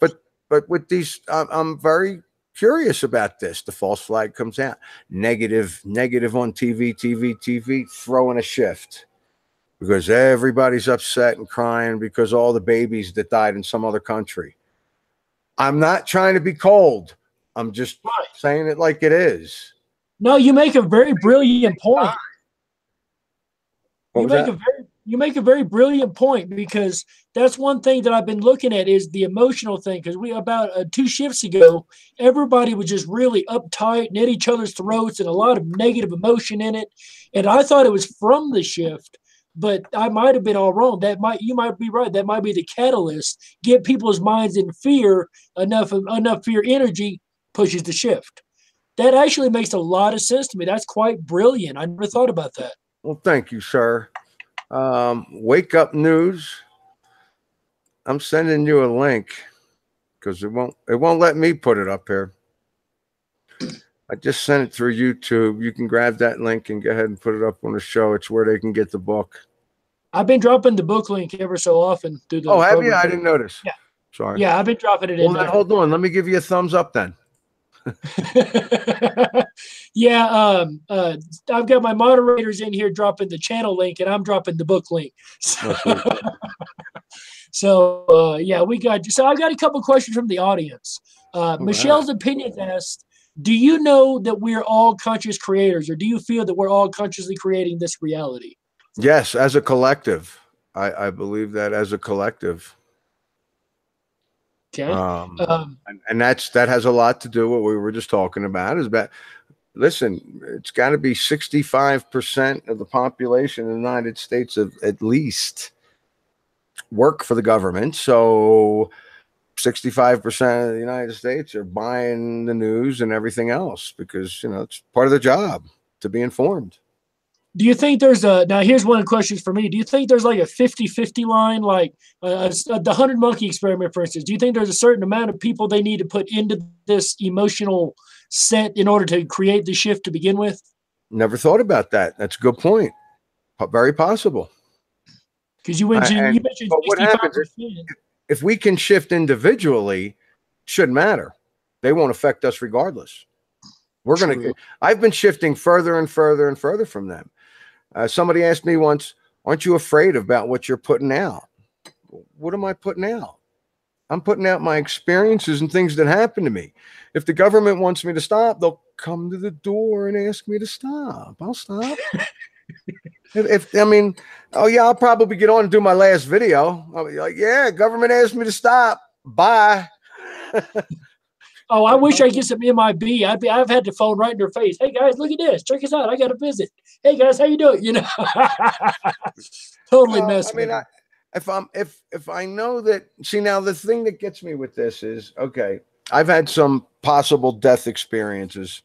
but with these, I'm very curious about this. The false flag comes out. Negative on TV, throwing a shift because everybody's upset and crying because all the babies that died in some other country. I'm not trying to be cold. I'm just saying it like it is. No, you make a very brilliant point. You make a very brilliant point, because that's one thing that I've been looking at is the emotional thing. Because about 2 shifts ago, everybody was just really uptight and at each other's throats and a lot of negative emotion in it. And I thought it was from the shift, but I might have been all wrong. You might be right. That might be the catalyst. Get people's minds in fear. Enough fear energy pushes the shift. That actually makes a lot of sense to me. That's quite brilliant. I never thought about that. Well, thank you, sir. Wake Up News. I'm sending you a link because it won't let me put it up here. I just sent it through YouTube. You can grab that link and go ahead and put it up on the show. It's where they can get the book. I've been dropping the book link ever so often through the have you? I didn't notice. Yeah. Sorry. Yeah, I've been dropping it in there. Hold on. Let me give you a thumbs up then. Yeah, I've got my moderators in here dropping the channel link, and I'm dropping the book link. So yeah, we got. So I've got a couple questions from the audience. Michelle's Opinions asked, "Do you know that we're all conscious creators, or do you feel that we're all consciously creating this reality?" Yes, as a collective, I believe that as a collective. Okay. And that has a lot to do with what we were just talking about. Is that, listen, it's got to be 65% of the population in the United States of at least work for the government. So 65% of the United States are buying the news and everything else because, it's part of the job to be informed. Do you think there's now here's one of the questions for me. Do you think there's like a 50-50 line, like the 100 monkey experiment, for instance? Do you think there's a certain amount of people they need to put into this emotional set in order to create the shift to begin with? Never thought about that. That's a good point. Very possible. Because you mentioned but what happens 65%. if we can shift individually, shouldn't matter. They won't affect us regardless. I've been shifting further and further and further from them. Somebody asked me once, aren't you afraid about what you're putting out? What am I putting out? I'm putting out my experiences and things that happen to me. If the government wants me to stop, they'll come to the door and ask me to stop. I'll stop. I'll probably get on and do my last video. I'll be like, yeah, government asked me to stop. Bye. Oh, I wish I get some MIB. I've had the phone right in their face. Hey guys, look at this. Check us out. I got a visit. Hey guys, how you doing? Totally messed with me. If I know that, see, now the thing that gets me with this is, okay, I've had some possible death experiences,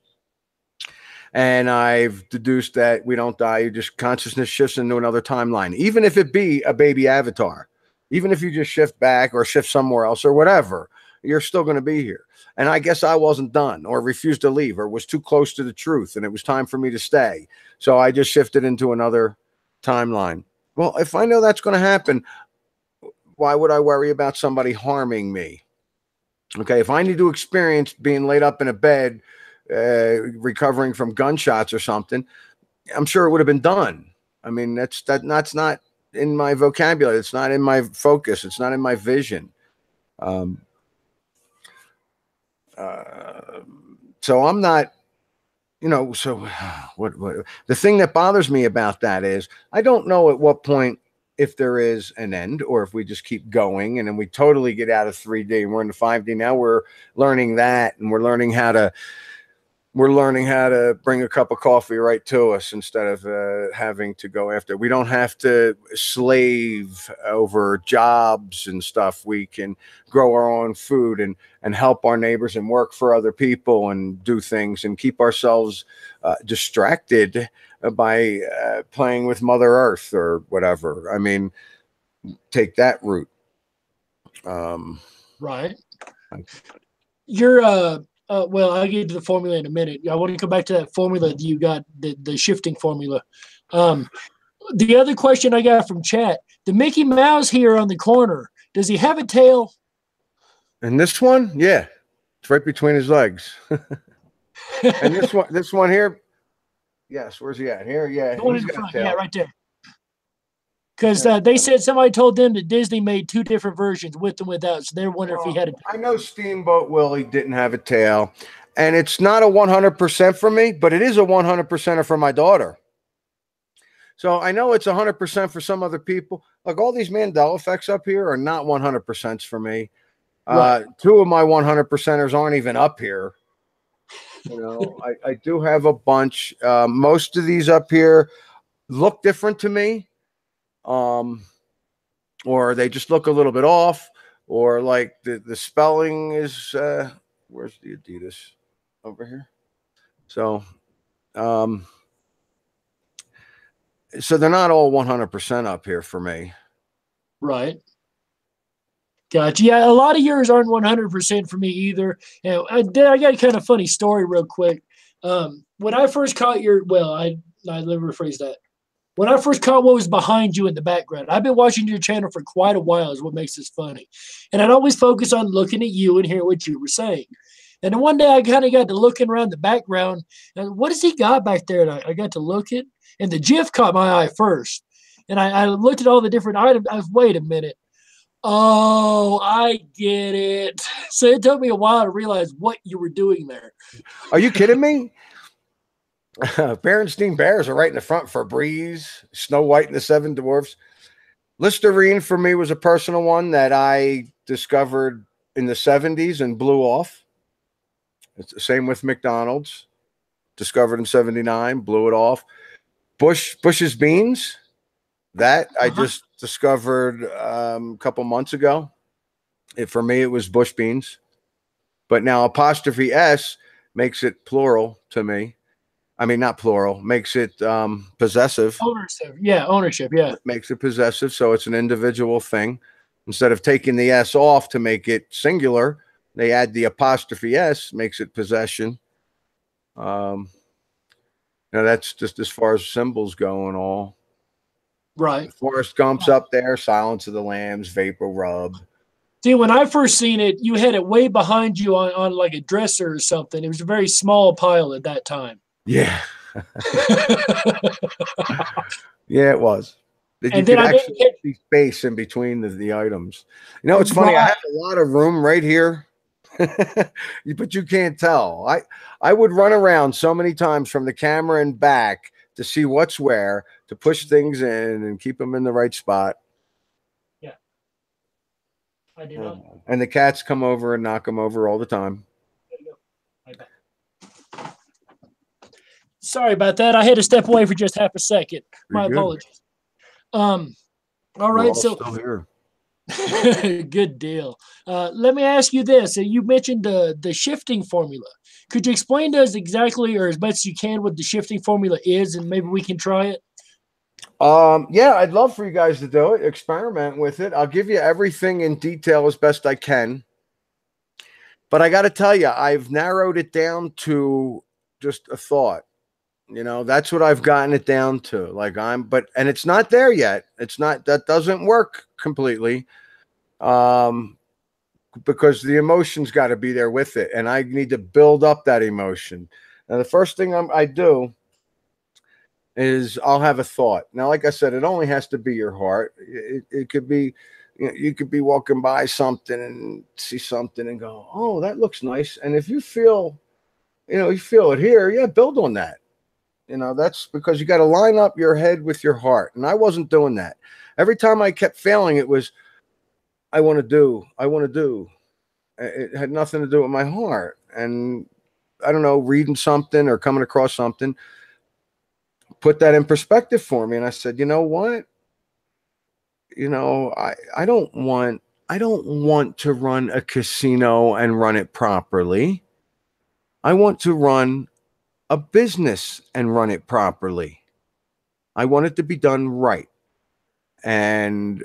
and I've deduced that we don't die. You just consciousness shifts into another timeline, even if it be a baby avatar, even if you just shift back or shift somewhere else or whatever, you're still going to be here. And I guess I wasn't done or refused to leave or was too close to the truth, and it was time for me to stay. So I just shifted into another timeline. Well, if I know that's going to happen, why would I worry about somebody harming me? Okay, if I need to experience being laid up in a bed, recovering from gunshots or something, I'm sure it would have been done. I mean, that's not in my vocabulary. It's not in my focus. It's not in my vision. So I'm not, so what the thing that bothers me about that is I don't know at what point, if there is an end or if we just keep going and then we totally get out of 3D and we're into 5D. Now we're learning that, and we're learning how to bring a cup of coffee right to us instead of having to go after. We don't have to slave over jobs and stuff. We can grow our own food and help our neighbors and work for other people and do things and keep ourselves distracted by playing with Mother Earth or whatever. I mean, take that route. Right. You're well, I'll get to the formula in a minute. I want to come back to that formula that you got, the shifting formula. The other question I got from chat, the Mickey Mouse here on the corner, does he have a tail? And this one, yeah, it's right between his legs. And this one here, yes, where's he at? Here, yeah, the one in the front, yeah, right there. Because they said somebody told them that Disney made two different versions, with and without. So they're wondering if he had a tail. I know Steamboat Willie didn't have a tail. And it's not a 100% for me, but it is a 100% for my daughter. So I know it's 100% for some other people. Like all these Mandela effects up here are not 100% for me. Right. Two of my 100%ers aren't even up here. I do have a bunch. Most of these up here look different to me. Or they just look a little bit off, or like the spelling is where's the Adidas over here? So so they're not all 100% up here for me. Right. Gotcha. Yeah, a lot of yours aren't 100% for me either. And I got a kind of funny story real quick. When I first caught let me rephrase that. When I first caught what was behind you in the background, I've been watching your channel for quite a while is what makes this funny. And I'd always focus on looking at you and hear what you were saying. And then one day I kind of got to looking around the background. And what has he got back there? And I got to look at, and the GIF caught my eye first. And I looked at all the different items. I was, wait a minute. Oh, I get it. So it took me a while to realize what you were doing there. Are you kidding me? Berenstein Bears are right in the front for Breeze, Snow White and the Seven Dwarfs. Listerine for me was a personal one that I discovered in the 70s and blew off. It's the same with McDonald's. Discovered in 79, blew it off. Bush's Beans, that I just discovered a couple months ago. For me, it was bush beans. But now apostrophe S makes it plural to me. I mean, not plural, makes it possessive. Ownership. Yeah, ownership. Yeah. Makes it possessive. So it's an individual thing. Instead of taking the S off to make it singular, they add the apostrophe S, makes it possession. Now that's just as far as symbols go and all. Right. Forrest Gump's up there, Silence of the Lambs, Vapor Rub. See, when I first seen it, you had it way behind you on like a dresser or something. It was a very small pile at that time. Yeah. Yeah, it was. That you And then could I actually didn't see space in between the items. You know, it's funny. I Right. have a lot of room right here, but you can't tell. I would run around so many times from the camera and back to see what's where, to push things in and keep them in the right spot. Yeah. I do not. And the cats come over and knock them over all the time. There you go. Right. Sorry about that. I had to step away for just half a second. My You're good. apologies. All We're right. all So still here. good deal. Let me ask you this. You mentioned the shifting formula. Could you explain to us exactly, or as much as you can, what the shifting formula is, and maybe we can try it? Yeah, I'd love for you guys to do it. Experiment with it. I'll give you everything in detail as best I can. But I got to tell you, I've narrowed it down to just a thought. You know, that's what I've gotten it down to. Like and it's not there yet. It's not, that doesn't work completely. Because the emotion's got to be there with it. And I need to build up that emotion. Now, the first thing I do is I'll have a thought. Now, like I said, it only has to be your heart. It could be, you could be walking by something and see something and go, oh, that looks nice. And if you feel, you feel it here, yeah, build on that. That's because you got to line up your head with your heart. And I wasn't doing that. Every time I kept failing, it was, I want to do. It had nothing to do with my heart. And I don't know, reading something or coming across something put that in perspective for me. And I said, you know what? I don't want to run a casino and run it properly. I want to run a business and run it properly. I want it to be done right. And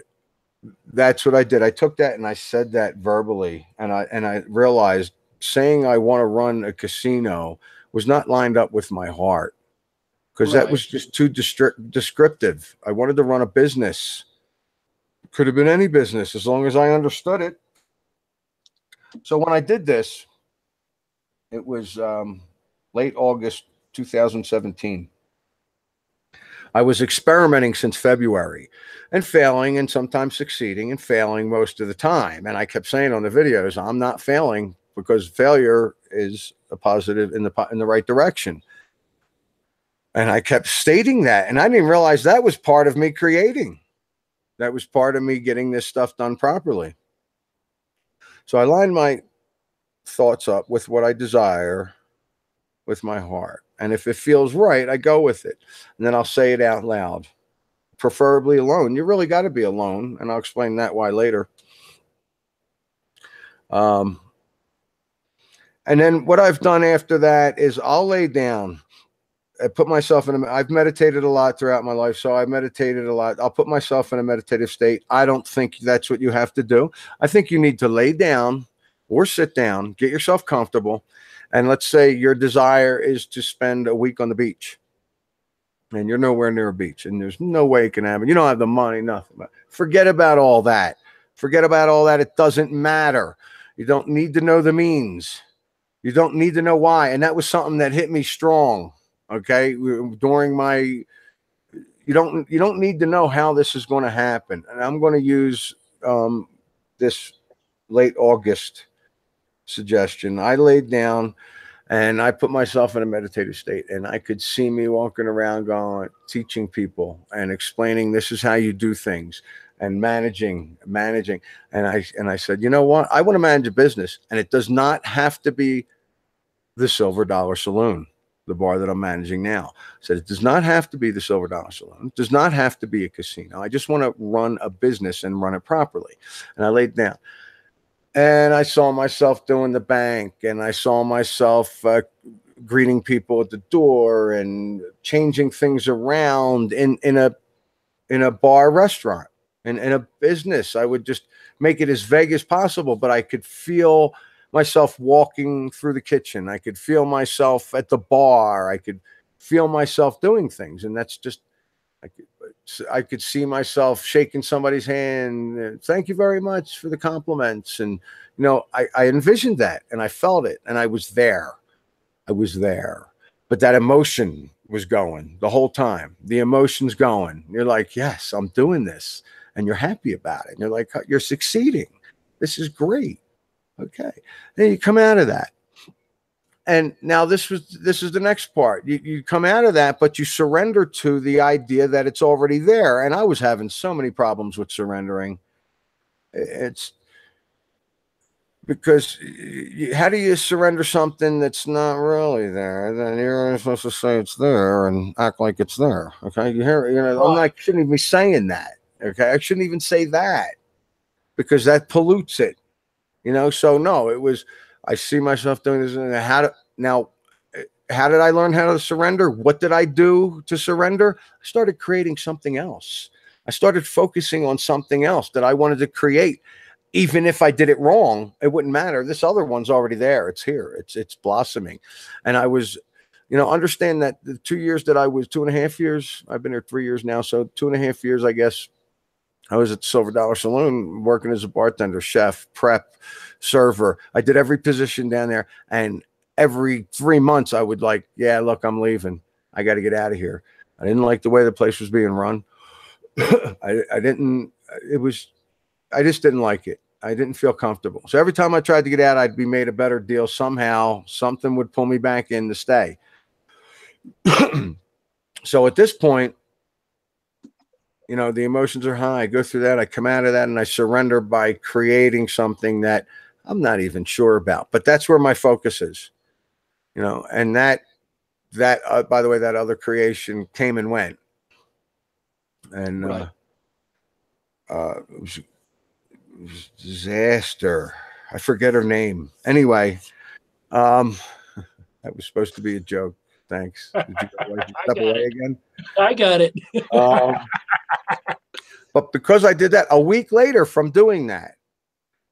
that's what I did. I took that and I said that verbally, and I realized saying I want to run a casino was not lined up with my heart, because that was just too descriptive. I wanted to run a business. Could have been any business as long as I understood it. So when I did this, it was late August 2017. I was experimenting since February and failing and sometimes succeeding and failing most of the time. And I kept saying on the videos, I'm not failing, because failure is a positive in the right direction. And I kept stating that. And I didn't realize that was part of me creating. That was part of me getting this stuff done properly. So I lined my thoughts up with what I desire with my heart. And if it feels right, I go with it. And then I'll say it out loud, preferably alone. You really got to be alone. And I'll explain that why later. And then what I've done after that is I'll lay down. I put myself I've meditated a lot throughout my life. So I meditated a lot. I'll put myself in a meditative state. I don't think that's what you have to do. I think you need to lay down or sit down, get yourself comfortable. And let's say your desire is to spend a week on the beach, and you're nowhere near a beach, and there's no way it can happen. You don't have the money, nothing. Forget about all that. Forget about all that. It doesn't matter. You don't need to know the means. You don't need to know why. And that was something that hit me strong. Okay. During my, you don't need to know how this is going to happen. And I'm going to use this late August suggestion. I laid down and I put myself in a meditative state, and I could see me walking around going, teaching people and explaining this is how you do things and managing. And I said, you know what? I want to manage a business, and it does not have to be the Silver Dollar Saloon, the bar that I'm managing now. I said, it does not have to be the Silver Dollar Saloon. It does not have to be a casino. I just want to run a business and run it properly. And I laid down. And I saw myself doing the bank, and I saw myself greeting people at the door and changing things around in a bar restaurant and in a business. I would just make it as vague as possible, but I could feel myself walking through the kitchen. I could feel myself at the bar. I could feel myself doing things. And that's just, I could see myself shaking somebody's hand. Thank you very much for the compliments. And, I envisioned that and I felt it and I was there. I was there. But that emotion was going the whole time. The emotion's going. You're like, yes, I'm doing this. And you're happy about it. And you're like, you're succeeding. This is great. Okay. Then you come out of that. And now this is the next part. You come out of that, but you surrender to the idea that it's already there. And I was having so many problems with surrendering. It's because how do you surrender something that's not really there? Then you're only supposed to say it's there and act like it's there. Okay, you hear? I shouldn't even be saying that. Okay, I shouldn't even say that because that pollutes it. So no, it was. I see myself doing this. And how did I learn how to surrender? What did I do to surrender? I started creating something else. I started focusing on something else that I wanted to create. Even if I did it wrong, it wouldn't matter. This other one's already there. It's here. It's blossoming. And I was, understand that the 2 years that I was 2.5 years, I've been here 3 years now. So 2.5 years, I guess, I was at the Silver Dollar Saloon working as a bartender, chef, prep, server. I did every position down there. And every 3 months I would yeah, look, I'm leaving. I got to get out of here. I didn't like the way the place was being run. I just didn't like it. I didn't feel comfortable. So every time I tried to get out, I'd be made a better deal. Somehow something would pull me back in to stay. So at this point, the emotions are high. I go through that. I come out of that and I surrender by creating something that I'm not even sure about, but that's where my focus is, and that by the way, that other creation came and went. And, Right. It was disaster. I forget her name. Anyway, that was supposed to be a joke. Thanks. Did you step away again? I got it. But because I did that a week later from doing that.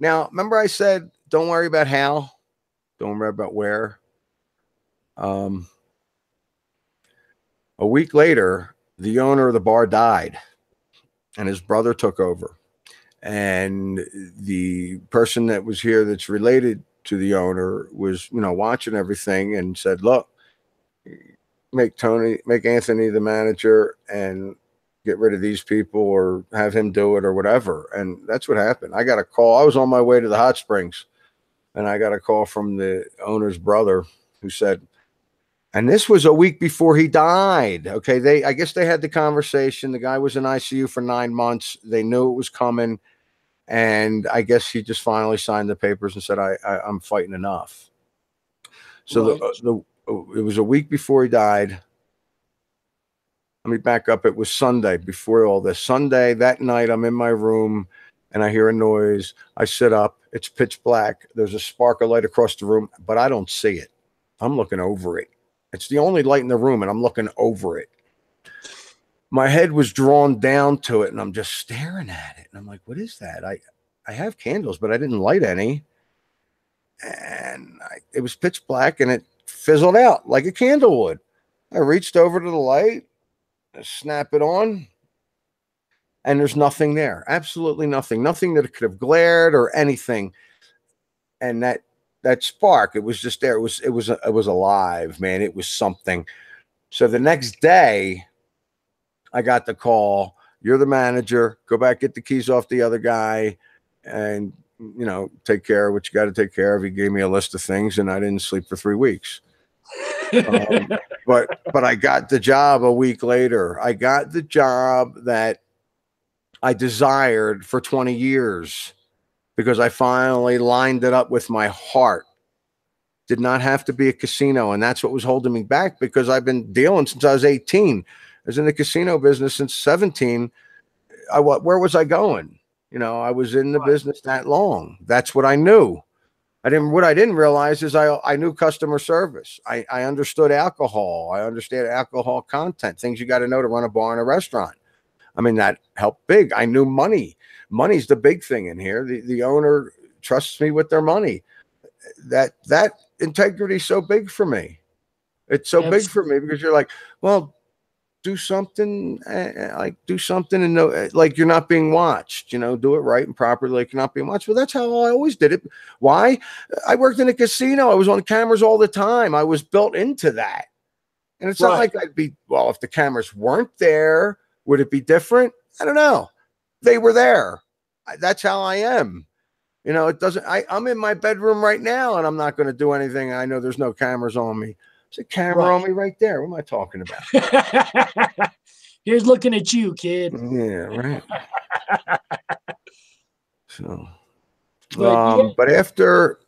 Now, remember I said, don't worry about how, don't worry about where. A week later, the owner of the bar died and his brother took over. And the person that was here that's related to the owner was, watching everything and said, look, make Anthony the manager and get rid of these people or have him do it or whatever. And that's what happened. I got a call. I was on my way to the hot springs and I got a call from the owner's brother who said, and this was a week before he died. Okay. I guess they had the conversation. The guy was in ICU for 9 months. They knew it was coming. And I guess he just finally signed the papers and said, I'm fighting enough. So right. It was a week before he died. Let me back up. It was Sunday before all this. Sunday, that night, I'm in my room and I hear a noise. I sit up. It's pitch black. There's a spark of light across the room, but I don't see it. I'm looking over it. It's the only light in the room and I'm looking over it. My head was drawn down to it and I'm just staring at it. And I'm like, what is that? I have candles, but I didn't light any. And it was pitch black and it fizzled out like a candle would. I reached over to the light, snap it on, and there's nothing there. Absolutely nothing. Nothing that could have glared or anything. And that spark, it was just there. It was alive, man. It was something. So the next day, I got the call. You're the manager. Go back, get the keys off the other guy, and take care of what you got to take care of. He gave me a list of things, and I didn't sleep for 3 weeks. But I got the job a week later. I got the job that I desired for 20 years because I finally lined it up with my heart. Did not have to be a casino, and that's what was holding me back because I've been dealing since I was 18. I was in the casino business since 17. Where was I going? You know, I was in the business that long. That's what I knew. What I didn't realize is I knew customer service. I understood alcohol. I understand alcohol content, things you got to know to run a bar and a restaurant. I mean, that helped big. I knew money. Money's the big thing in here. The owner trusts me with their money. That integrity is so big for me. It's so big for me because you're like, well, do something do something and know like you're not being watched, you know, do it right and properly, like you're not being watched. Well, that's how I always did it. Why? I worked in a casino. I was on cameras all the time. I was built into that. And it's not like I'd be, well, if the cameras weren't there, would it be different? I don't know. They were there. That's how I am. You know, it doesn't, I'm in my bedroom right now and I'm not going to do anything. I know there's no cameras on me. There's a camera on me right there. What am I talking about? Here's looking at you, kid. Yeah, right. So, but after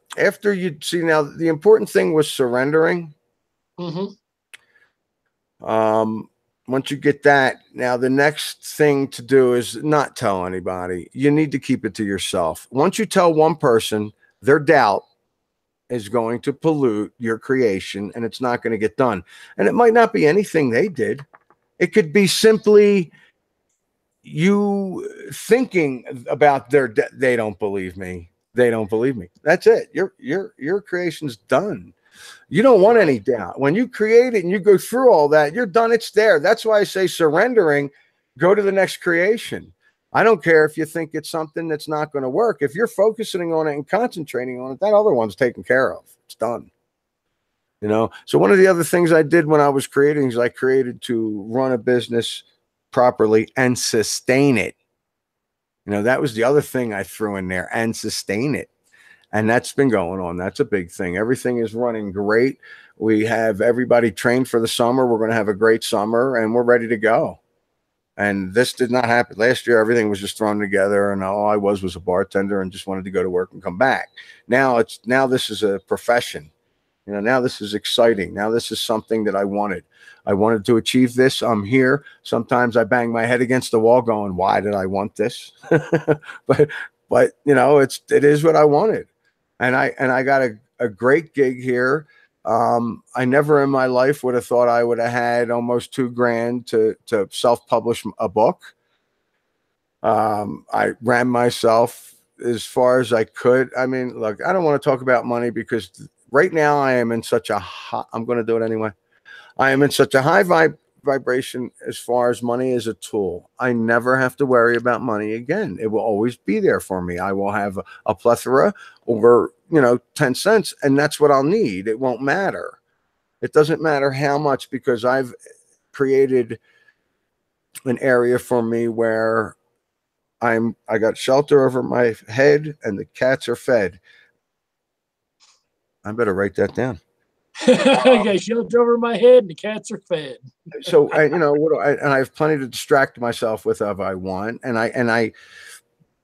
you see, now the important thing was surrendering. Once you get that, now the next thing to do is not tell anybody. You need to keep it to yourself. Once you tell one person, their doubt is going to pollute your creation and it's not going to get done. And it might not be anything they did. It could be simply you thinking about they don't believe me. They don't believe me. That's it. Your creation's done. You don't want any doubt. When you create it and you go through all that, you're done. It's there. That's why I say surrendering, go to the next creation. I don't care if you think it's something that's not going to work. If you're focusing on it and concentrating on it, that other one's taken care of. It's done. You know, so one of the other things I did when I was creating is I created to run a business properly and sustain it. You know, that was the other thing I threw in there, and sustain it. And that's been going on. That's a big thing. Everything is running great. We have everybody trained for the summer. We're going to have a great summer and we're ready to go. And this did not happen. Last year, everything was just thrown together and all I was a bartender and just wanted to go to work and come back. Now this is a profession. You know, now this is exciting. Now this is something that I wanted. I wanted to achieve this. I'm here. Sometimes I bang my head against the wall going, why did I want this? but you know, it is what I wanted. And I got a great gig here. I never in my life would have thought I would have had almost $2,000 to self-publish a book. I ran myself as far as I could. I mean, look, I don't want to talk about money because right now I am in such a I'm going to do it anyway. I am in such a high vibration as far as money is a tool. I never have to worry about money again. It will always be there for me. I will have a plethora over, 10 cents, and that's what I'll need. It won't matter. It doesn't matter how much, because I've created an area for me where I got shelter over my head and the cats are fed. I better write that down. I got shelter over my head and the cats are fed. So, and I have plenty to distract myself with if I want. And I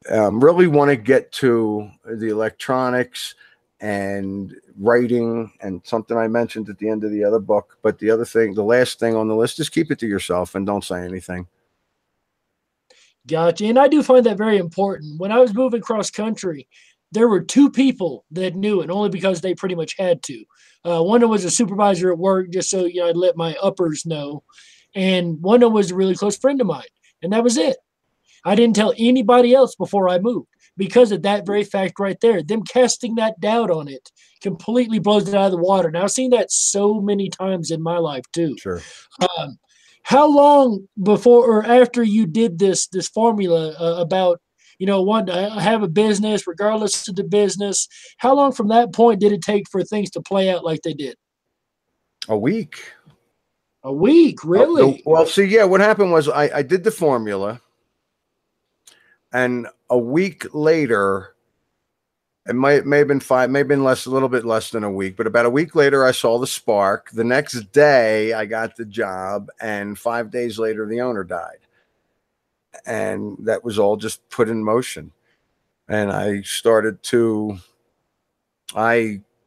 really want to get to the electronics and writing and something I mentioned at the end of the other book. But the last thing on the list is keep it to yourself and don't say anything. Gotcha. And I do find that very important. When I was moving cross country, there were two people that knew it, only because they pretty much had to. One of them was a supervisor at work, just so I'd let my uppers know. And one of them was a really close friend of mine. And that was it. I didn't tell anybody else before I moved because of that very fact right there. Them casting that doubt on it completely blows it out of the water. Now, I've seen that so many times in my life too. Sure. How long before or after you did this formula about, want to have a business regardless of the business, how long from that point did it take for things to play out like they did? A week. A week, really? Well, see, yeah, what happened was I did the formula, and a week later, it may have been five, maybe less, a little bit less than a week, but about a week later, I saw the spark. The next day, I got the job, and 5 days later, the owner died. And that was all just put in motion. And I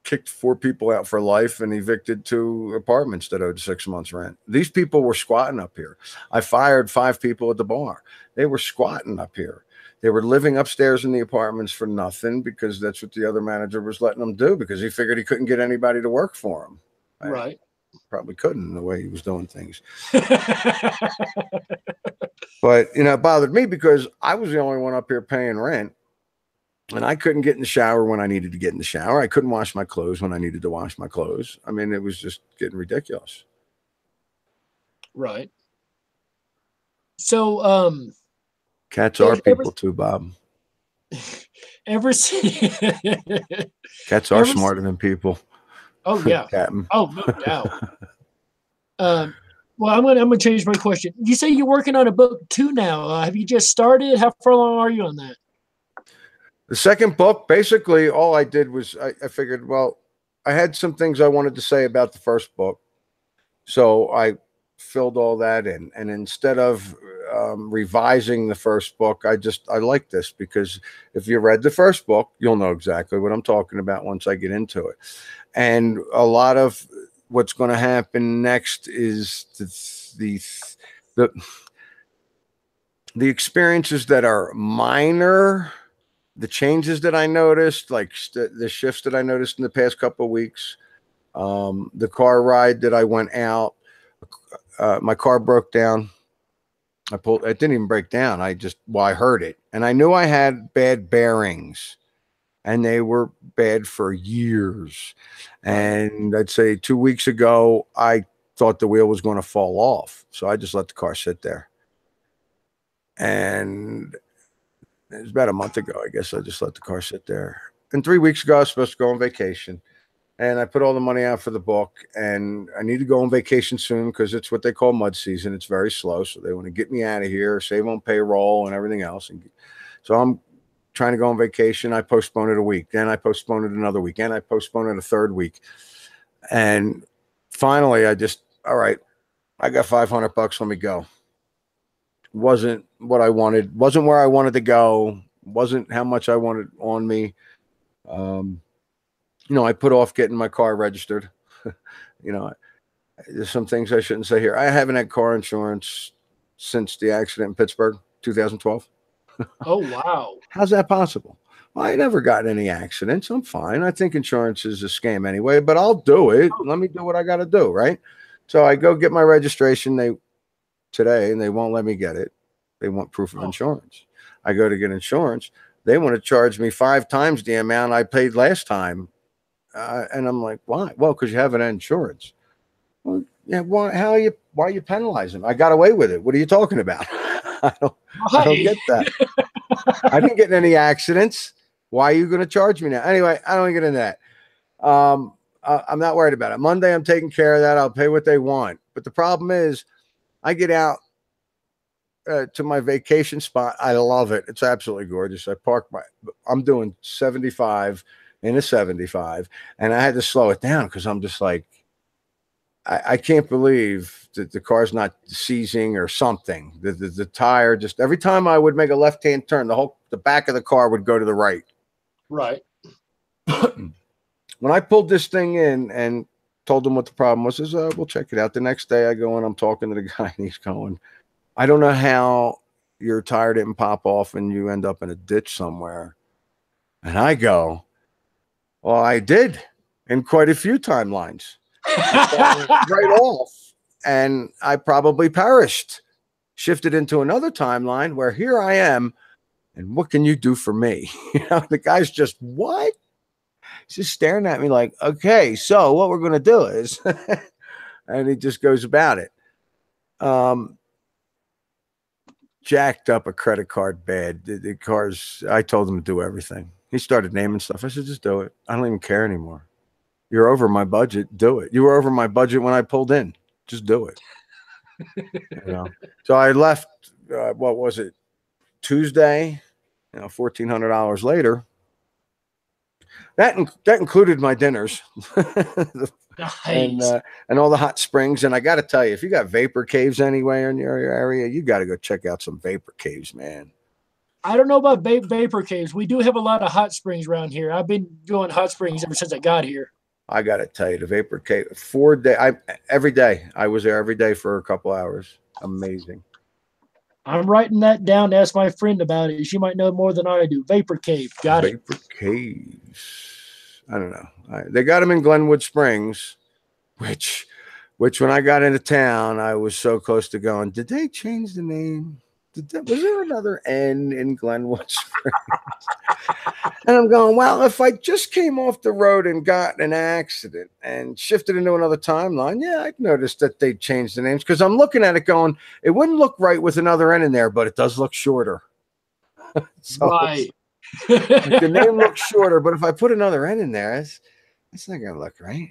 kicked 4 people out for life and evicted 2 apartments that owed 6 months rent. These people were squatting up here. I fired 5 people at the bar. They were squatting up here. They were living upstairs in the apartments for nothing because that's what the other manager was letting them do because he figured he couldn't get anybody to work for him. Right. Probably couldn't the way he was doing things. But, it bothered me because I was the only one up here paying rent. And I couldn't get in the shower when I needed to get in the shower. I couldn't wash my clothes when I needed to wash my clothes. I mean, it was just getting ridiculous. Right. So, cats are people too, Bob. Cats are smarter than people. Oh yeah. Captain. Oh, no doubt. Well, I'm gonna change my question. You say you're working on a book 2 now. Have you just started? How far along are you on that? The second book, basically, all I did was I figured, well, I had some things I wanted to say about the first book. So I filled all that in. And instead of revising the first book, I like this because if you read the first book, you'll know exactly what I'm talking about once I get into it. And a lot of what's going to happen next is the experiences that are minor, the changes that I noticed, like the shifts that I noticed in the past couple of weeks, the car ride that I went out, my car broke down. It didn't even break down. I heard it. And I knew I had bad bearings and they were bad for years. And I'd say 2 weeks ago, I thought the wheel was going to fall off. So I just let the car sit there. And it was about a month ago, I guess I just let the car sit there. And 3 weeks ago, I was supposed to go on vacation. And I put all the money out for the book. And I need to go on vacation soon because it's what they call mud season. It's very slow. So they want to get me out of here, save on payroll and everything else. And so I'm trying to go on vacation. I postponed it a week. Then I postponed it another week. And I postponed it a third week. And finally, all right, I got $500. Let me go. Wasn't what I wanted, wasn't where I wanted to go, wasn't how much I wanted on me. I put off getting my car registered. There's some things I shouldn't say here. I haven't had car insurance since the accident in Pittsburgh, 2012. Oh, wow. How's that possible? Well, I never got any accidents. I'm fine. I think insurance is a scam anyway, but I'll do it. Let me do what I got to do, right? So I go get my registration today, and they won't let me get it. They want proof of insurance. I go to get insurance. They want to charge me 5 times the amount I paid last time. And I'm like, why? Well, because you have an insurance. Well, yeah. Why are you penalizing? I got away with it. What are you talking about? I don't get that. I didn't get in any accidents. Why are you going to charge me now? Anyway, I don't get into that. I'm not worried about it. Monday, I'm taking care of that. I'll pay what they want. But the problem is, I get out to my vacation spot. I love it. It's absolutely gorgeous. I'm doing 75 in a 75, and I had to slow it down because I'm just like, I can't believe that the car's not seizing or something. The tire just every time I would make a left-hand turn, the back of the car would go to the right. Right. When I pulled this thing in and told him what the problem was, we'll check it out. The next day I go in, I'm talking to the guy, and he's going, I don't know how your tire didn't pop off and you end up in a ditch somewhere. And I go, well, I did in quite a few timelines. Right off. And I probably perished. Shifted into another timeline where here I am. And what can you do for me? The guy's just, what? He's just staring at me like, okay, so what we're going to do is, and he just goes about it. Jacked up a credit card bad. The cars, I told him to do everything. He started naming stuff. I said, just do it. I don't even care anymore. You're over my budget. Do it. You were over my budget when I pulled in. Just do it. So I left, what was it? Tuesday, $1,400 later. That included my dinners. Nice. And all the hot springs. And I got to tell you, if you got vapor caves anywhere in your area, you got to go check out some vapor caves, man. I don't know about vapor caves. We do have a lot of hot springs around here. I've been doing hot springs ever since I got here. I got to tell you, the vapor cave, every day. I was there every day for a couple hours. Amazing. I'm writing that down to ask my friend about it. She might know more than I do. Vapor Cave. Got it. Vapor Caves. I don't know. They got them in Glenwood Springs, which when I got into town, I was so close to going, did they change the name? Was there another N in Glenwood Springs? And I'm going, well, if I just came off the road and got in an accident and shifted into another timeline, yeah, I'd notice that they changed the names, because I'm looking at it going, it wouldn't look right with another N in there, but it does look shorter. So Right. like the name looks shorter, but if I put another N in there, it's not going to look right.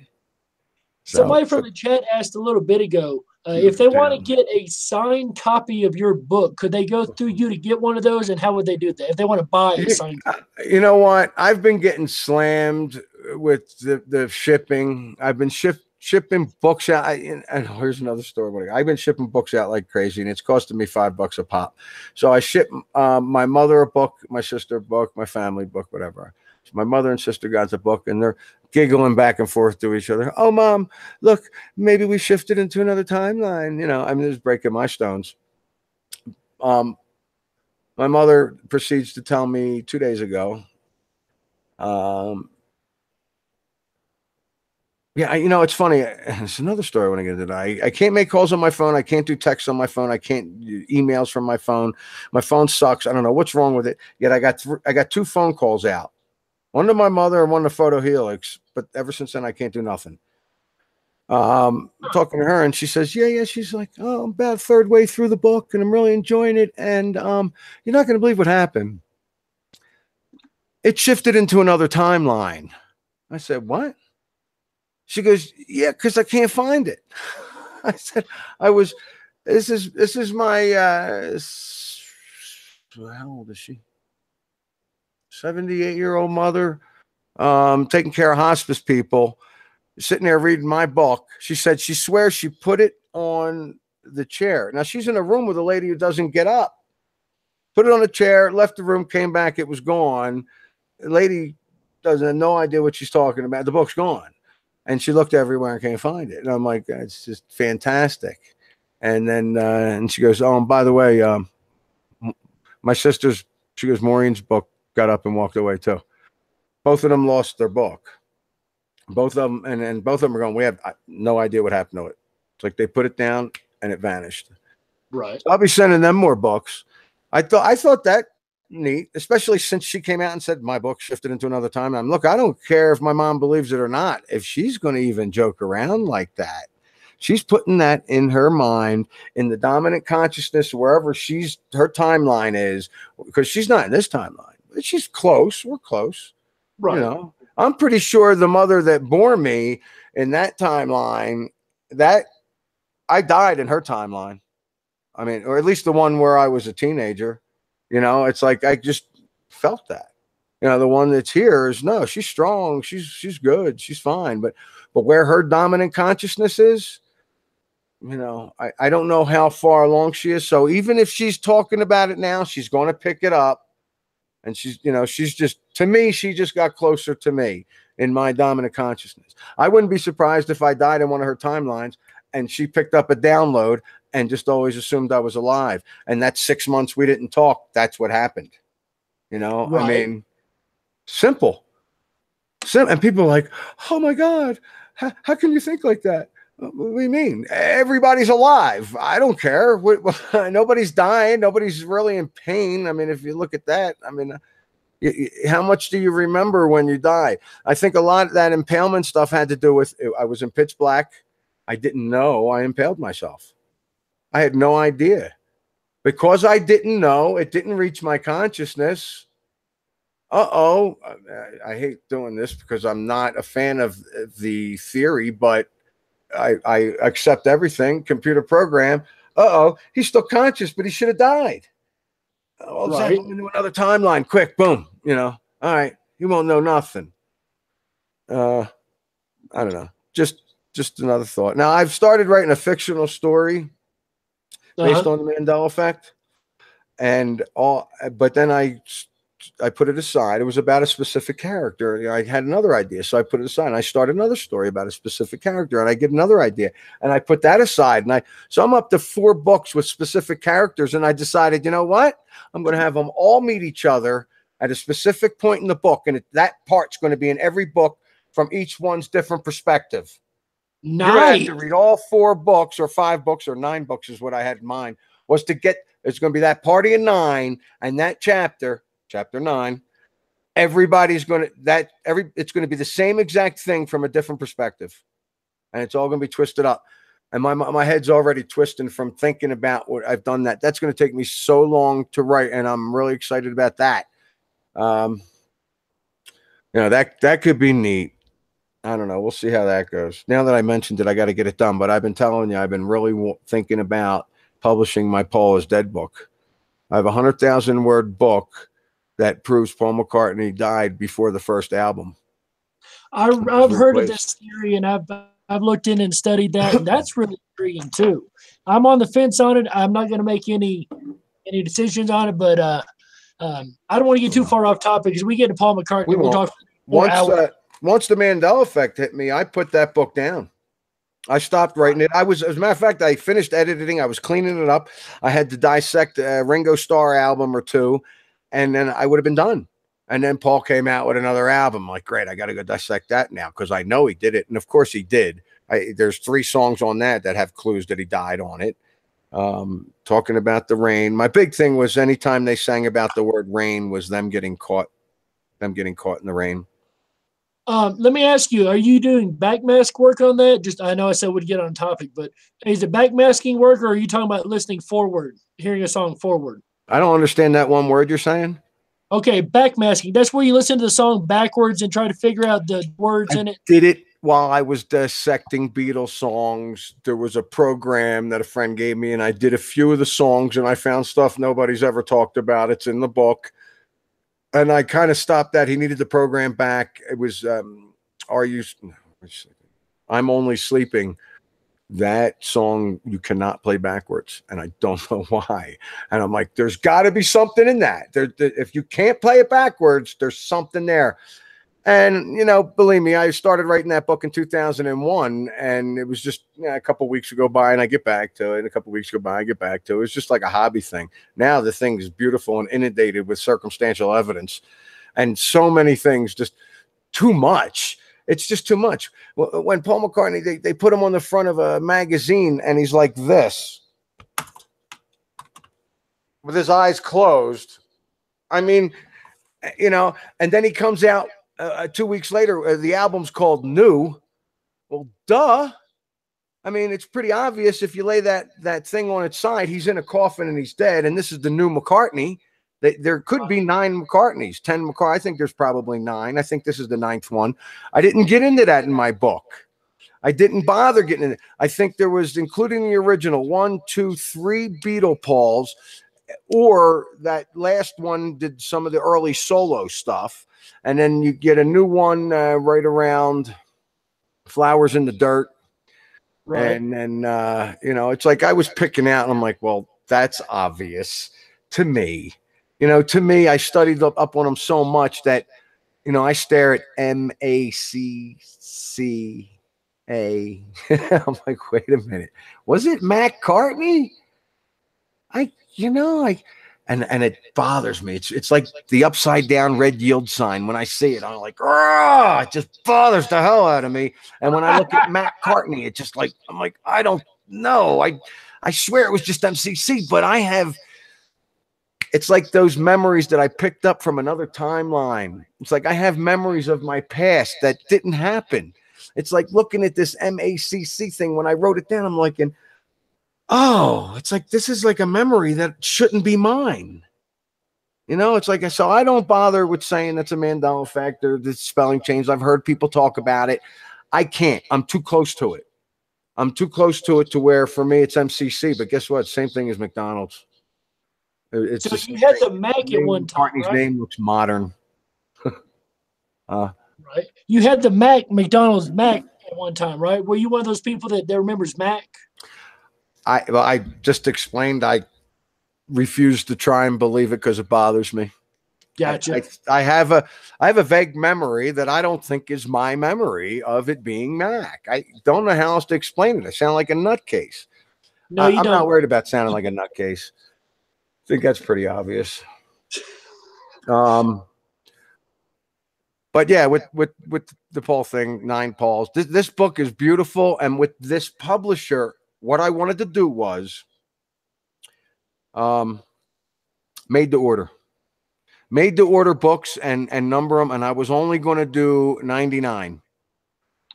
Somebody from the chat asked a little bit ago, if they want to get a signed copy of your book, could they go through you to get one of those? And how would they do that if they want to buy a signed copy? You know what? I've been getting slammed with the shipping. I've been shipping books out. And here's another story. I've been shipping books out like crazy, and it's costing me $5 a pop. So I ship my mother a book, my sister a book, my family book, whatever. So my mother and sister got the book, and they're giggling back and forth to each other. Oh, Mom, look, maybe we shifted into another timeline. You know, I mean, it's breaking my stones. My mother proceeds to tell me 2 days ago, yeah, you know, it's funny. It's another story I want to get into. I can't make calls on my phone. I can't do texts on my phone. I can't do emails from my phone. My phone sucks. I don't know what's wrong with it. Yet I got 2 phone calls out. One to my mother and one to Photo Helix. But ever since then, I can't do nothing. Talking to her, and she says, yeah. She's like, oh, I'm about third way through the book, and I'm really enjoying it. And you're not going to believe what happened. It shifted into another timeline. I said, what? She goes, yeah, because I can't find it. I said, this is my, how old is she? 78-year-old mother, taking care of hospice people, sitting there reading my book. She said she swears she put it on the chair. Now she's in a room with a lady who doesn't get up. Put it on a chair, left the room, came back, it was gone. The lady doesn't have no idea what she's talking about. The book's gone. And she looked everywhere and can't find it. And I'm like, it's just fantastic. And then and she goes, oh, and by the way, my sister's, she goes, Maureen's book got up and walked away too. Both of them lost their book. Both of them, and both of them are going, we have no idea what happened to it. It's like they put it down and it vanished. Right. So I'll be sending them more books. I thought that neat, especially since she came out and said my book shifted into another time. I'm look, I don't care if my mom believes it or not. If she's going to even joke around like that, she's putting that in her mind, in the dominant consciousness, wherever her timeline is, because she's not in this timeline. She's close. We're close. Right. You know, I'm pretty sure the mother that bore me in that timeline, that I died in her timeline. I mean, or at least the one where I was a teenager. You know, it's like I just felt that. You know, the one that's here is no, she's strong, she's good, she's fine. But where her dominant consciousness is, you know, I don't know how far along she is. So even if she's talking about it now, she's going to pick it up. And she's, you know, she's just, to me, she just got closer to me in my dominant consciousness. I wouldn't be surprised if I died in one of her timelines and she picked up a download and just always assumed I was alive. And that's 6 months we didn't talk. That's what happened. You know, right. I mean, simple. And people are like, oh my God, how can you think like that? What do you mean? Everybody's alive. I don't care. Nobody's dying. Nobody's really in pain. I mean, if you look at that, I mean, how much do you remember when you die? I think a lot of that impalement stuff had to do with, I was in pitch black. I didn't know I impaled myself. I had no idea. Because I didn't know, it didn't reach my consciousness. I hate doing this because I'm not a fan of the theory, but I accept everything. Computer program. He's still conscious, but he should have died. All of a sudden, into another timeline. Quick, boom. You know. All right, you won't know nothing. I don't know. Just another thought. Now I've started writing a fictional story based on the Mandela effect, and all. But then I put it aside. It was about a specific character. You know, I had another idea, so I put it aside. And I started another story about a specific character, and I get another idea, and I put that aside. And so I'm up to 4 books with specific characters, and I decided, you know what? I'm going to have them all meet each other at a specific point in the book, and that part's going to be in every book from each one's different perspective. Nice. You're going to have to read all 4 books or 5 books or 9 books is what I had in mind, was to get, it's going to be that party of 9 and that chapter 9. Everybody's going to, it's going to be the same exact thing from a different perspective. And it's all going to be twisted up. And my head's already twisting from thinking about what I've done that. That's going to take me so long to write. And I'm really excited about that. You know, that could be neat. I don't know. We'll see how that goes. Now that I mentioned it, I got to get it done. But I've been telling you, I've been really thinking about publishing my Paul is Dead book. I have a 100,000 word book that proves Paul McCartney died before the first album. I've heard of this theory, and I've looked in and studied that, and that's really intriguing too. I'm on the fence on it. I'm not going to make any decisions on it, but I don't want to get too far off topic because we get to Paul McCartney. We'll talk once the Mandela effect hit me, I put that book down. I stopped writing it. As a matter of fact, I finished editing. I was cleaning it up. I had to dissect a Ringo Starr album or 2, and then I would have been done. And then Paul came out with another album. I'm like, great, I got to go dissect that now because I know he did it. And of course he did. There's 3 songs on that have clues that he died on it. Talking about the rain. My big thing was anytime they sang about the word rain was them getting caught in the rain. Let me ask you, are you doing backmask work on that? I know I said we'd get on topic, but is it backmasking work, or are you talking about listening forward, hearing a song forward? I don't understand that one word you're saying. Okay, backmasking. That's where you listen to the song backwards and try to figure out the words in it. Did it while I was dissecting Beatles songs. There was a program that a friend gave me, and I did a few of the songs, and I found stuff nobody's ever talked about. It's in the book. And I kind of stopped that. He needed the program back. It was, I'm Only Sleeping. That song you cannot play backwards. And I don't know why. And I'm like, there's got to be something in that. If you can't play it backwards, there's something there. And, you know, believe me, I started writing that book in 2001, and it was just a couple of weeks go by and I get back to it. And a couple of weeks go by, I get back to it. It's just like a hobby thing. Now the thing is beautiful and inundated with circumstantial evidence and so many things, just too much. It's just too much. When Paul McCartney, they put him on the front of a magazine and he's like this with his eyes closed. I mean, you know, and then he comes out 2 weeks later, the album's called New. Well, duh. I mean, it's pretty obvious if you lay that thing on its side, he's in a coffin and he's dead. And this is the new McCartney. There could be 9 McCartneys, 10 McCartney. I think there's probably 9. I think this is the 9th one. I didn't get into that in my book. I didn't bother getting in it. I think there was, including the original, 1, 2, 3 Beatle Pauls, or that last one did some of the early solo stuff. And then you get a new one right around Flowers in the Dirt. Right. And then, you know, it's like I was picking out, and I'm like, well, that's obvious to me. You know, to me, I studied up on them so much that, you know, I stare at MACCA. I'm like, wait a minute. Was it McCartney? And it bothers me. It's like the upside down red yield sign. When I see it, I'm like, it just bothers the hell out of me. And when I look at McCartney, it's just like, I'm like, I don't know. I swear it was just MCC, but it's like those memories that I picked up from another timeline. It's like I have memories of my past that didn't happen. It's like looking at this MACC thing. When I wrote it down, I'm like, it's like, this is like a memory that shouldn't be mine. You know, it's like, so I don't bother with saying that's a Mandela effect or the spelling change. I've heard people talk about it. I can't. I'm too close to it. I'm too close to it to where for me it's MCC. But guess what? Same thing as McDonald's. It's so you had the Mac at one time. McCartney's name looks modern. Right. You had the McDonald's Mac at one time, right? Were you one of those people that remembers Mac? I just explained I refuse to try and believe it because it bothers me. Gotcha. I have a vague memory that I don't think is my memory of it being Mac. I don't know how else to explain it. I sound like a nutcase. No, you I'm don't. not worried about sounding like a nutcase. I think that's pretty obvious. But yeah, with the Paul thing, 9 Pauls. This book is beautiful, and with this publisher, what I wanted to do was made to order books and number them, and I was only going to do 99.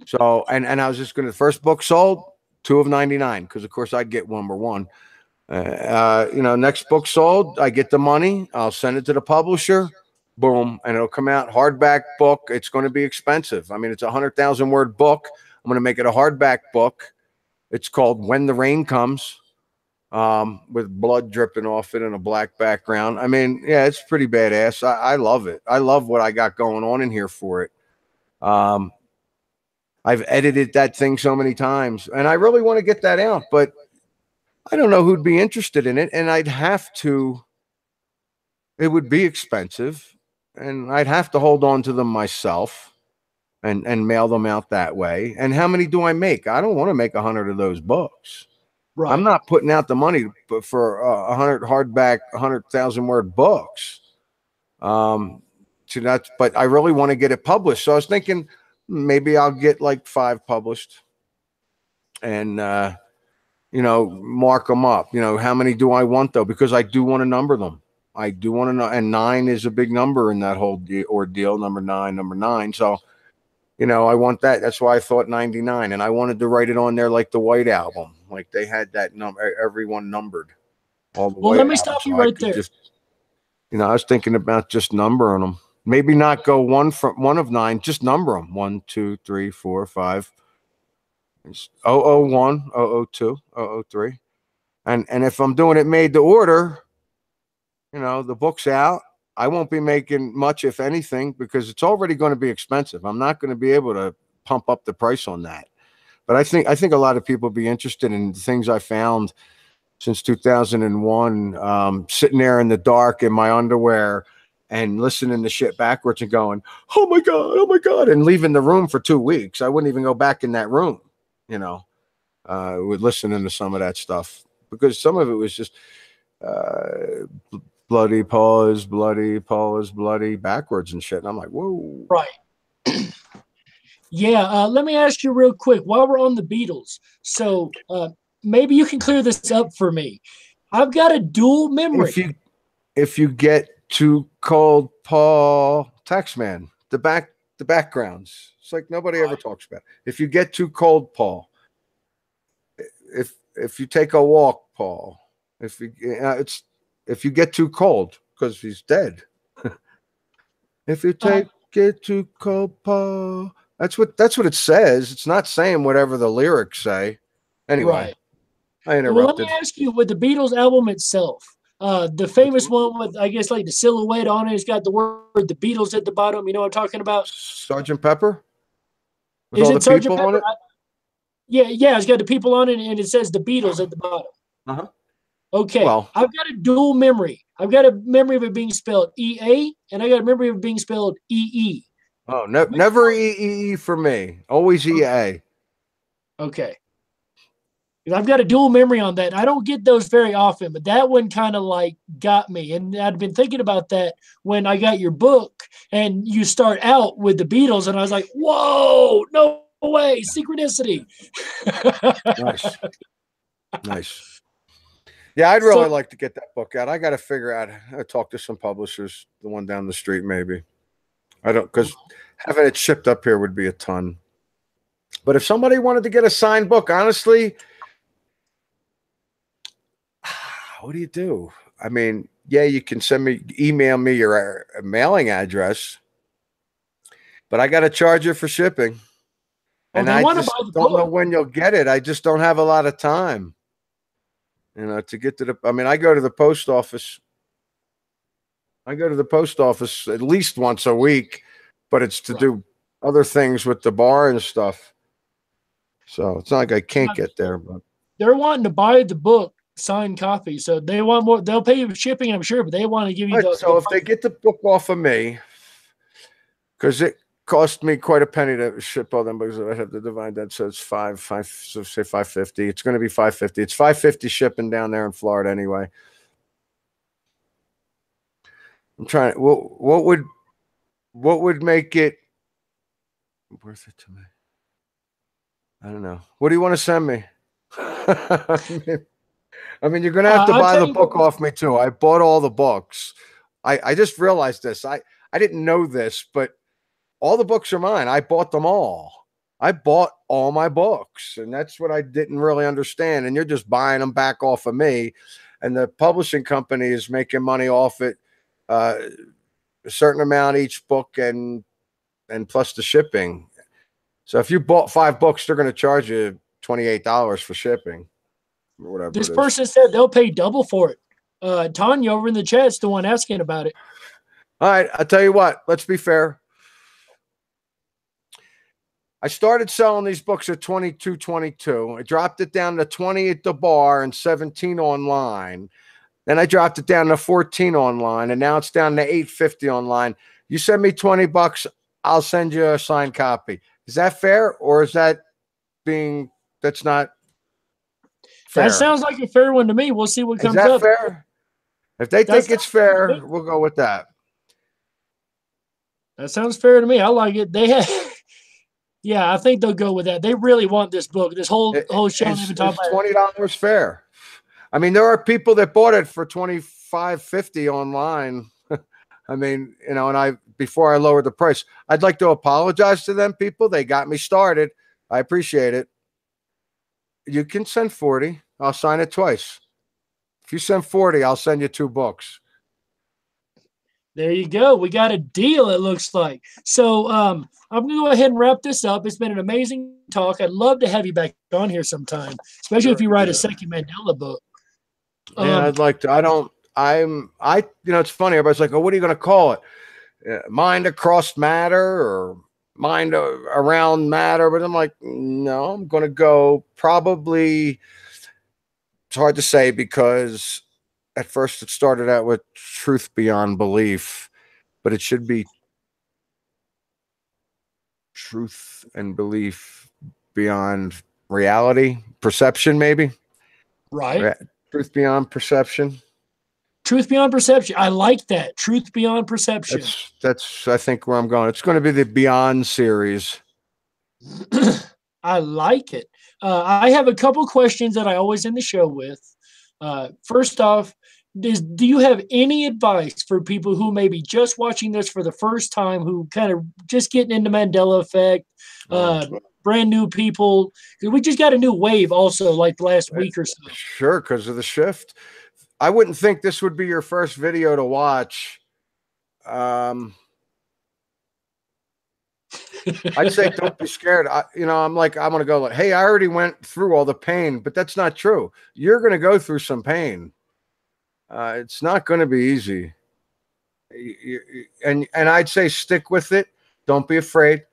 So and I was just going to, the first book sold 2 of 99, because of course I'd get number 1. Next book sold, I get the money, I'll send it to the publisher, boom, and it'll come out hardback book. It's going to be expensive. I mean, it's a 100,000 word book. I'm going to make it a hardback book. It's called When the Rain Comes, with blood dripping off it and a black background. I mean, yeah, it's pretty badass. I love it. I love what I got going on in here for it. I've edited that thing so many times, and I really want to get that out, but I don't know who'd be interested in it, and it would be expensive, and I'd have to hold on to them myself and mail them out that way. And how many do I make? I don't want to make 100 of those books. Right. I'm not putting out the money for 100 hardback, 100,000 word books. But I really want to get it published. So I was thinking maybe I'll get like 5 published, and mark them up. How many do I want though? Because I do want to number them. I do want to know, and 9 is a big number in that whole ordeal. Number 9. So, I want that. That's why I thought 99, and I wanted to write it on there like the White Album, like they had that number, everyone numbered. All the Well, let me stop you right there. I was thinking about just numbering them. Maybe not go one of 9, just number them 1, 2, 3, 4, 5. 001, 002, 003. And if I'm doing it made to order, the book's out. I won't be making much, if anything, because it's already going to be expensive. I'm not going to be able to pump up the price on that. But I think a lot of people be interested in the things I found since 2001, sitting there in the dark in my underwear and listening to shit backwards and going, oh my God, and leaving the room for 2 weeks. I wouldn't even go back in that room, with listening to some of that stuff, because some of it was just bloody, Paul is bloody backwards and shit. And I'm like, whoa. Right. Yeah. Let me ask you real quick while we're on the Beatles. So maybe you can clear this up for me. I've got a dual memory. If you get too cold, Paul, Taxman, the backgrounds. It's like nobody ever talks about it. If you get too cold, Paul. If you take a walk, Paul. If you get too cold, because he's dead. If you get too cold, Paul. That's what it says. It's not saying whatever the lyrics say. Anyway, right. I interrupted. Well, let me ask you, with the Beatles album itself, the famous one with, I guess, like the silhouette on it, it's got the word "the Beatles" at the bottom. You know what I'm talking about? Sgt. Pepper? With Is all it the Sgt. people Pepper? on it? Yeah, it's got the people on it, and it says the Beatles at the bottom. Uh-huh. Okay, well, I've got a dual memory. I've got a memory of it being spelled EA, and I got a memory of it being spelled EE. Oh, never EE for me. Always EA. Okay. I've got a dual memory on that. I don't get those very often, but that one kind of like got me. And I'd been thinking about that when I got your book, and you start out with the Beatles, and I was like, whoa, no way, synchronicity. Nice. Yeah, I'd really like to get that book out. I got to figure out how to talk to some publishers, the one down the street, maybe. I don't, because having it shipped up here would be a ton. But if somebody wanted to get a signed book, honestly, what do you do? I mean, yeah, you can email me your mailing address, but I got to charge you for shipping. And I just don't know when you'll get it. I just don't have a lot of time, to get to I go to the post office. I go to the post office at least once a week, but it's to do other things with the bar and stuff. So it's not like I can't get there, but they're wanting to buy the book signed copy. So they want more. They'll pay you shipping, I'm sure, but they want to give you All right, the. so if they get the book off of me, because it cost me quite a penny to ship all them books, I have to divide that. So it's so say 550. It's going to be 550. It's 550 shipping down there in Florida anyway. I'm trying. What would make it worth it to me? I don't know. What do you want to send me? I mean, you're going to have to buy the book off me too. I bought all the books. I just realized this. I didn't know this, but all the books are mine. I bought them all. I bought all my books, and that's what I didn't really understand. And you're just buying them back off of me, and the publishing company is making money off it, a certain amount each book, and plus the shipping. So if you bought 5 books, they're going to charge you $28 for shipping, or whatever. This person said they'll pay double for it. Tanya over in the chat's the one asking about it. All right, I'll tell you what. Let's be fair. I started selling these books at $22.22. I dropped it down to $20 at the bar and $17 online. Then I dropped it down to $14 online, and now it's down to $8.50 online. You send me $20, I'll send you a signed copy. Is that fair, or is that that's not fair? That sounds like a fair one to me. We'll see what comes up. Is that fair? If they think it's fair, we'll go with that. That sounds fair to me. I like it. They have. Yeah, I think they'll go with that. They really want this book. This whole show. It's $20 fair. I mean, there are people that bought it for $25.50 online. I mean, and before I lowered the price, I'd like to apologize to them people. They got me started. I appreciate it. You can send 40. I'll sign it twice. If you send 40, I'll send you 2 books. There you go. We got a deal, it looks like. So I'm going to go ahead and wrap this up. It's been an amazing talk. I'd love to have you back on here sometime, especially if you write a second Mandela book. Yeah, I'd like to. It's funny. Everybody's like, oh, what are you going to call it? Mind across matter or mind around matter? But I'm like, no, I'm going to go probably, it's hard to say because at first it started out with truth beyond belief, but it should be truth and belief beyond reality, perception, maybe. Right. Truth beyond perception. Truth beyond perception. I like that. Truth beyond perception. That's I think where I'm going. It's going to be the Beyond series. I like it. I have a couple questions that I always end the show with. First off, do you have any advice for people who may be just watching this for the first time, who kind of just getting into Mandela effect, brand new people? We just got a new wave also like the last week or so. Sure, because of the shift. I wouldn't think this would be your first video to watch. I'd say don't be scared. I'm going to go like, hey, I already went through all the pain, but that's not true. You're going to go through some pain. It's not going to be easy. And I'd say stick with it. Don't be afraid.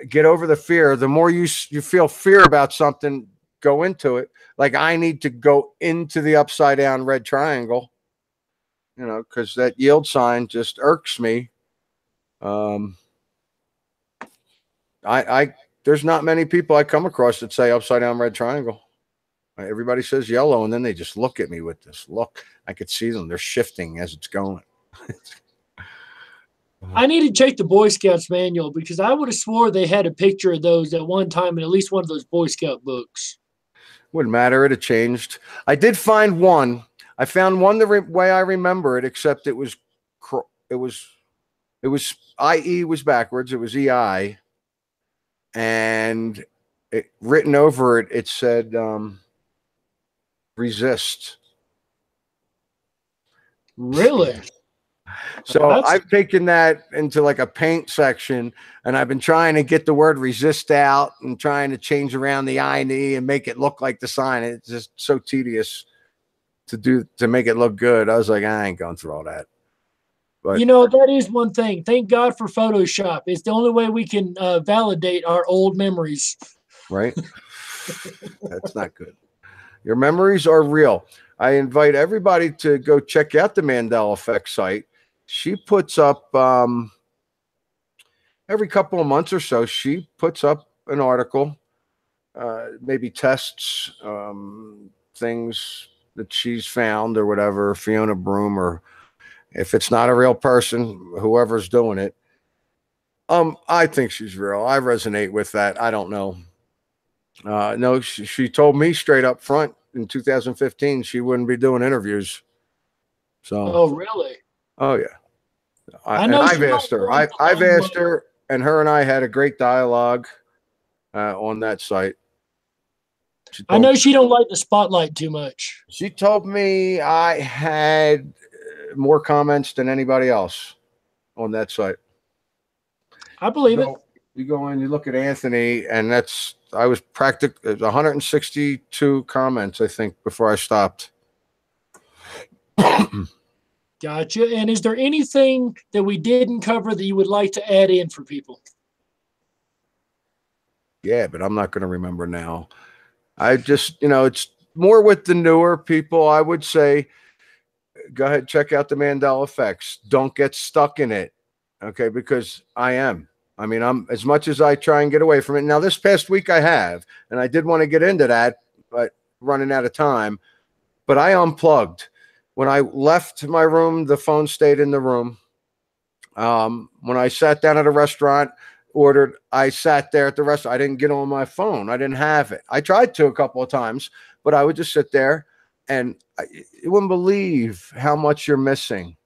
Get over the fear. The more you feel fear about something, go into it. Like I need to go into the upside down red triangle, because that yield sign just irks me. There's not many people I come across that say upside down red triangle. Everybody says yellow, and then they just look at me with this look. I could see them. They're shifting as it's going. I need to check the Boy Scouts manual because I would have swore they had a picture of those at one time in at least one of those Boy Scout books. Wouldn't matter. It had changed. I did find one. I found one the way I remember it, except it was IE was backwards. It was EI. And written over it, it said resist. Really? So I've taken that into like a paint section, and I've been trying to get the word resist out and trying to change around the I and E and make it look like the sign. It's just so tedious to make it look good. I was like, I ain't going through all that. But that is one thing. Thank God for Photoshop. It's the only way we can validate our old memories. Right? That's not good. Your memories are real. I invite everybody to go check out the Mandela Effect site. She puts up every couple of months or so, she puts up an article, maybe tests things that she's found or whatever, Fiona Broom, or if it's not a real person, whoever's doing it. I think she's real. I resonate with that. I don't know. No, she told me straight up front in 2015 she wouldn't be doing interviews. So, Oh, really? oh yeah. I And know I've she asked don't her. like the I've asked limelight. her, and I had a great dialogue on that site. I know she don't like the spotlight too much. She told me I had more comments than anybody else on that site. I believe it. You go in, you look at Anthony, and I was practically 162 comments, I think, before I stopped. Gotcha. And is there anything that we didn't cover that you would like to add in for people? Yeah, but I'm not going to remember now. I just, it's more with the newer people. I would say, go ahead, check out the Mandela Effects. Don't get stuck in it, okay? Because I am. I mean, I'm as much as I try and get away from it. Now, this past week I have, and I did want to get into that, but running out of time. But I unplugged. When I left my room, the phone stayed in the room. When I sat down at a restaurant, I sat there at the restaurant. I didn't get on my phone. I didn't have it. I tried to a couple of times, but I would just sit there, and you wouldn't believe how much you're missing.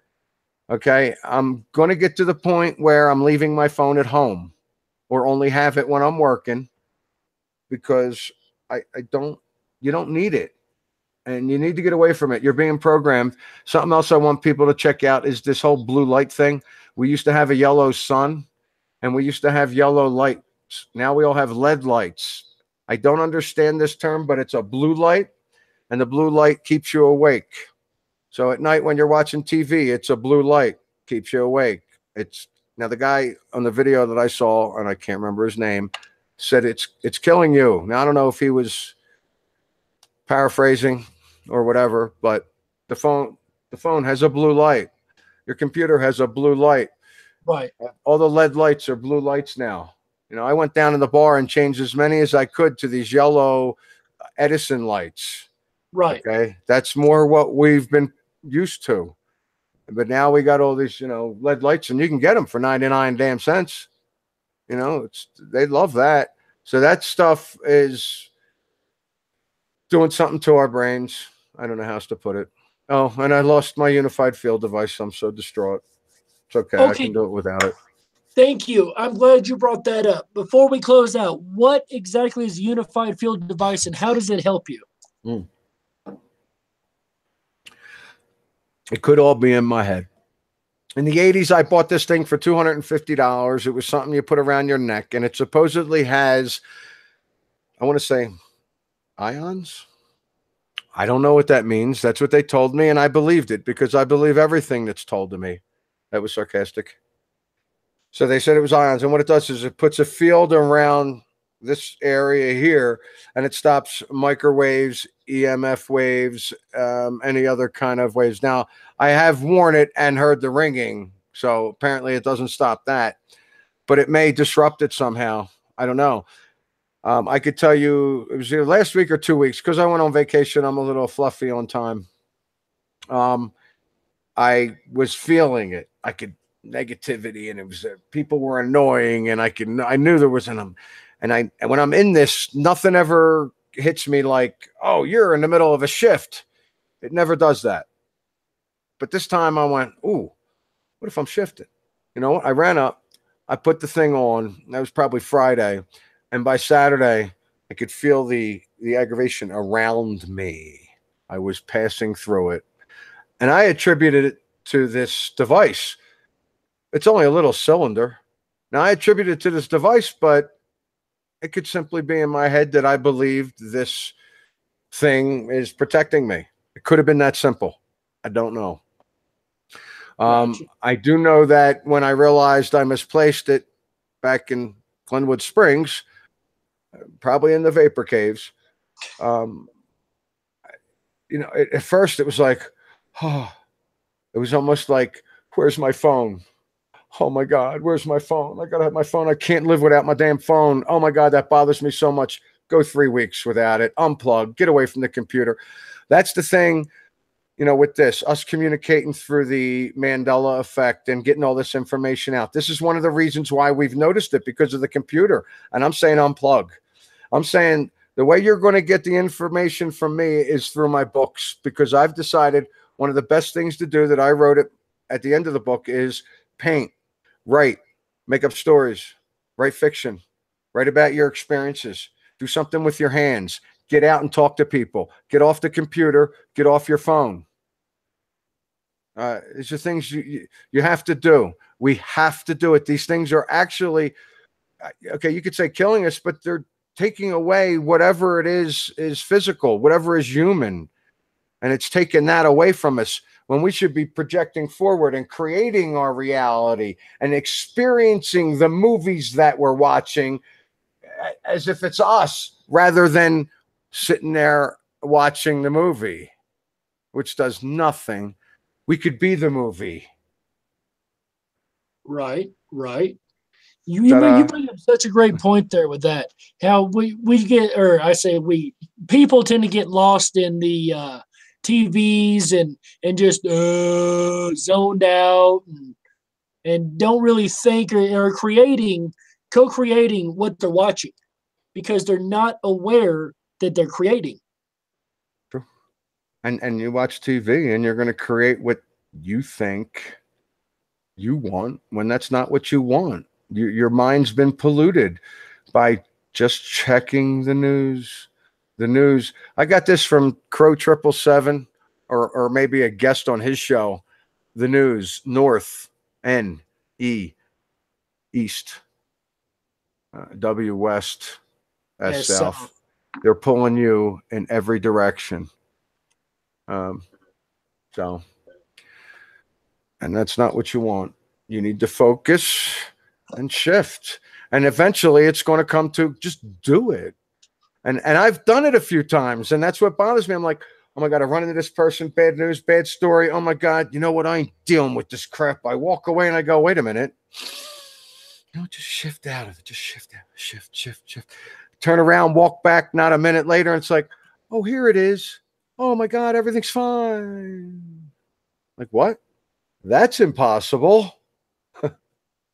Okay. I'm going to get to the point where I'm leaving my phone at home or only have it when I'm working, because you don't need it. And you need to get away from it. You're being programmed. Something else I want people to check out is this whole blue light thing. We used to have a yellow sun, and we used to have yellow lights. Now we all have LED lights. I don't understand this term, but it's a blue light, and the blue light keeps you awake. So at night when you're watching TV, it's a blue light, keeps you awake. Now the guy on the video that I saw, and I can't remember his name, said it's killing you. Now I don't know if he was paraphrasing or whatever, but the phone has a blue light. Your computer has a blue light. Right. All the LED lights are blue lights now. I went down in the bar and changed as many as I could to these yellow Edison lights. Right. Okay. That's more what we've been used to. But now we got all these, LED lights, and you can get them for 99 damn cents. They love that. So that stuff is doing something to our brains. I don't know how else to put it. Oh, and I lost my unified field device. I'm so distraught. It's okay. I can do it without it. Thank you. I'm glad you brought that up. Before we close out, what exactly is a unified field device, and how does it help you? It could all be in my head. In the 80s, I bought this thing for $250. It was something you put around your neck, and it supposedly has, I want to say, ions. I don't know what that means. That's what they told me, and I believed it because I believe everything that's told to me. That was sarcastic. So they said it was ions, and what it does is it puts a field around this area here, and it stops microwaves, EMF waves, any other kind of waves. Now, I have worn it and heard the ringing, so apparently it doesn't stop that, but it may disrupt it somehow. I don't know. I could tell you it was either last week or 2 weeks, because I went on vacation. I'm a little fluffy on time. I was feeling it. I could negativity, and it was people were annoying, and I knew there was an and when I'm in this, nothing ever hits me like, oh, you're in the middle of a shift. It never does that. But this time I went, ooh, what if I'm shifting? I ran up, I put the thing on. That was probably Friday. And by Saturday, I could feel the aggravation around me. I was passing through it. And I attributed it to this device. It's only a little cylinder. Now, I attribute it to this device, but it could simply be in my head that I believed this thing is protecting me. It could have been that simple. I don't know. I do know that when I realized I misplaced it back in Glenwood Springs, probably in the vapor caves, at first it was like, oh, it was almost like, where's my phone? Oh my God, where's my phone? I gotta have my phone. I can't live without my damn phone. Oh my God, that bothers me so much. Go 3 weeks without it. Unplug, get away from the computer. That's the thing, with this, us communicating through the Mandela effect and getting all this information out. This is one of the reasons why we've noticed it, because of the computer. And I'm saying unplug. I'm saying the way you're going to get the information from me is through my books, because I've decided one of the best things to do that I wrote at the end of the book is paint, write, make up stories, write fiction, write about your experiences, do something with your hands, get out and talk to people, get off the computer, get off your phone. These are things you have to do. We have to do it. These things are actually, okay, you could say killing us, but they're taking away whatever it is physical, whatever is human. And it's taking that away from us when we should be projecting forward and creating our reality and experiencing the movies that we're watching as if it's us, rather than sitting there watching the movie, which does nothing. We could be the movie. Right. You bring up such a great point there with that. How we get, or I say people tend to get lost in the TVs and just zoned out and don't really think or co-creating what they're watching, because they're not aware that they're creating. True. And you watch TV and you're going to create what you think you want when that's not what you want. Your mind's been polluted by just checking the news. The news. I got this from Crow 777, or maybe a guest on his show. The news, North, N-E, East, W, West, S, South. They're pulling you in every direction. So, and that's not what you want. You need to focus and shift. And eventually it's going to come to just do it. And I've done it a few times, and that's what bothers me. I'm like, oh my God, I run into this person, bad news, bad story. Oh my God, you know what? I ain't dealing with this crap. I walk away and I go, wait a minute. Just shift out of it. Just shift out. Shift. Turn around, walk back, not a minute later. And it's like, oh, here it is. Oh my God, everything's fine. Like, what? That's impossible.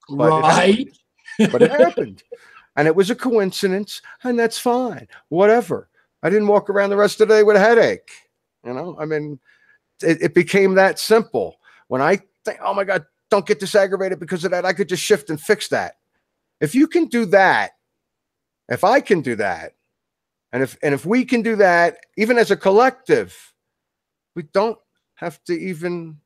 Right. But it happened. And it was a coincidence, and that's fine. Whatever. I didn't walk around the rest of the day with a headache. I mean, it became that simple. When I think, oh my God, don't get this aggravated because of that, I could just shift and fix that. If you can do that, if I can do that, and if we can do that, even as a collective, we don't have to even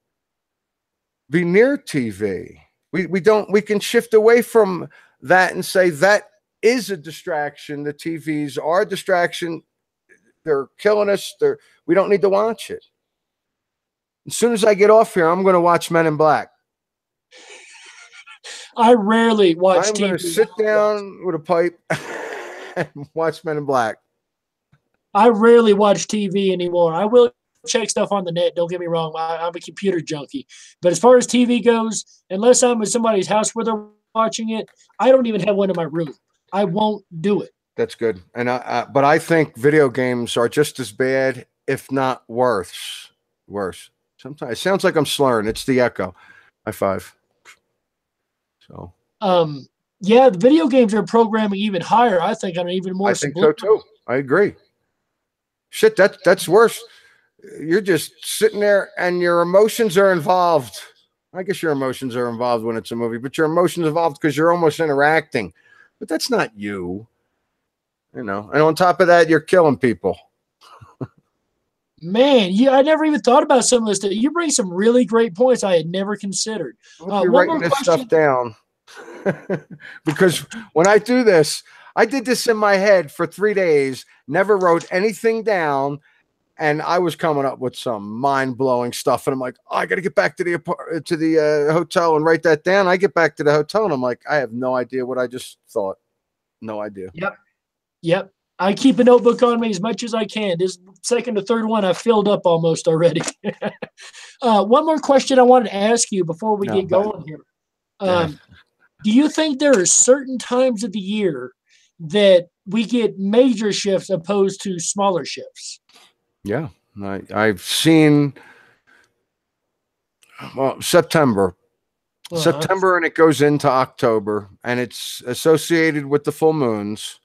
be near TV. We can shift away from that and say that is a distraction. The TVs are a distraction. They're killing us. We don't need to watch it. As soon as I get off here, I'm going to watch Men in Black. I rarely watch I'm TV. going to sit down with a pipe and watch Men in Black. I rarely watch TV anymore. I will check stuff on the net. Don't get me wrong. I'm a computer junkie. But as far as TV goes, unless I'm at somebody's house where they're watching it, I don't even have one in my room. I won't do it. That's good. And but I think video games are just as bad, if not worse. Sometimes it sounds like I'm slurring. It's the echo. High five. So. Yeah, the video games are programming even higher. I think on an even more. I think so too. I agree. Shit, that's worse. You're just sitting there and your emotions are involved. I guess your emotions are involved when it's a movie, but your emotions involved because you're almost interacting. But that's not you. And on top of that, you're killing people. Man, I never even thought about some of this stuff. You bring some really great points I had never considered. You're writing this stuff down. Because when I do this, I did this in my head for 3 days, never wrote anything down, and I was coming up with some mind-blowing stuff. And I'm like, oh, I got to get back to the hotel and write that down. I get back to the hotel, and I'm like, I have no idea what I just thought. No idea. Yep. I keep a notebook on me as much as I can. This second or third one I filled up almost already. One more question I wanted to ask you before we get going here. Do you think there are certain times of the year that we get major shifts opposed to smaller shifts? Yeah, I've seen September. September, and it goes into October, and it's associated with the full moons,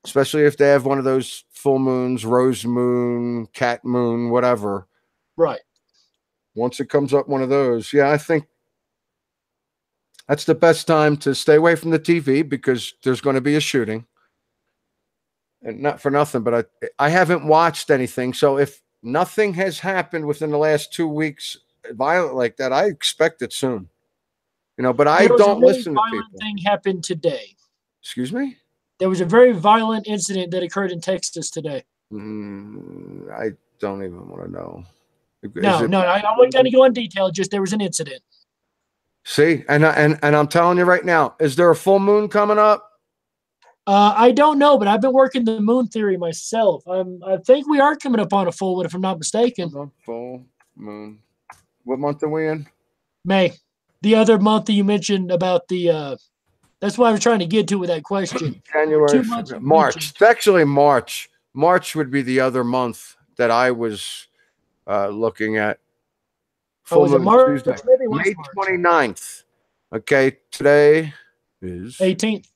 especially if they have one of those full moons, rose moon, cat moon, whatever. Right. Once it comes up one of those, yeah, I think that's the best time to stay away from the TV because there's going to be a shooting. And not for nothing, but I haven't watched anything. So if nothing has happened within the last 2 weeks violent like that, I expect it soon. You know, but I don't listen to people. Violent thing happened today. Excuse me? There was a very violent incident that occurred in Texas today. I don't even want to know. No, I wasn't going to go in detail. Just there was an incident. See, and I'm telling you right now, is there a full moon coming up? I don't know, but I've been working the moon theory myself. I think we are coming up on a full one, if I'm not mistaken. Full moon. What month are we in? May. The other month that you mentioned about the that's what I was trying to get to with that question. January, March. It's actually March. March would be the other month that I was looking at. Full moon March? Tuesday. May 29th. Okay, today is 18th.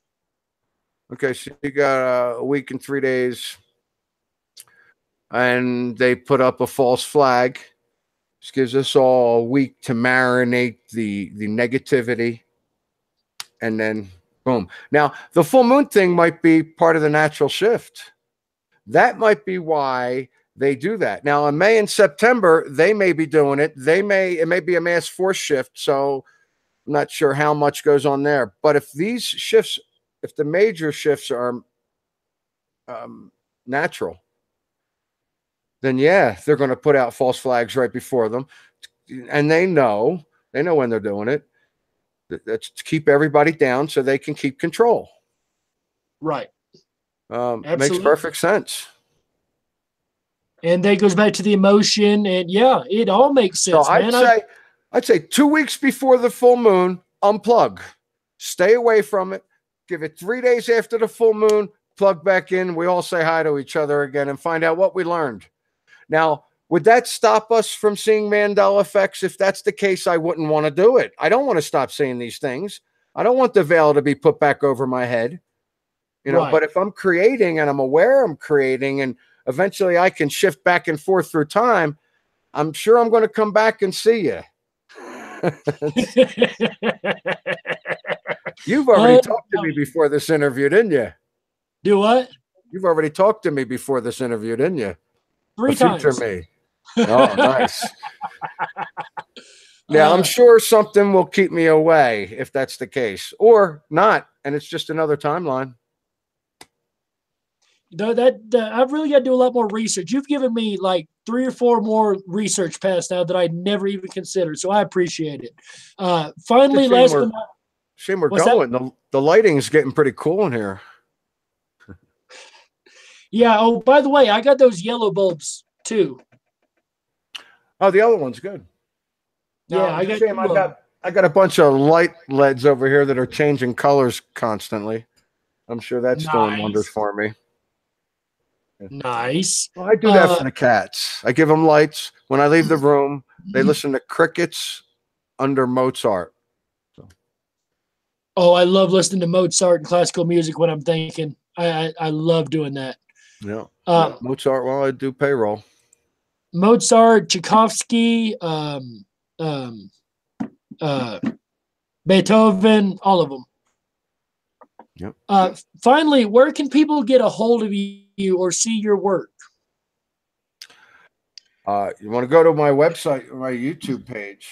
Okay, so you got a week and 3 days, and they put up a false flag. This gives us all a week to marinate the negativity, and then boom. Now, the full moon thing might be part of the natural shift. That might be why they do that. Now, in May and September, they may be doing it. It may be a mass force shift, so I'm not sure how much goes on there. But if these shifts, if the major shifts are natural, then yeah, they're going to put out false flags right before them. And they know when they're doing it. That's to keep everybody down so they can keep control. Right. Makes perfect sense. And that goes back to the emotion, and yeah, it all makes sense. So I'd say 2 weeks before the full moon, unplug, stay away from it. Give it 3 days after the full moon, plug back in. We all say hi to each other again and find out what we learned. Now, would that stop us from seeing Mandela effects? If that's the case, I wouldn't want to do it. I don't want to stop seeing these things. I don't want the veil to be put back over my head. You know, but if I'm creating and I'm aware I'm creating and eventually I can shift back and forth through time, I'm sure I'm going to come back and see you. You've already talked to me before this interview, didn't you? Do what? You've already talked to me before this interview, didn't you? 3 times. Future me. Oh, nice. Yeah, I'm sure something will keep me away if that's the case, or not, and it's just another timeline. I've really got to do a lot more research. You've given me like 3 or 4 more research paths now that I never even considered, so I appreciate it. Finally, last but not shame we're going. The lighting's getting pretty cool in here. Yeah. Oh, by the way, I got those yellow bulbs too. Oh, the other one's good. Yeah, I got a bunch of light LEDs over here that are changing colors constantly. I'm sure that's doing wonders for me. Nice. Well, I do that for the cats. I give them lights. When I leave the room, they listen to crickets under Mozart. So. Oh, I love listening to Mozart and classical music when I'm thinking. I love doing that. Yeah. Mozart while I do payroll. Mozart, Tchaikovsky, Beethoven, all of them. Yep. Finally, where can people get a hold of you or see your work? You want to go to my website, my YouTube page.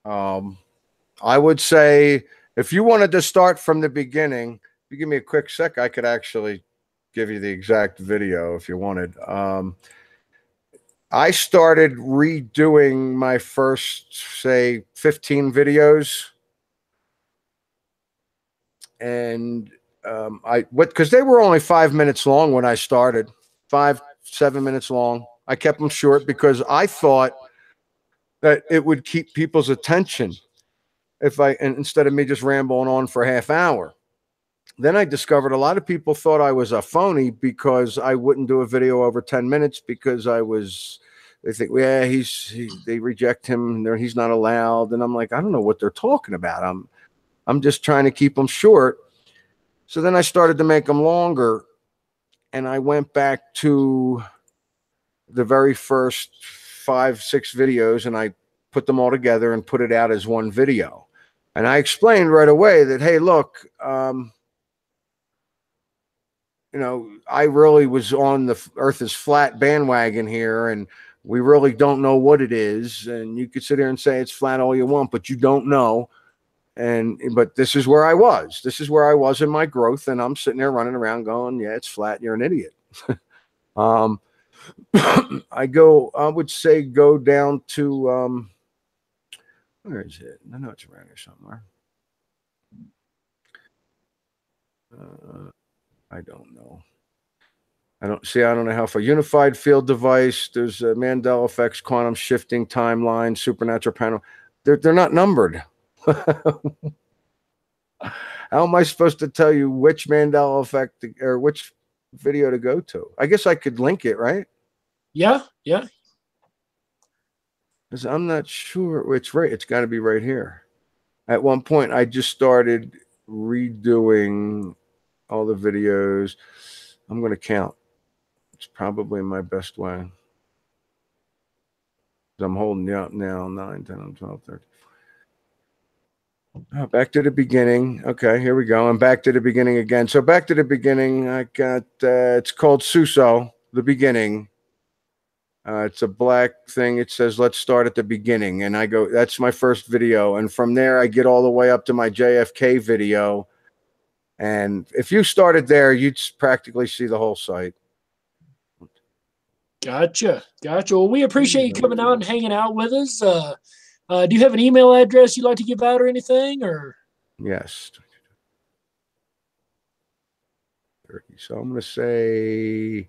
I would say if you wanted to start from the beginning, if you give me a quick sec, I could actually give you the exact video if you wanted. I started redoing my first, say, 15 videos. And because they were only 5 minutes long when I started, 7 minutes long. I kept them short because I thought that it would keep people's attention instead of me just rambling on for a half hour. Then I discovered a lot of people thought I was a phony because I wouldn't do a video over 10 minutes because they think, yeah, they reject him. He's not allowed. And I'm like, I don't know what they're talking about. I'm just trying to keep them short. So then I started to make them longer, and I went back to the very first 5-6 videos, and I put them all together and put it out as one video. And I explained right away that, hey, look, I really was on the Earth is flat bandwagon here, and we really don't know what it is. And you could sit here and say it's flat all you want, but you don't know. But this is where I was. This is where I was in my growth, and I'm sitting there running around going, yeah, it's flat. You're an idiot. I would say go down to, where is it? I know it's around here somewhere. I don't know. I don't know how far. Unified field device. There's Mandela effects, quantum shifting, timeline, supernatural panel. They're not numbered. How am I supposed to tell you which Mandela effect or which video to go to? I guess I could link it, right? Yeah. Because I'm not sure. It's right. It's got to be right here. At one point, I just started redoing all the videos. I'm going to count. It's probably my best way. I'm holding you up now. 9, 10, 12, 13. Oh, back to the beginning. Okay, here we go. I'm back to the beginning again. So back to the beginning. I got, it's called Susso, the beginning. It's a black thing. It says, let's start at the beginning. And I go, that's my first video. And from there, I get all the way up to my JFK video. And if you started there, you'd practically see the whole site. Gotcha. Well, we appreciate you coming out and hanging out with us. Do you have an email address you'd like to give out or anything? Or yes. So I'm going to say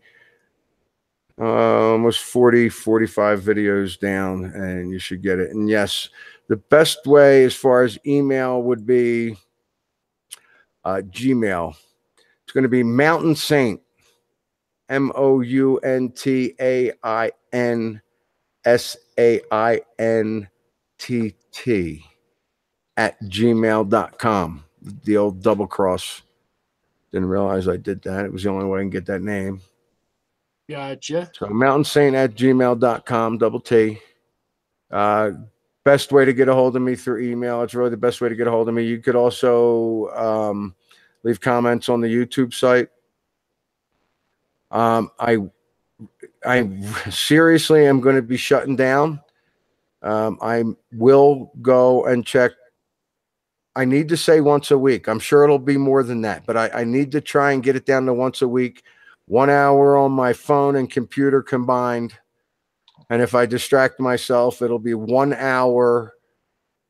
almost 40, 45 videos down, and you should get it. And yes, the best way as far as email would be Gmail. It's going to be Mountain Saint, MountainSainTT @gmail.com. The old double cross. Didn't realize I did that. It was the only way I can get that name. gotcha. So mountainsaint @gmail.com, double T. Best way to get a hold of me through email. It's really the best way to get a hold of me. You could also leave comments on the YouTube site. I seriously am going to be shutting down. I will go and check. I need to say once a week. I'm sure it'll be more than that, but I need to try and get it down to once a week, 1 hour on my phone and computer combined. And if I distract myself, it'll be 1 hour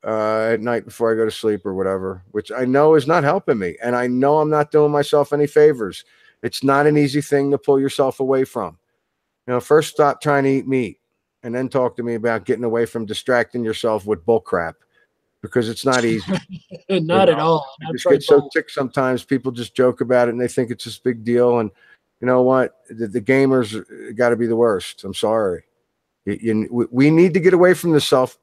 at night before I go to sleep or whatever, which I know is not helping me. And I know I'm not doing myself any favors. It's not an easy thing to pull yourself away from. First stop trying to eat meat and then talk to me about getting away from distracting yourself with bull crap, because it's not easy. Not at all. I just get so ticked sometimes. People just joke about it and they think it's this big deal. And you know what? The gamers got to be the worst. I'm sorry. We need to get away from this stuff,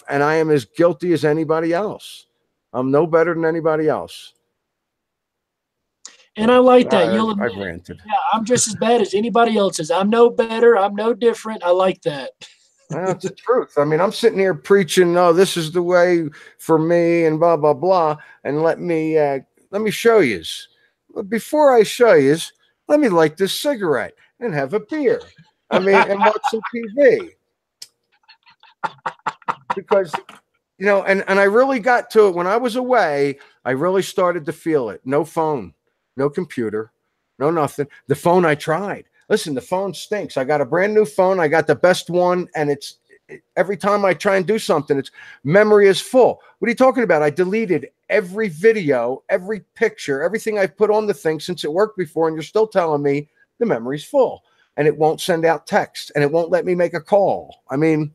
and I am as guilty as anybody else. I'm no better than anybody else. And I like that. I've ranted. Yeah, I'm just as bad as anybody else is. I'm no better. I'm no different. I like that. Well, it's the truth. I mean, I'm sitting here preaching, "Oh, this is the way for me," and blah blah blah. And let me show you. But before I show you, let me light this cigarette and have a beer. And watch some TV. Because, and I really got to it when I was away. I really started to feel it. No phone, no computer, no nothing. The phone I tried. Listen, the phone stinks. I got a brand new phone. I got the best one, and every time I try and do something, it's memory is full. What are you talking about? I deleted every video, every picture, everything I've put on the thing since it worked before, and you're still telling me the memory's full, and it won't send out text, and it won't let me make a call. I mean,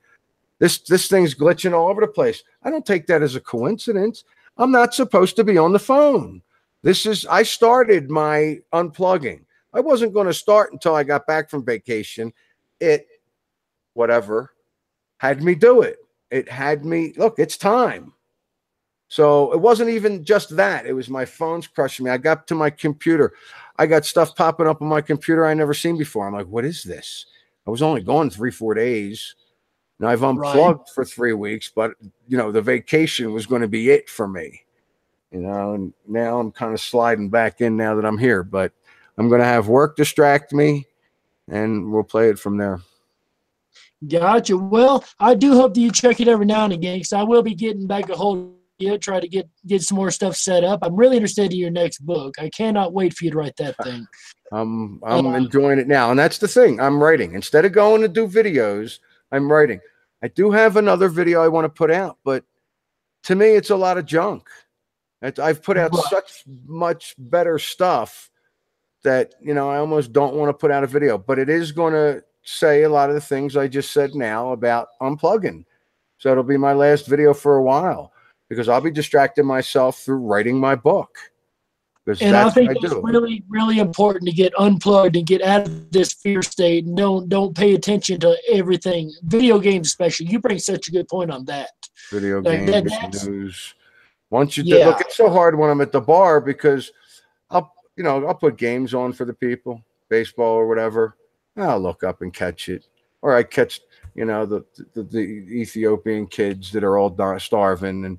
this thing's glitching all over the place. I don't take that as a coincidence. I'm not supposed to be on the phone. I started my unplugging. I wasn't going to start until I got back from vacation. Whatever, had me do it. It had me, look, it's time. So it wasn't even just that. It was my phone's crushing me. I got to my computer. I got stuff popping up on my computer I never seen before. I'm like, what is this? I was only gone 3-4 days. Now I've unplugged for 3 weeks, but the vacation was going to be it for me. And now I'm kind of sliding back in now that I'm here, but I'm going to have work distract me, and we'll play it from there. Gotcha. Well, I do hope that you check it every now and again, because I will be getting back a hold of you, try to get some more stuff set up. I'm really interested in your next book. I cannot wait for you to write that thing. I'm enjoying it now, and that's the thing. I'm writing. Instead of going to do videos, I'm writing. I do have another video I want to put out, but to me, it's a lot of junk. I've put out such much better stuff that, I almost don't want to put out a video, but it is going to say a lot of the things I just said now about unplugging. So it'll be my last video for a while, because I'll be distracting myself through writing my book. And I think it's really, really important to get unplugged and get out of this fear state, and don't pay attention to everything. Video games especially. You bring such a good point on that. Video games, news. Once you look, it's so hard when I'm at the bar, because I'll put games on for the people, baseball or whatever. I'll look up and catch it, or I catch the Ethiopian kids that are all starving, and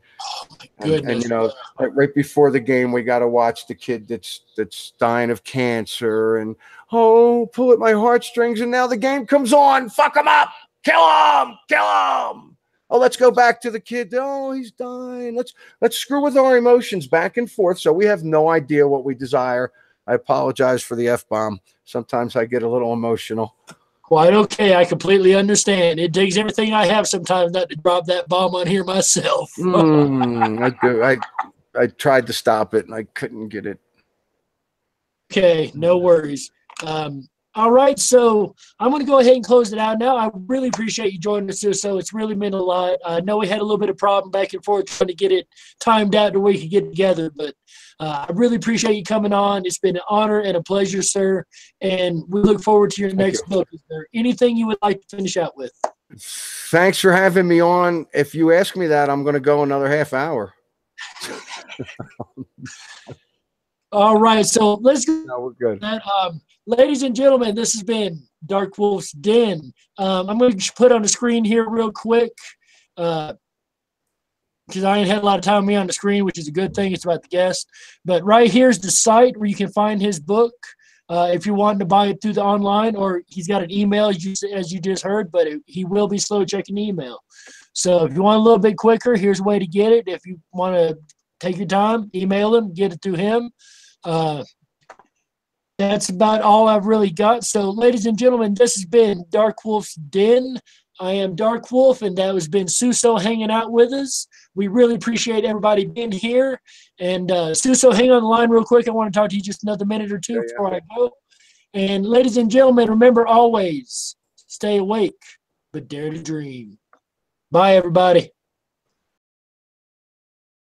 right before the game we got to watch the kid that's dying of cancer, and pull at my heartstrings, and now the game comes on. Fuck him up, kill him. Oh, let's go back to the kid. Oh, he's dying. Let's screw with our emotions back and forth, so we have no idea what we desire. I apologize for the F-bomb. Sometimes I get a little emotional. Quite okay. I completely understand. It takes everything I have sometimes not to drop that bomb on here myself. I do. I tried to stop it, and I couldn't get it. Okay, no worries. All right, so I'm going to go ahead and close it out now. I really appreciate you joining us, Susso. It's really meant a lot. I know we had a little bit of problem back and forth trying to get it timed out to where we could get together, but I really appreciate you coming on. It's been an honor and a pleasure, sir, and we look forward to your next book. Is there anything you would like to finish out with? Thanks for having me on. If you ask me that, I'm going to go another half hour. All right, so let's go. No, we're good. Ladies and gentlemen, this has been Dark Wolf's Den. I'm going to put on the screen here real quick, because I ain't had a lot of time with me on the screen, which is a good thing. It's about the guest. But right here's the site where you can find his book if you're wanting to buy it through the online, or he's got an email, as you just heard, but he will be slow checking email. So if you want a little bit quicker, here's a way to get it. If you want to take your time, email him, get it through him. That's about all I've really got. So, ladies and gentlemen, this has been Dark Wolf's Den. I am Dark Wolf, and that has been Susso hanging out with us. We really appreciate everybody being here. And Susso, hang on the line real quick. I want to talk to you just another minute or two before I go. And ladies and gentlemen, remember always, stay awake, but dare to dream. Bye, everybody.